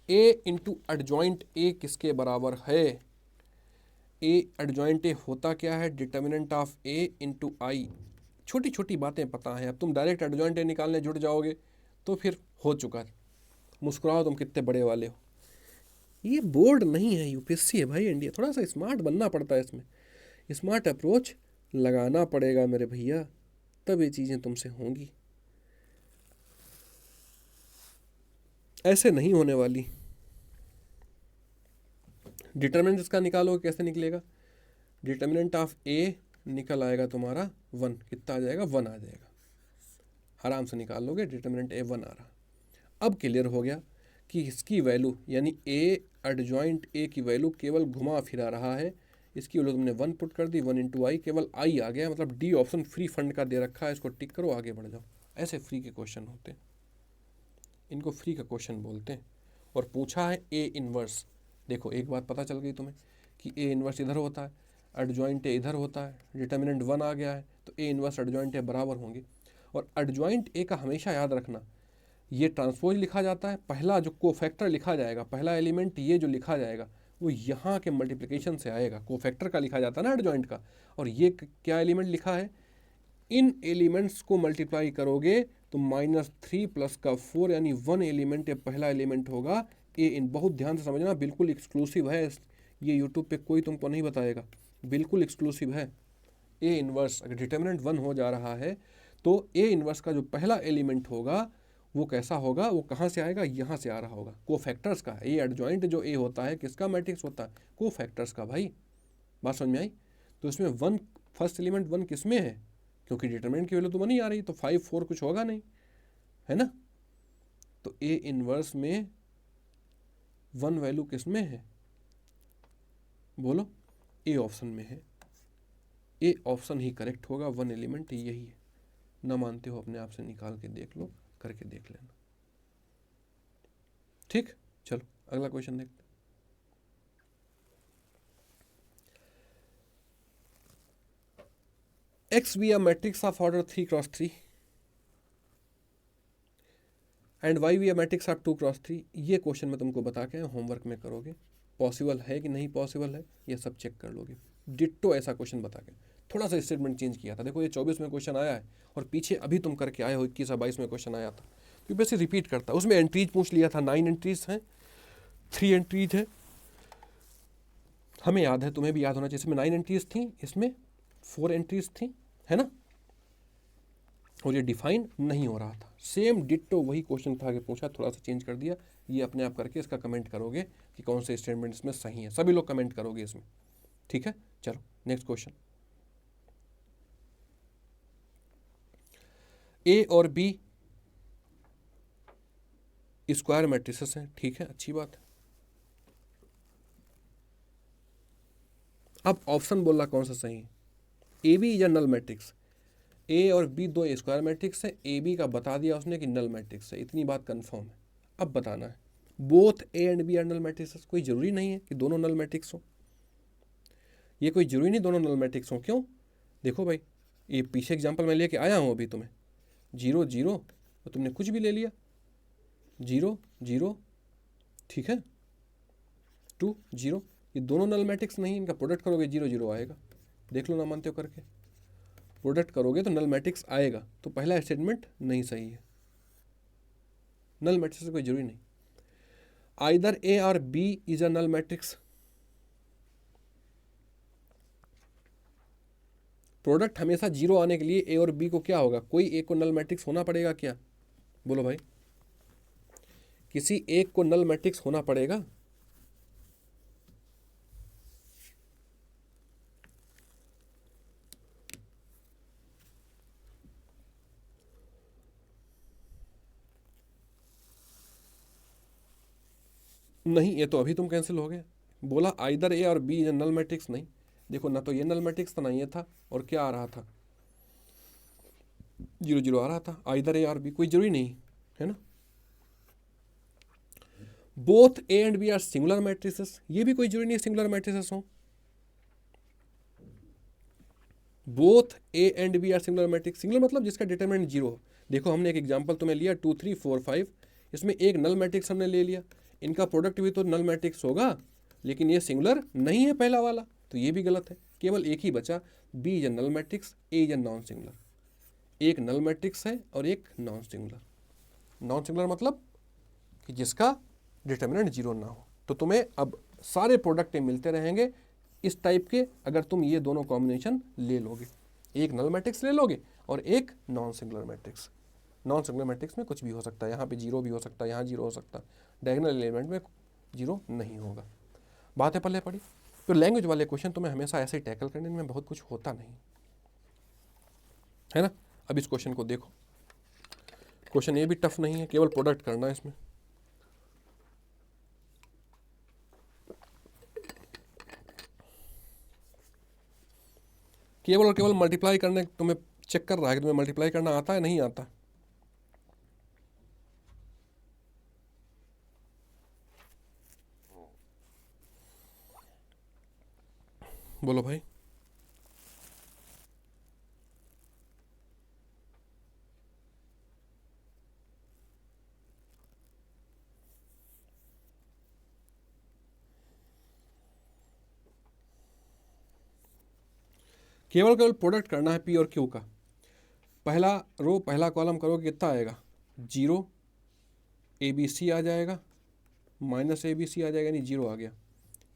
ए इंटू एडजॉइंट ए किसके बराबर है, ए एडजॉइंट ए होता क्या है, डिटर्मिनेंट ऑफ ए इंटू आई। छोटी छोटी बातें पता है, अब तुम डायरेक्ट एडजॉइंट ए निकालने जुट जाओगे तो फिर हो चुका है, मुस्कुराओ तुम कितने बड़े वाले हो। ये बोर्ड नहीं है, यूपीएससी है भाई इंडिया, थोड़ा सा स्मार्ट बनना पड़ता है, इसमें स्मार्ट अप्रोच लगाना पड़ेगा मेरे भैया, तब ये चीज़ें तुमसे होंगी, ऐसे नहीं होने वाली। डिटर्मिनेंट इसका निकालोगे कैसे निकलेगा, डिटर्मिनेंट ऑफ ए निकल आएगा तुम्हारा 1, कितना आ जाएगा, 1 आ जाएगा, आराम से निकाल लोगे, डिटर्मिनेंट ए 1 आ रहा। अब क्लियर हो गया कि इसकी वैल्यू यानी ए एडजॉइंट ए की वैल्यू केवल घुमा फिरा रहा है, इसकी वैल्यू तुमने 1 पुट कर दी, 1 इंटू आई, केवल आई आ गया, मतलब डी ऑप्शन फ्री फंड का दे रखा है, इसको टिक करो, आगे बढ़ जाओ। ऐसे फ्री के क्वेश्चन होते हैं, इनको फ्री का क्वेश्चन बोलते हैं। और पूछा है ए इनवर्स, देखो एक बात पता चल गई तुम्हें कि ए इनवर्स इधर होता है, एडजॉइंट ए इधर होता है, डिटर्मिनेंट 1 आ गया है, तो ए इनवर्स एडजॉइंट ए बराबर होंगे। और एडजॉइंट ए का हमेशा याद रखना, ये ट्रांसपोज लिखा जाता है, पहला जो कोफैक्टर लिखा जाएगा, पहला एलिमेंट ये जो लिखा जाएगा वो यहाँ के मल्टीप्लिकेशन से आएगा, कोफैक्टर का लिखा जाता है ना एडजॉइंट का, और ये क्या एलिमेंट लिखा है, इन एलिमेंट्स को मल्टीप्लाई करोगे तो -3 प्लस का 4, यानी 1 एलिमेंट, ये पहला एलिमेंट होगा ए इन। बहुत ध्यान से समझना, बिल्कुल एक्सक्लूसिव है ये, यूट्यूब पे कोई तुमको नहीं बताएगा, बिल्कुल एक्सक्लूसिव है। ए इनवर्स अगर डिटर्मिनेंट 1 हो जा रहा है तो ए इनवर्स का जो पहला एलिमेंट होगा वो कैसा होगा, वो कहाँ से आएगा, यहाँ से आ रहा होगा, कोफैक्टर्स का। ए एडजॉइंट जो ए होता है किसका मैट्रिक्स होता है, कोफैक्टर्स का। भाई बात समझ में आई। तो इसमें 1 फर्स्ट एलिमेंट 1 किस में है, क्योंकि डिटरमिनेंट की वैल्यू तो 1 ही आ रही, तो 5 4 कुछ होगा नहीं, है ना। तो ए इनवर्स में 1 वैल्यू किस में है, बोलो, ए ऑप्शन में है, ए ऑप्शन ही करेक्ट होगा, 1 एलिमेंट यही है। ना मानते हो अपने आप से निकाल के देख लो, करके देख लेना। ठीक, चलो अगला क्वेश्चन देखते हैं। X be a matrix of order 3 cross 3 and Y be a matrix of 2 cross 3। ये क्वेश्चन मैं तुमको बता के होमवर्क में करोगे, पॉसिबल है कि नहीं पॉसिबल है ये सब चेक कर लोगे। डिट्टो ऐसा क्वेश्चन बता के, थोड़ा सा स्टेटमेंट चेंज किया था। देखो ये 24 में क्वेश्चन आया है और पीछे अभी तुम करके आए हो 21 और 22 में क्वेश्चन आया था, तो वैसे रिपीट करता। उसमें एंट्रीज पूछ लिया था, 9 एंट्रीज हैं, 3 एंट्रीज है, हमें याद है, तुम्हें भी याद होना चाहिए, इसमें 9 एंट्रीज थी, इसमें 4 एंट्रीज थी, है ना, और ये डिफाइन नहीं हो रहा था। सेम डिट्टो वही क्वेश्चन था कि पूछा, थोड़ा सा चेंज कर दिया। ये अपने आप करके इसका कमेंट करोगे कि कौन से स्टेटमेंट इसमें सही है, सभी लोग कमेंट करोगे इसमें, ठीक है। चलो नेक्स्ट क्वेश्चन, ए और बी स्क्वायर मैट्रिसेस हैं, ठीक है, अच्छी बात है। अब ऑप्शन बोलना कौन सा सही है, ए बी या नल मैट्रिक्स। ए और बी दो स्क्वायर मैट्रिक्स है, ए बी का बता दिया उसने कि नल मैट्रिक्स है, इतनी बात कंफर्म है। अब बताना है both A and B are null matrix. कोई जरूरी नहीं है कि दोनों नल मैट्रिक्स हो, ये कोई जरूरी नहीं दोनों नल मैट्रिक्स हो। क्यों, देखो भाई, ये पीछे एग्जांपल मैं लेके आया हूँ अभी तुम्हें, 0 0, तो तुमने कुछ भी ले लिया, 0 0, ठीक है, 2 0, ये दोनों नल मैट्रिक्स नहीं, इनका प्रोडक्ट करोगे 0 0 आएगा। देख लो ना मानते हो करके, प्रोडक्ट करोगे तो नल मैट्रिक्स आएगा। तो पहला स्टेटमेंट नहीं सही है, नल मैट्रिक्स से कोई जरूरी नहीं। आइदर ए और b is a null matrix, product हमेशा 0 आने के लिए ए और बी को क्या होगा, कोई एक को नल मैट्रिक्स होना पड़ेगा क्या, बोलो भाई, किसी एक को नल मैट्रिक्स होना पड़ेगा। नहीं, ये तो अभी तुम कैंसिल हो गए, बोला आइदर ए और बी नल मैट्रिक्स, नहीं, देखो ना तो ये नल मैट्रिक्स था ना ये था, और क्या आ रहा था, 0 0 आ रहा था। आइदर ए और बी कोई जरूरी नहीं है ना। Both A and B are singular matrices, ये भी कोई जरूरी नहीं सिंगुलर मैट्रिसेस हो। Both A and B are singular matrix, singular मतलब जिसका डिटरमिनेंट 0 हो। देखो हमने एक एग्जांपल तुम्हें लिया 2 3 4 5, इसमें एक नल मैट्रिक्स हमने ले लिया, इनका प्रोडक्ट भी तो नल मैट्रिक्स होगा, लेकिन ये सिंगुलर नहीं है पहला वाला, तो ये भी गलत है। केवल एक ही बचा, b is a null matrix, a is a non singular. एक नल मैट्रिक्स है और एक नॉन सिंगुलर। नॉन सिंगुलर मतलब कि जिसका डिटरमिनेंट 0 ना हो। तो तुम्हें अब सारे प्रोडक्ट मिलते रहेंगे इस टाइप के, अगर तुम ये दोनों कॉम्बिनेशन ले लोगे, एक नल मैट्रिक्स ले लोगे और एक non singular matrix. Non singular matrix में कुछ भी हो सकता है, यहाँ पे 0 भी हो सकता है, यहाँ 0 हो सकता है, डायगोनल एलिमेंट में 0 नहीं होगा। बात है पल्ले पड़ी। तो लैंग्वेज वाले क्वेश्चन तुम्हें हमेशा ऐसे ही टैकल करने में बहुत कुछ होता नहीं है ना। अब इस क्वेश्चन को देखो, क्वेश्चन ये भी टफ नहीं है, केवल प्रोडक्ट करना है इसमें। केवल और केवल मल्टीप्लाई करने, तुम्हें चेक कर रहा है कि तुम्हें मल्टीप्लाई करना आता है नहीं आता। बोलो भाई, केवल केवल प्रोडक्ट करना है पी और क्यू का। पहला रो पहला कॉलम करोगे कितना आएगा, 0 ए बी सी आ जाएगा, माइनस ए बी सी आ जाएगा, यानी 0 आ गया।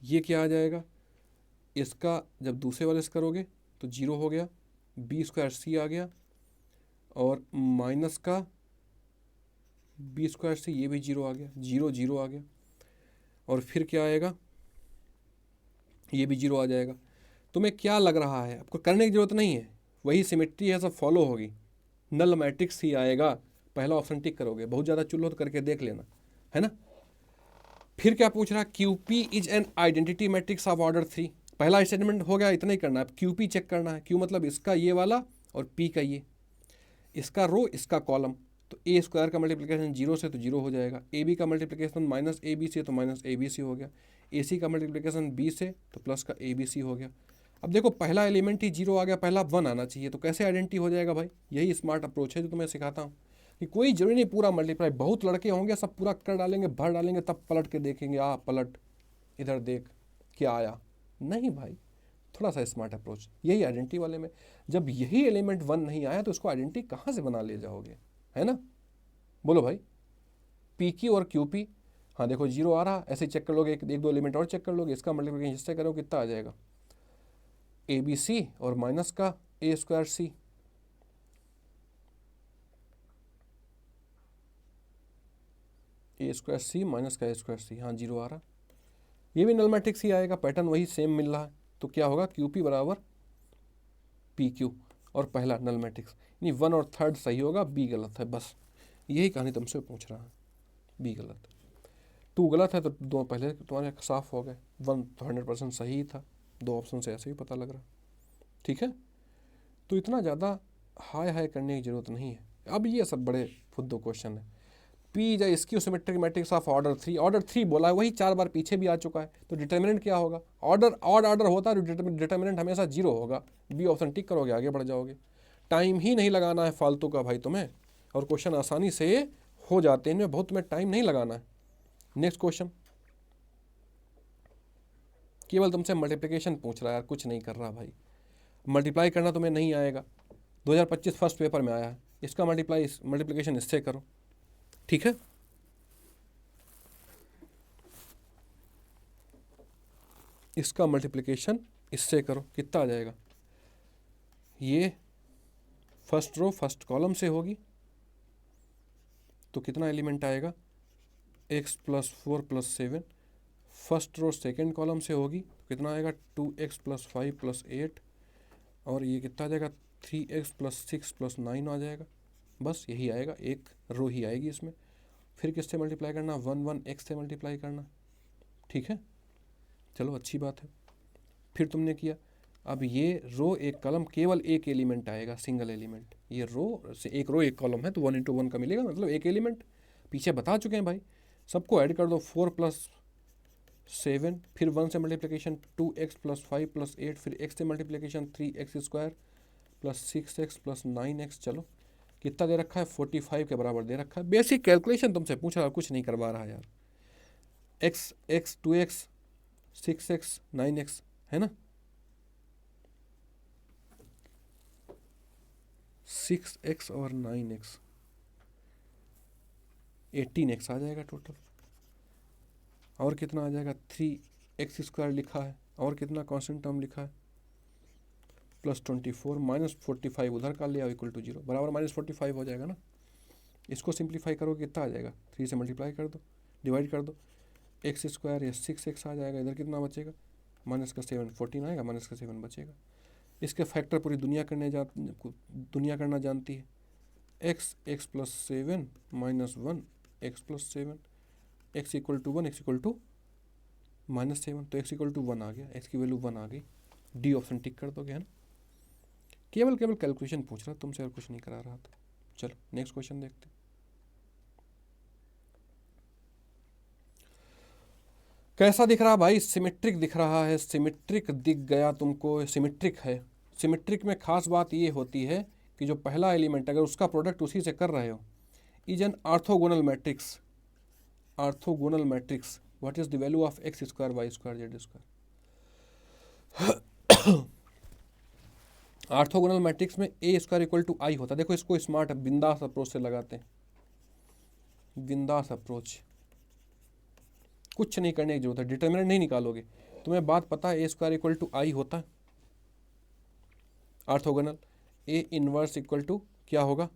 ये क्या आ जाएगा, इसका जब दूसरे वाले से करोगे तो 0 हो गया, बी स्क्वायर सी आ गया, और माइनस का बी स्क्वायर सी, ये भी 0 आ गया, 0 0 आ गया, और फिर क्या आएगा, ये भी 0 आ जाएगा। तुम्हें क्या लग रहा है, आपको करने की जरूरत नहीं है, वही सिमेट्री है, सब फॉलो होगी, नल मैट्रिक्स ही आएगा। पहला ऑप्शन टिक करोगे, बहुत ज़्यादा चुल्लो तो करके देख लेना, है ना। फिर क्या पूछ रहा, QP is an identity matrix of order 3। पहला स्टेटमेंट हो गया, इतना ही करना है। क्यूपी चेक करना है, क्यू मतलब इसका ये वाला और पी का ये, इसका रो इसका कॉलम। तो ए स्क्वायर का मल्टीप्लिकेशन 0 से तो 0 हो जाएगा, ए बी का मल्टीप्लिकेशन माइनस ए बी से तो माइनस ए बी सी हो गया, ए सी का मल्टीप्लिकेशन बी से तो प्लस का ए बी सी हो गया। अब देखो पहला एलिमेंट ही 0 आ गया, पहला 1 आना चाहिए, तो कैसे आइडेंटिटी हो जाएगा भाई। यही स्मार्ट अप्रोच है जो तुम्हें सिखाता हूँ, कि कोई जरूरी नहीं पूरा मल्टीप्लाई, बहुत लड़के होंगे सब पूरा कर डालेंगे, भर डालेंगे, तब पलट के देखेंगे, पलट इधर देख क्या आया। नहीं भाई, थोड़ा सा स्मार्ट अप्रोच, यही आइडेंटिटी वाले में। जब यही एलिमेंट 1 नहीं आया तो उसको आइडेंटिटी कहाँ से बना ले जाओगे, है ना। बोलो भाई, पी क्यू और क्यू पी हाँ देखो जीरो आ रहा, ऐसे चेक कर लोगे, एक दो एलिमेंट और चेक कर लोगे, इसका मल्टीप्लिकेशन इससे करो कितना आ जाएगा, ए बी सी और माइनस का ए स्क्वायर सी। ए स्क्वायर सी माइनस का ए स्क्वायर सी, हाँ जीरो आ रहा। ये भी नल मैट्रिक्स ही आएगा, पैटर्न वही सेम मिल रहा है। तो क्या होगा, क्यू पी बराबर पी क्यू, और पहला नल मैट्रिक्स यानी 1 और 3 सही होगा, बी गलत है। बस यही कहानी तुमसे पूछ रहा है, बी गलत है। 2 गलत है तो दो पहले तुम्हारे साफ हो गए, 1 तो 100% सही ही था, 2 ऑप्शन से ऐसे ही पता लग रहा। ठीक है, तो इतना ज़्यादा हाय हाय करने की ज़रूरत नहीं है। अब ये सब बड़े फुद्दू क्वेश्चन है। P is skew symmetric matrix of order 3, order 3 बोला है, वही 4 बार पीछे भी आ चुका है, तो डिटर्मिनेंट क्या होगा, ऑर्डर ऑड ऑर्डर होता है तो डिटर्मिनेंट हमेशा जीरो होगा। बी ऑप्शन टिक करोगे, आगे बढ़ जाओगे। टाइम ही नहीं लगाना है फालतू का भाई तुम्हें, और क्वेश्चन आसानी से हो जाते हैं, इनमें बहुत तुम्हें टाइम नहीं लगाना है। नेक्स्ट क्वेश्चन, केवल तुमसे मल्टीप्लिकेशन पूछ रहा है यार, कुछ नहीं कर रहा भाई। मल्टीप्लाई करना तुम्हें नहीं आएगा, 2025 फर्स्ट पेपर में आया है, इसका मल्टीप्लिकेशन इससे करो। ठीक है, इसका मल्टीप्लिकेशन इससे करो, कितना आ जाएगा, ये फर्स्ट रो फर्स्ट कॉलम से होगी तो कितना एलिमेंट आएगा, x + 4 + 7। First row second column से होगी तो कितना आएगा, 2x + 5 + 8, और ये कितना आ जाएगा, 3x + 6 + 9 आ जाएगा। बस यही आएगा, एक रो ही आएगी इसमें। फिर किससे मल्टीप्लाई करना, 1 x से मल्टीप्लाई करना। ठीक है, चलो अच्छी बात है। फिर तुमने किया, अब ये रो एक कॉलम, केवल एक एलिमेंट आएगा, सिंगल एलिमेंट। ये रो से एक रो एक कॉलम है तो 1 × 1 का मिलेगा, मतलब एक एलिमेंट। पीछे बता चुके हैं भाई, सबको ऐड कर दो, 4 + 7, फिर 1 से मल्टीप्लिकेशन 2x + 5 + 8, फिर x से मल्टीप्लिकेशन 3x² + 6x + 9x। चलो कितना दे रखा है, 45 के बराबर दे रखा है। बेसिक कैलकुलेशन तुमसे पूछ रहा है, कुछ नहीं करवा रहा यार। x 2x 6x 9x है ना, 6x और 9x 18x आ जाएगा टोटल। और कितना आ जाएगा, 3x² लिखा है, और कितना कांस्टेंट टर्म लिखा है, +24 -45 उधर का ले आओ = 0, बराबर -45 हो जाएगा ना। इसको सिंप्लीफाई करो, कितना आ जाएगा, 3 से मल्टीप्लाई कर दो, डिवाइड कर दो, x² या 6x आ जाएगा। इधर कितना बचेगा, -7 14 आएगा, -7 बचेगा। इसके फैक्टर पूरी दुनिया करना जानती है। x + 7 - 1 x + 7, x = 1 x = -7, तो x = 1 आ गया, x की वैल्यू 1 आ गई। डी ऑप्शन टिक कर दोगे, है ना। केवल कैलकुलेशन पूछ रहा तुमसे और कुछ नहीं करा रहा था। चलो नेक्स्ट क्वेश्चन देखते हैं। कैसा दिख रहा भाई, सिमेट्रिक दिख रहा है, सिमेट्रिक दिख गया तुमको, सिमेट्रिक है। सिमेट्रिक में खास बात ये होती है कि जो पहला एलिमेंट अगर उसका प्रोडक्ट उसी से कर रहे हो, is an orthogonal matrix. Orthogonal matrix, what is the value of x² y² z²। Orthogonal matrix में a² = I होता है। देखो इसको स्मार्ट बिंदास अप्रोच से लगाते हैं, बिंदास अप्रोच, कुछ नहीं करने की जरूरत है, डिटर्मिनेंट नहीं निकालोगे, तुम्हें बात पता है a² = I होता है ऑर्थोगोनल। A इनवर्स = क्या होगा,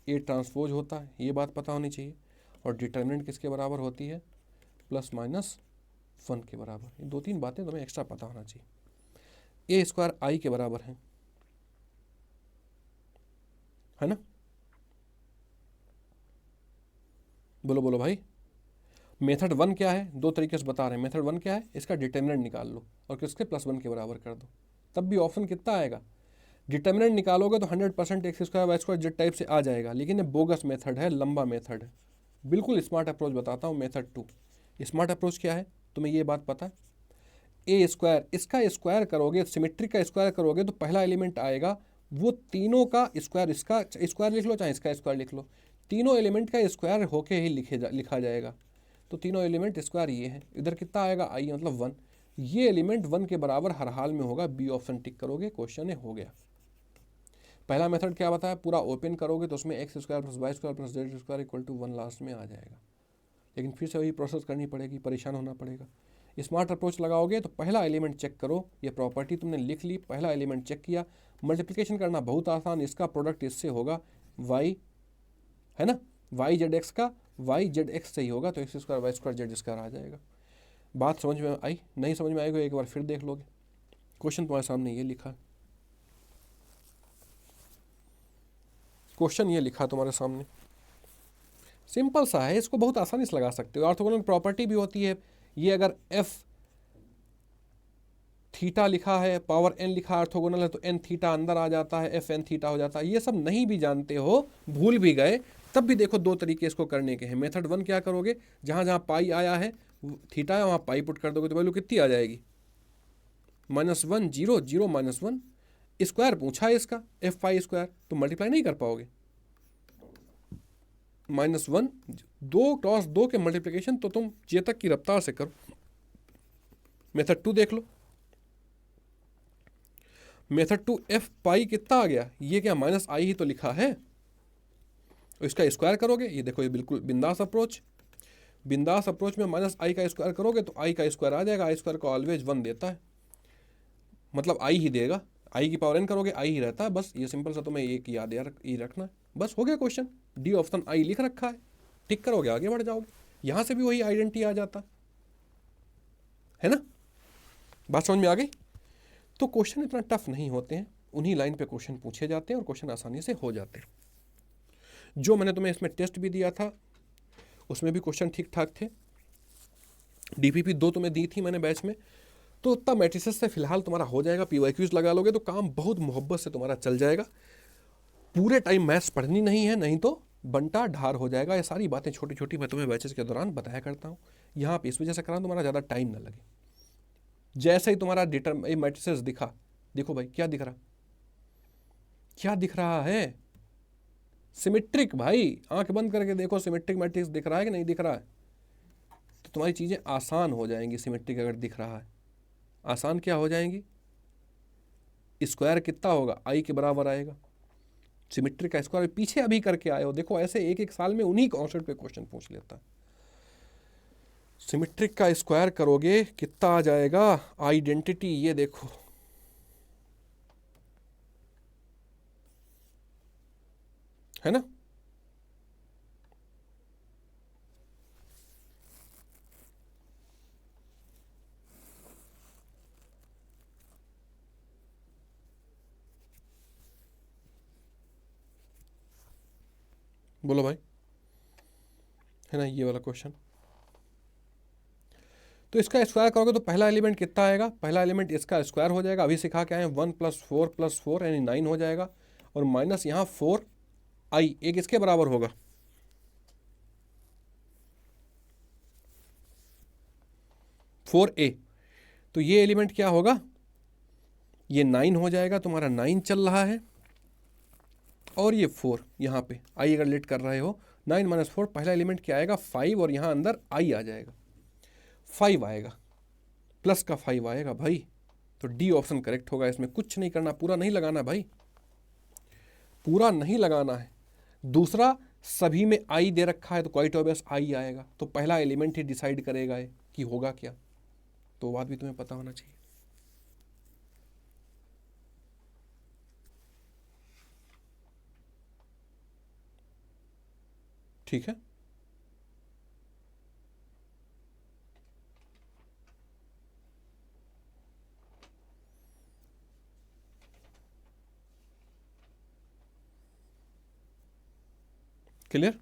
A ट्रांसपोज होता है, ये बात पता होनी चाहिए। और डिटर्मिनेंट किसके बराबर होती है, +-1 के बराबर। ये 2-3 बातें तुम्हें एक्स्ट्रा पता होना चाहिए। a² I के बराबर है ना। बोलो बोलो भाई। मेथड 1 क्या है, 2 तरीके से बता रहे हैं। मेथड 1 क्या है, इसका डिटर्मिनेंट निकाल लो और किसके +1 के बराबर कर दो, तब भी ऑप्शन कितना आएगा। डिटर्मिनेंट निकालोगे तो 100% x² y² z टाइप से आ जाएगा, लेकिन ये बोगस मेथड है, लंबा मेथड है। बिल्कुल स्मार्ट अप्रोच बताता हूँ, मेथड 2। स्मार्ट अप्रोच क्या है, तुम्हें ये बात पता है, a², इसका स्क्वायर करोगे, सिमेट्रिक का स्क्वायर करोगे तो पहला एलिमेंट आएगा, वो तीनों का स्क्वायर, इसका स्क्वायर लिख लो चाहे इसका स्क्वायर लिख लो, तीनों एलिमेंट का स्क्वायर होके ही लिखा जाएगा। तो तीनों एलिमेंट स्क्वायर ये है, इधर कितना आएगा I मतलब 1, ये एलिमेंट 1 के बराबर हर हाल में होगा। बी ऑप्शन टिक करोगे, क्वेश्चन हो गया। पहला मेथड क्या बताया, पूरा ओपन करोगे तो उसमें x² + y² + z² = 1 लास्ट में आ जाएगा। लेकिन फिर से वही प्रोसेस करनी पड़ेगी, परेशान होना पड़ेगा। स्मार्ट अप्रोच लगाओगे तो पहला एलिमेंट चेक करो, ये प्रॉपर्टी तुमने लिख ली, पहला एलिमेंट चेक किया, मल्टीप्लिकेशन करना बहुत आसान, इसका प्रोडक्ट इससे होगा वाई, है ना, वाई जेड एक्स का वाई जेड एक्स से ही होगा, तो X square Y square Z square आ जाएगा। बात समझ में आई? नहीं समझ में आएगा एक बार फिर देख लोगे, क्वेश्चन तुम्हारे सामने ये लिखा है, क्वेश्चन ये लिखा तुम्हारे सामने, सिंपल सा है, इसको बहुत आसानी से लगा सकते हो। ऑर्थोगोनल प्रॉपर्टी भी होती है, ये अगर एफ थीटा लिखा है, पावर एन लिखा ऑर्थोगोनल है, तो एन थीटा अंदर आ जाता है, एफ एन थीटा हो जाता है। ये सब नहीं भी जानते हो, भूल भी गए, तब भी देखो दो तरीके इसको करने के हैं। मेथड वन क्या करोगे, जहाँ जहाँ पाई आया है थीटा है वहाँ पाई पुट कर दोगे तो वैल्यू कितनी आ जाएगी, -1 0 0 -1। स्क्वायर पूछा है इसका, एफ पाई स्क्वायर, तो मल्टीप्लाई नहीं कर पाओगे। -1 2 क्रॉस 2 के मल्टीप्लिकेशन तो तुम चेतक की रफ्तार से करो। मेथड टू देख लो, मेथड टू एफ पाई कितना आ गया, ये क्या -i ही तो लिखा है, तो इसका स्क्वायर करोगे, ये देखो ये बिल्कुल बिंदास अप्रोच, बिंदास अप्रोच में -i का स्क्वायर करोगे तो i का स्क्वायर आ जाएगा, i स्क्वायर को ऑलवेज 1 देता है, मतलब i ही देगा, i की पावर n करोगे i ही रहता है, बस ये सिंपल सा तुम्हें एक याद ही रखना है, बस हो गया क्वेश्चन। डी ऑप्शन i लिख रखा है, टिक करोगे आगे बढ़ जाओगे, यहाँ से भी वही आइडेंटिटी आ जाता है ना। बात समझ में आ गई? तो क्वेश्चन इतना टफ नहीं होते हैं, उन्हीं लाइन पे क्वेश्चन पूछे जाते हैं और क्वेश्चन आसानी से हो जाते हैं। जो मैंने तुम्हें इसमें टेस्ट भी दिया था उसमें भी क्वेश्चन ठीक ठाक थे, डीपीपी 2 तुम्हें दी थी मैंने बैच में, तो उतना मैट्रिसेस से फिलहाल तुम्हारा हो जाएगा। पीवाईक्यूज लगा लोगे तो काम बहुत मोहब्बत से तुम्हारा चल जाएगा, पूरे टाइम मैथ्स पढ़नी नहीं है, नहीं तो बंटा ढार हो जाएगा। ये सारी बातें छोटी छोटी मैं तुम्हें बैचेस के दौरान बताया करता हूँ, यहाँ पे इस वजह से करा तुम्हारा ज़्यादा टाइम ना लगे। जैसे ही तुम्हारा मैट्रिसेस दिखा, देखो भाई क्या दिख रहा, क्या दिख रहा है, सिमेट्रिक भाई, आंख बंद करके देखो सिमेट्रिक मैट्रिक्स दिख रहा है कि नहीं दिख रहा है, तो तुम्हारी चीज़ें आसान हो जाएंगी। सिमेट्रिक अगर दिख रहा है, आसान क्या हो जाएंगी, स्क्वायर कितना होगा, i के बराबर आएगा, सिमेट्रिक का स्क्वायर पीछे अभी करके आए हो, देखो ऐसे एक एक साल में उन्हीं कॉन्सेप्ट पे क्वेश्चन पूछ लेता है। सिमेट्रिक का स्क्वायर करोगे कितना आ जाएगा, आइडेंटिटी ये देखो, है ना, बोलो भाई, है ना ये वाला क्वेश्चन। तो इसका स्क्वायर करोगे तो पहला एलिमेंट कितना आएगा, पहला एलिमेंट इसका स्क्वायर हो जाएगा, अभी सिखा के आए 1 + 4 यानी 9 हो जाएगा, और माइनस यहाँ 4i एक इसके बराबर होगा, a, तो ये एलिमेंट क्या होगा, ये 9 हो जाएगा, तुम्हारा 9 चल रहा है, और ये 4 यहाँ पे i अगर लेट कर रहे हो, 9 - 4 पहला एलिमेंट क्या आएगा 5, और यहाँ अंदर i आ जाएगा, 5 आएगा, प्लस का 5 आएगा भाई, तो डी ऑप्शन करेक्ट होगा। इसमें कुछ नहीं करना, पूरा नहीं लगाना भाई, पूरा नहीं लगाना है। दूसरा, सभी में आई दे रखा है तो क्वाइट ऑब्वियस आई आएगा, तो पहला एलिमेंट ही डिसाइड करेगा ये कि होगा क्या, तो बात भी तुम्हें पता होना चाहिए। ठीक है, क्लियर।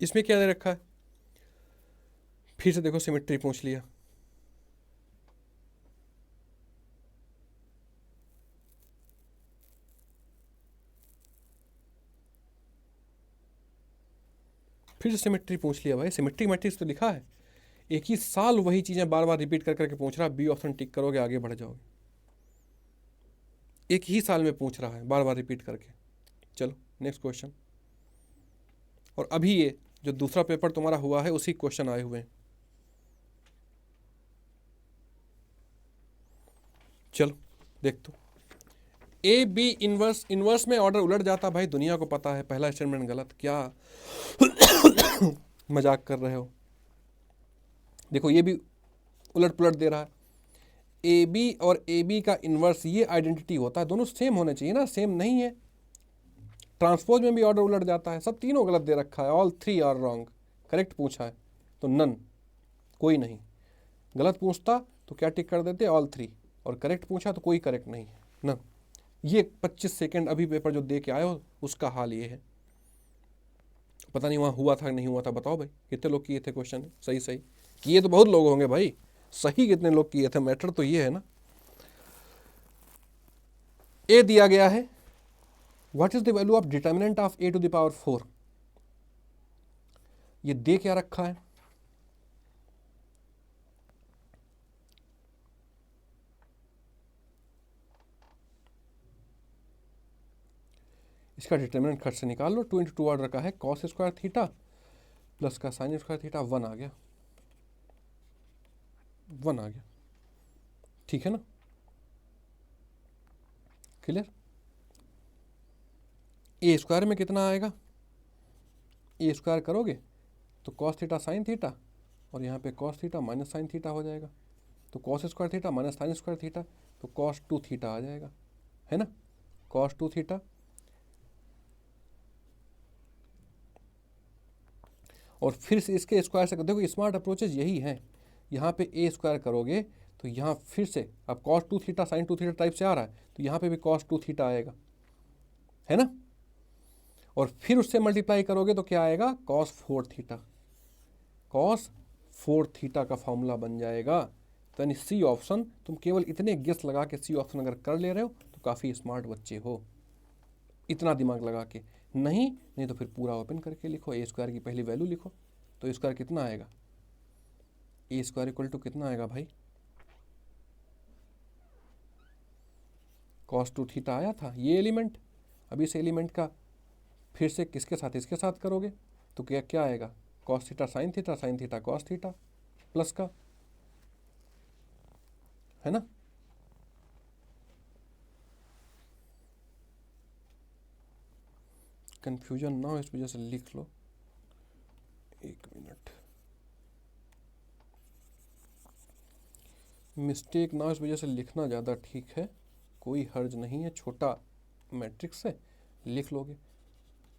इसमें क्या दे रखा है, फिर से देखो सिमेट्री पूछ लिया, फिर से सिमेट्री पूछ लिया भाई, सिमेट्री मैट्रिक्स तो लिखा है, एक ही साल वही चीज़ें बार बार रिपीट कर करके पूछ रहा है, बी ऑप्शन टिक करोगे आगे बढ़ जाओगे। एक ही साल में पूछ रहा है बार बार रिपीट करके। चलो नेक्स्ट क्वेश्चन। और अभी ये जो दूसरा पेपर तुम्हारा हुआ है उसी क्वेश्चन आए हुए हैं। चलो देख तो, ए बी इनवर्स, इनवर्स में ऑर्डर उलट जाता भाई, दुनिया को पता है। पहला स्टेटमेंट गलत, क्या मजाक कर रहे हो? देखो ये भी उलट पुलट दे रहा है। ए बी और ए बी का इन्वर्स ये आइडेंटिटी होता है, दोनों सेम होने चाहिए ना, सेम नहीं है। ट्रांसपोज में भी ऑर्डर उलट जाता है। सब तीनों गलत दे रखा है, all three are wrong. Correct पूछा है तो नन, कोई नहीं। गलत पूछता तो क्या टिक कर देते, ऑल थ्री। और करेक्ट पूछा तो कोई करेक्ट नहीं है, नन। ये 25 सेकेंड अभी पेपर जो दे के आए हो उसका हाल ये है। पता नहीं वहाँ हुआ था नहीं हुआ था, बताओ भाई कितने लोग किए थे क्वेश्चन? सही सही किए तो बहुत लोग होंगे भाई, सही कितने लोग किए थे, मैटर तो ये है ना। ए दिया गया है, what is the value of determinant of a to the power 4। ये दे क्या रखा है, इसका डिटर्मिनेंट खर्च से निकाल लो। 2 × 2 ऑर्डर का है, कॉस स्क्वायर थीटा प्लस का साइन स्क्वायर थीटा, 1 आ गया, 1 आ गया, ठीक है ना, क्लियर। ए स्क्वायर में कितना आएगा, ए स्क्वायर करोगे तो कॉस थीटा साइन थीटा, और यहाँ पे cos theta minus sine theta हो जाएगा, तो cos square theta minus sine square theta, तो कॉस 2 थीटा आ जाएगा, है ना, कॉस 2 थीटा। और फिर से इसके स्क्वायर से देखो, स्मार्ट अप्रोचेज यही हैं। यहाँ पे ए स्क्वायर करोगे तो यहाँ फिर से अब cos 2 theta sine 2 theta type से आ रहा है, तो यहाँ पे भी कॉस 2 थीटा आएगा, है ना। और फिर उससे मल्टीप्लाई करोगे तो क्या आएगा, कॉस 4 थीटा, कॉस 4 थीटा का फॉर्मूला बन जाएगा। तो यानी सी ऑप्शन, तुम केवल इतने गेस लगा के सी ऑप्शन अगर कर ले रहे हो तो काफ़ी स्मार्ट बच्चे हो, इतना दिमाग लगा के। नहीं तो फिर पूरा ओपन करके लिखो, ए स्क्वायर की पहली वैल्यू लिखो, तो ए स्क्वायर कितना आएगा, ए स्क्वायर इक्वल टू कितना आएगा भाई, कॉस 2 थीटा आया था ये एलिमेंट। अब इस एलिमेंट का फिर से किसके साथ, इसके साथ करोगे तो क्या क्या आएगा, cos theta sine theta cos theta plus का, है ना। कंफ्यूजन ना हो इस वजह से लिख लो, 1 मिनट, मिस्टेक ना हो इस वजह से लिखना ज़्यादा ठीक है, कोई हर्ज नहीं है, छोटा मैट्रिक्स है, लिख लोगे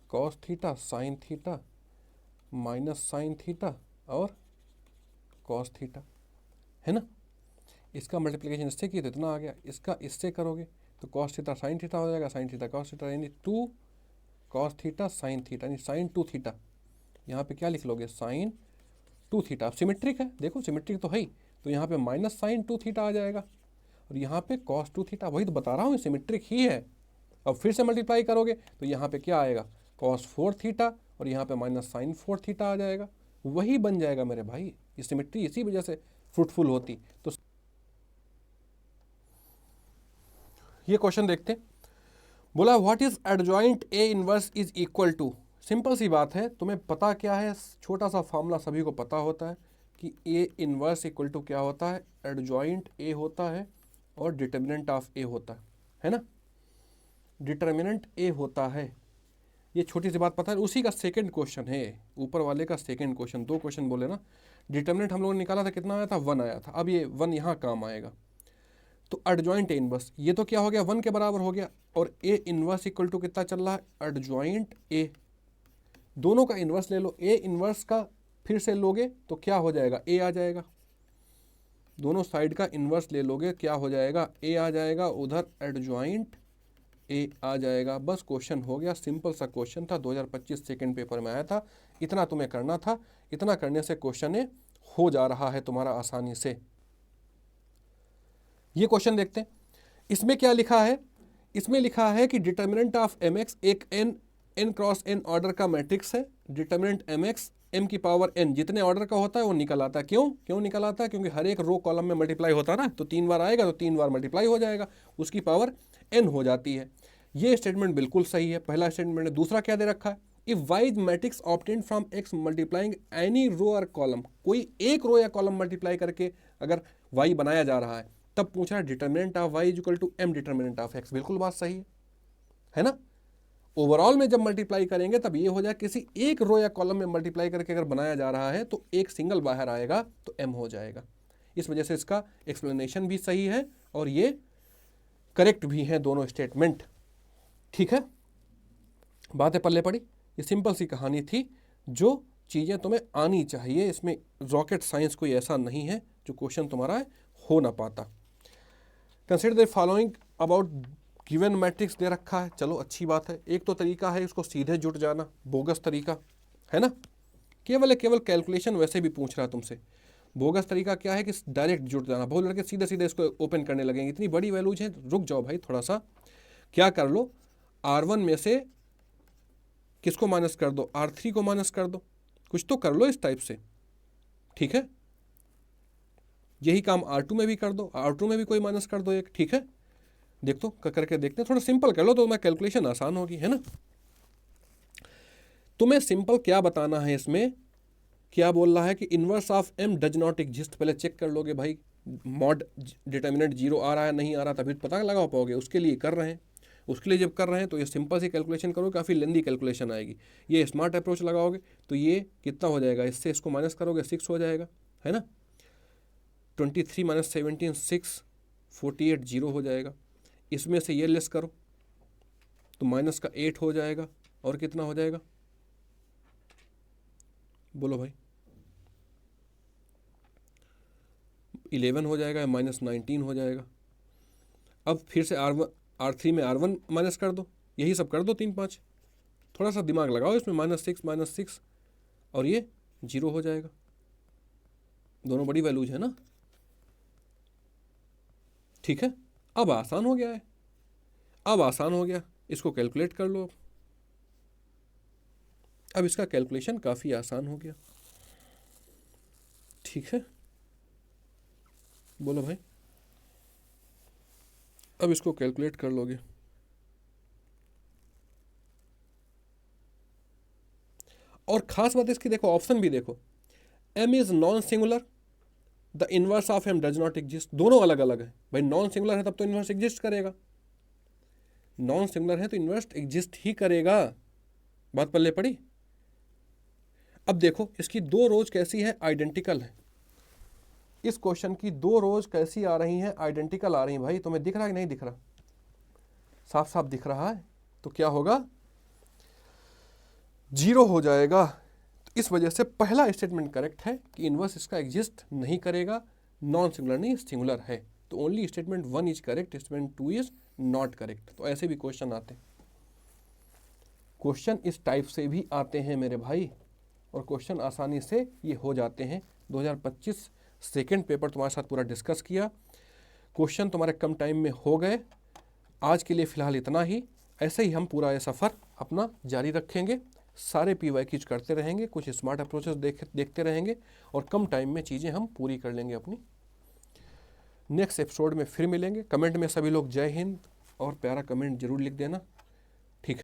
cos theta sine theta minus sine theta और कॉस थीटा, है ना। इसका मल्टीप्लिकेशन इससे किया तो इतना आ गया, इसका इससे करोगे तो कॉस थीटा साइन थीटा हो जाएगा, साइन थीटा कॉस थीटा, यानी 2 कॉस थीटा साइन थीटा, यानी साइन 2 थीटा। यहाँ पे क्या लिख लोगे, साइन 2 थीटा। अब सिमेट्रिक है, देखो सिमेट्रिक तो है ही, तो यहाँ पे माइनस साइन 2 थीटा आ जाएगा, और यहाँ पे कॉस 2 थीटा, वही तो बता रहा हूँ सिमेट्रिक ही है। अब फिर से मल्टीप्लाई करोगे तो यहाँ पे क्या आएगा, कॉस 4 थीटा, और यहाँ पे माइनस साइन 4 थीटा आ जाएगा, वही बन जाएगा मेरे भाई। ये सिमेट्री इसी वजह से फ्रूटफुल होती। तो ये क्वेश्चन देखते, बोला what is adjoint A inverse is equal to. Simple सी बात है, तुम्हें पता क्या है, छोटा सा फॉर्मूला सभी को पता होता है कि ए इनवर्स इक्वल टू क्या होता है, एडजॉइंट ए होता है और डिटर्मिनेंट ऑफ ए होता है ना। डिटर्मिनेंट ए होता है, ये छोटी सी बात पता है, उसी का सेकंड क्वेश्चन है, ऊपर वाले का सेकंड क्वेश्चन। 2 क्वेश्चन बोले ना, डिटर्मिनेंट हम लोगों ने निकाला था कितना आया था, 1 आया था, अब ये 1 यहाँ काम आएगा। तो एडजॉइंट ए इनवर्स, ये तो क्या हो गया, 1 के बराबर हो गया, और ए इनवर्स इक्वल टू कितना चल रहा है, एडजॉइंट ए। दोनों का इनवर्स ले लो, ए इनवर्स का फिर से लोगे तो क्या हो जाएगा, ए आ जाएगा। दोनों साइड का इनवर्स ले लोगे क्या हो जाएगा, ए आ जाएगा, उधर एडजॉइंट ए आ जाएगा। बस क्वेश्चन हो गया, सिंपल सा क्वेश्चन था, 2025 सेकंड पेपर में आया था, इतना तुम्हें करना था, इतना करने से क्वेश्चन हो जा रहा है तुम्हारा आसानी से। ये क्वेश्चन देखते हैं, इसमें क्या लिखा है, इसमें लिखा है कि डिटर्मिनेंट ऑफ एम एक्स एक एन क्रॉस एन ऑर्डर का मैट्रिक्स है, डिटर्मिनेंट एम एक्स m की पावर n, जितने ऑर्डर का होता है वो निकल आता है। क्यों निकल आता है? क्योंकि हर एक रो कॉलम में मल्टीप्लाई होता है ना, तो 3 बार आएगा तो 3 बार मल्टीप्लाई हो जाएगा, उसकी पावर n हो जाती है। ये स्टेटमेंट बिल्कुल सही है, पहला स्टेटमेंट है। दूसरा क्या दे रखा है? If y matrix obtain from x multiplying any row और कॉलम, कोई एक रो या कॉलम मल्टीप्लाई करके अगर y बनाया जा रहा है, तब पूछ रहा है determinant of y is equal to m determinant of x। बिल्कुल बात सही है ना। ओवरऑल में जब मल्टीप्लाई करेंगे तब ये हो जाए किसी एक रो या कॉलम में मल्टीप्लाई करके अगर बनाया जा रहा है तो एक सिंगल बाहर आएगा तो m हो जाएगा। इस वजह से इसका एक्सप्लेनेशन भी सही है और ये करेक्ट भी है दोनों स्टेटमेंट। ठीक है, बातें पल्ले पड़ी। ये सिंपल सी कहानी थी, जो चीज़ें तुम्हें आनी चाहिए। इसमें रॉकेट साइंस कोई ऐसा नहीं है जो क्वेश्चन तुम्हारा हो ना पाता। Consider the following about given matrix दे रखा है, चलो अच्छी बात है। एक तो तरीका है इसको सीधे जुट जाना, बोगस तरीका है ना, केवल कैलकुलेशन वैसे भी पूछ रहा है तुमसे। बोगस तरीका क्या है कि डायरेक्ट जुट जाना। बहुत लड़के सीधे सीधे इसको ओपन करने लगेंगे, इतनी बड़ी वैल्यूज है, रुक जाओ भाई थोड़ा सा। क्या कर लो, R1 में से किसको माइनस कर दो, R3 को माइनस कर दो, कुछ तो कर लो इस टाइप से। ठीक है, यही काम R2 में भी कर दो, R2 में भी कोई माइनस कर दो एक। ठीक है, देख तो करके देखते हैं, थोड़ा सिंपल कर लो तो मैं कैलकुलेशन आसान होगी, है ना। तुम्हें सिंपल क्या बताना है इसमें, क्या बोल रहा है कि inverse of m does not exist. पहले चेक कर लोगे भाई, मॉड डिटर्मिनेंट 0 आ रहा है नहीं आ रहा, तभी पता लगा पाओगे। उसके लिए कर रहे हैं, उसके लिए जब कर रहे हैं तो ये सिंपल सी कैलकुलेशन करो, काफ़ी लेंदी कैलकुलेशन आएगी। ये स्मार्ट अप्रोच लगाओगे तो ये कितना हो जाएगा, इससे इसको माइनस करोगे 6 हो जाएगा, है ना। 23 - 17 6, 48 0 हो जाएगा। इसमें से ये लेस करो तो माइनस का 8 हो जाएगा, और कितना हो जाएगा बोलो भाई, 11 हो जाएगा, -19 हो जाएगा। अब फिर से R3 में R1 माइनस कर दो, यही सब कर दो 3 5, थोड़ा सा दिमाग लगाओ इसमें, -6 और ये 0 हो जाएगा। दोनों बड़ी वैल्यूज है ना। ठीक है, अब आसान हो गया है, अब आसान हो गया, इसको कैलकुलेट कर लो। अब इसका कैलकुलेशन काफ़ी आसान हो गया। ठीक है, बोलो भाई, अब इसको कैलकुलेट कर लोगे। और खास बात इसकी देखो, ऑप्शन भी देखो, m is non singular, the inverse of m does not exist. दोनों अलग अलग है भाई, नॉन सिंगुलर है तब तो इनवर्स एग्जिस्ट करेगा, नॉन सिंगुलर है तो इनवर्स एग्जिस्ट ही करेगा। बात पल्ले पड़ी। अब देखो इसकी 2 रोज कैसी है, आइडेंटिकल है। इस क्वेश्चन की 2 रोज कैसी आ रही हैं, आइडेंटिकल आ रही हैं भाई। तुम्हें दिख रहा है कि नहीं दिख रहा, साफ साफ दिख रहा है। तो क्या होगा, 0 हो जाएगा। तो इस वजह से पहला स्टेटमेंट करेक्ट है कि इनवर्स इसका एग्जिस्ट नहीं करेगा, नॉन सिंगुलर नहीं सिंगुलर है। तो only statement 1 is correct, statement 2 is not correct. तो ऐसे भी क्वेश्चन आते हैं, क्वेश्चन इस टाइप से भी आते हैं मेरे भाई, और क्वेश्चन आसानी से ये हो जाते हैं। 2025 सेकेंड पेपर तुम्हारे साथ पूरा डिस्कस किया, क्वेश्चन तुम्हारे कम टाइम में हो गए। आज के लिए फ़िलहाल इतना ही, ऐसे ही हम पूरा ये सफ़र अपना जारी रखेंगे, सारे PYQs करते रहेंगे, कुछ स्मार्ट अप्रोचेस देखते रहेंगे, और कम टाइम में चीज़ें हम पूरी कर लेंगे अपनी। नेक्स्ट एपिसोड में फिर मिलेंगे। कमेंट में सभी लोग जय हिंद और प्यारा कमेंट जरूर लिख देना।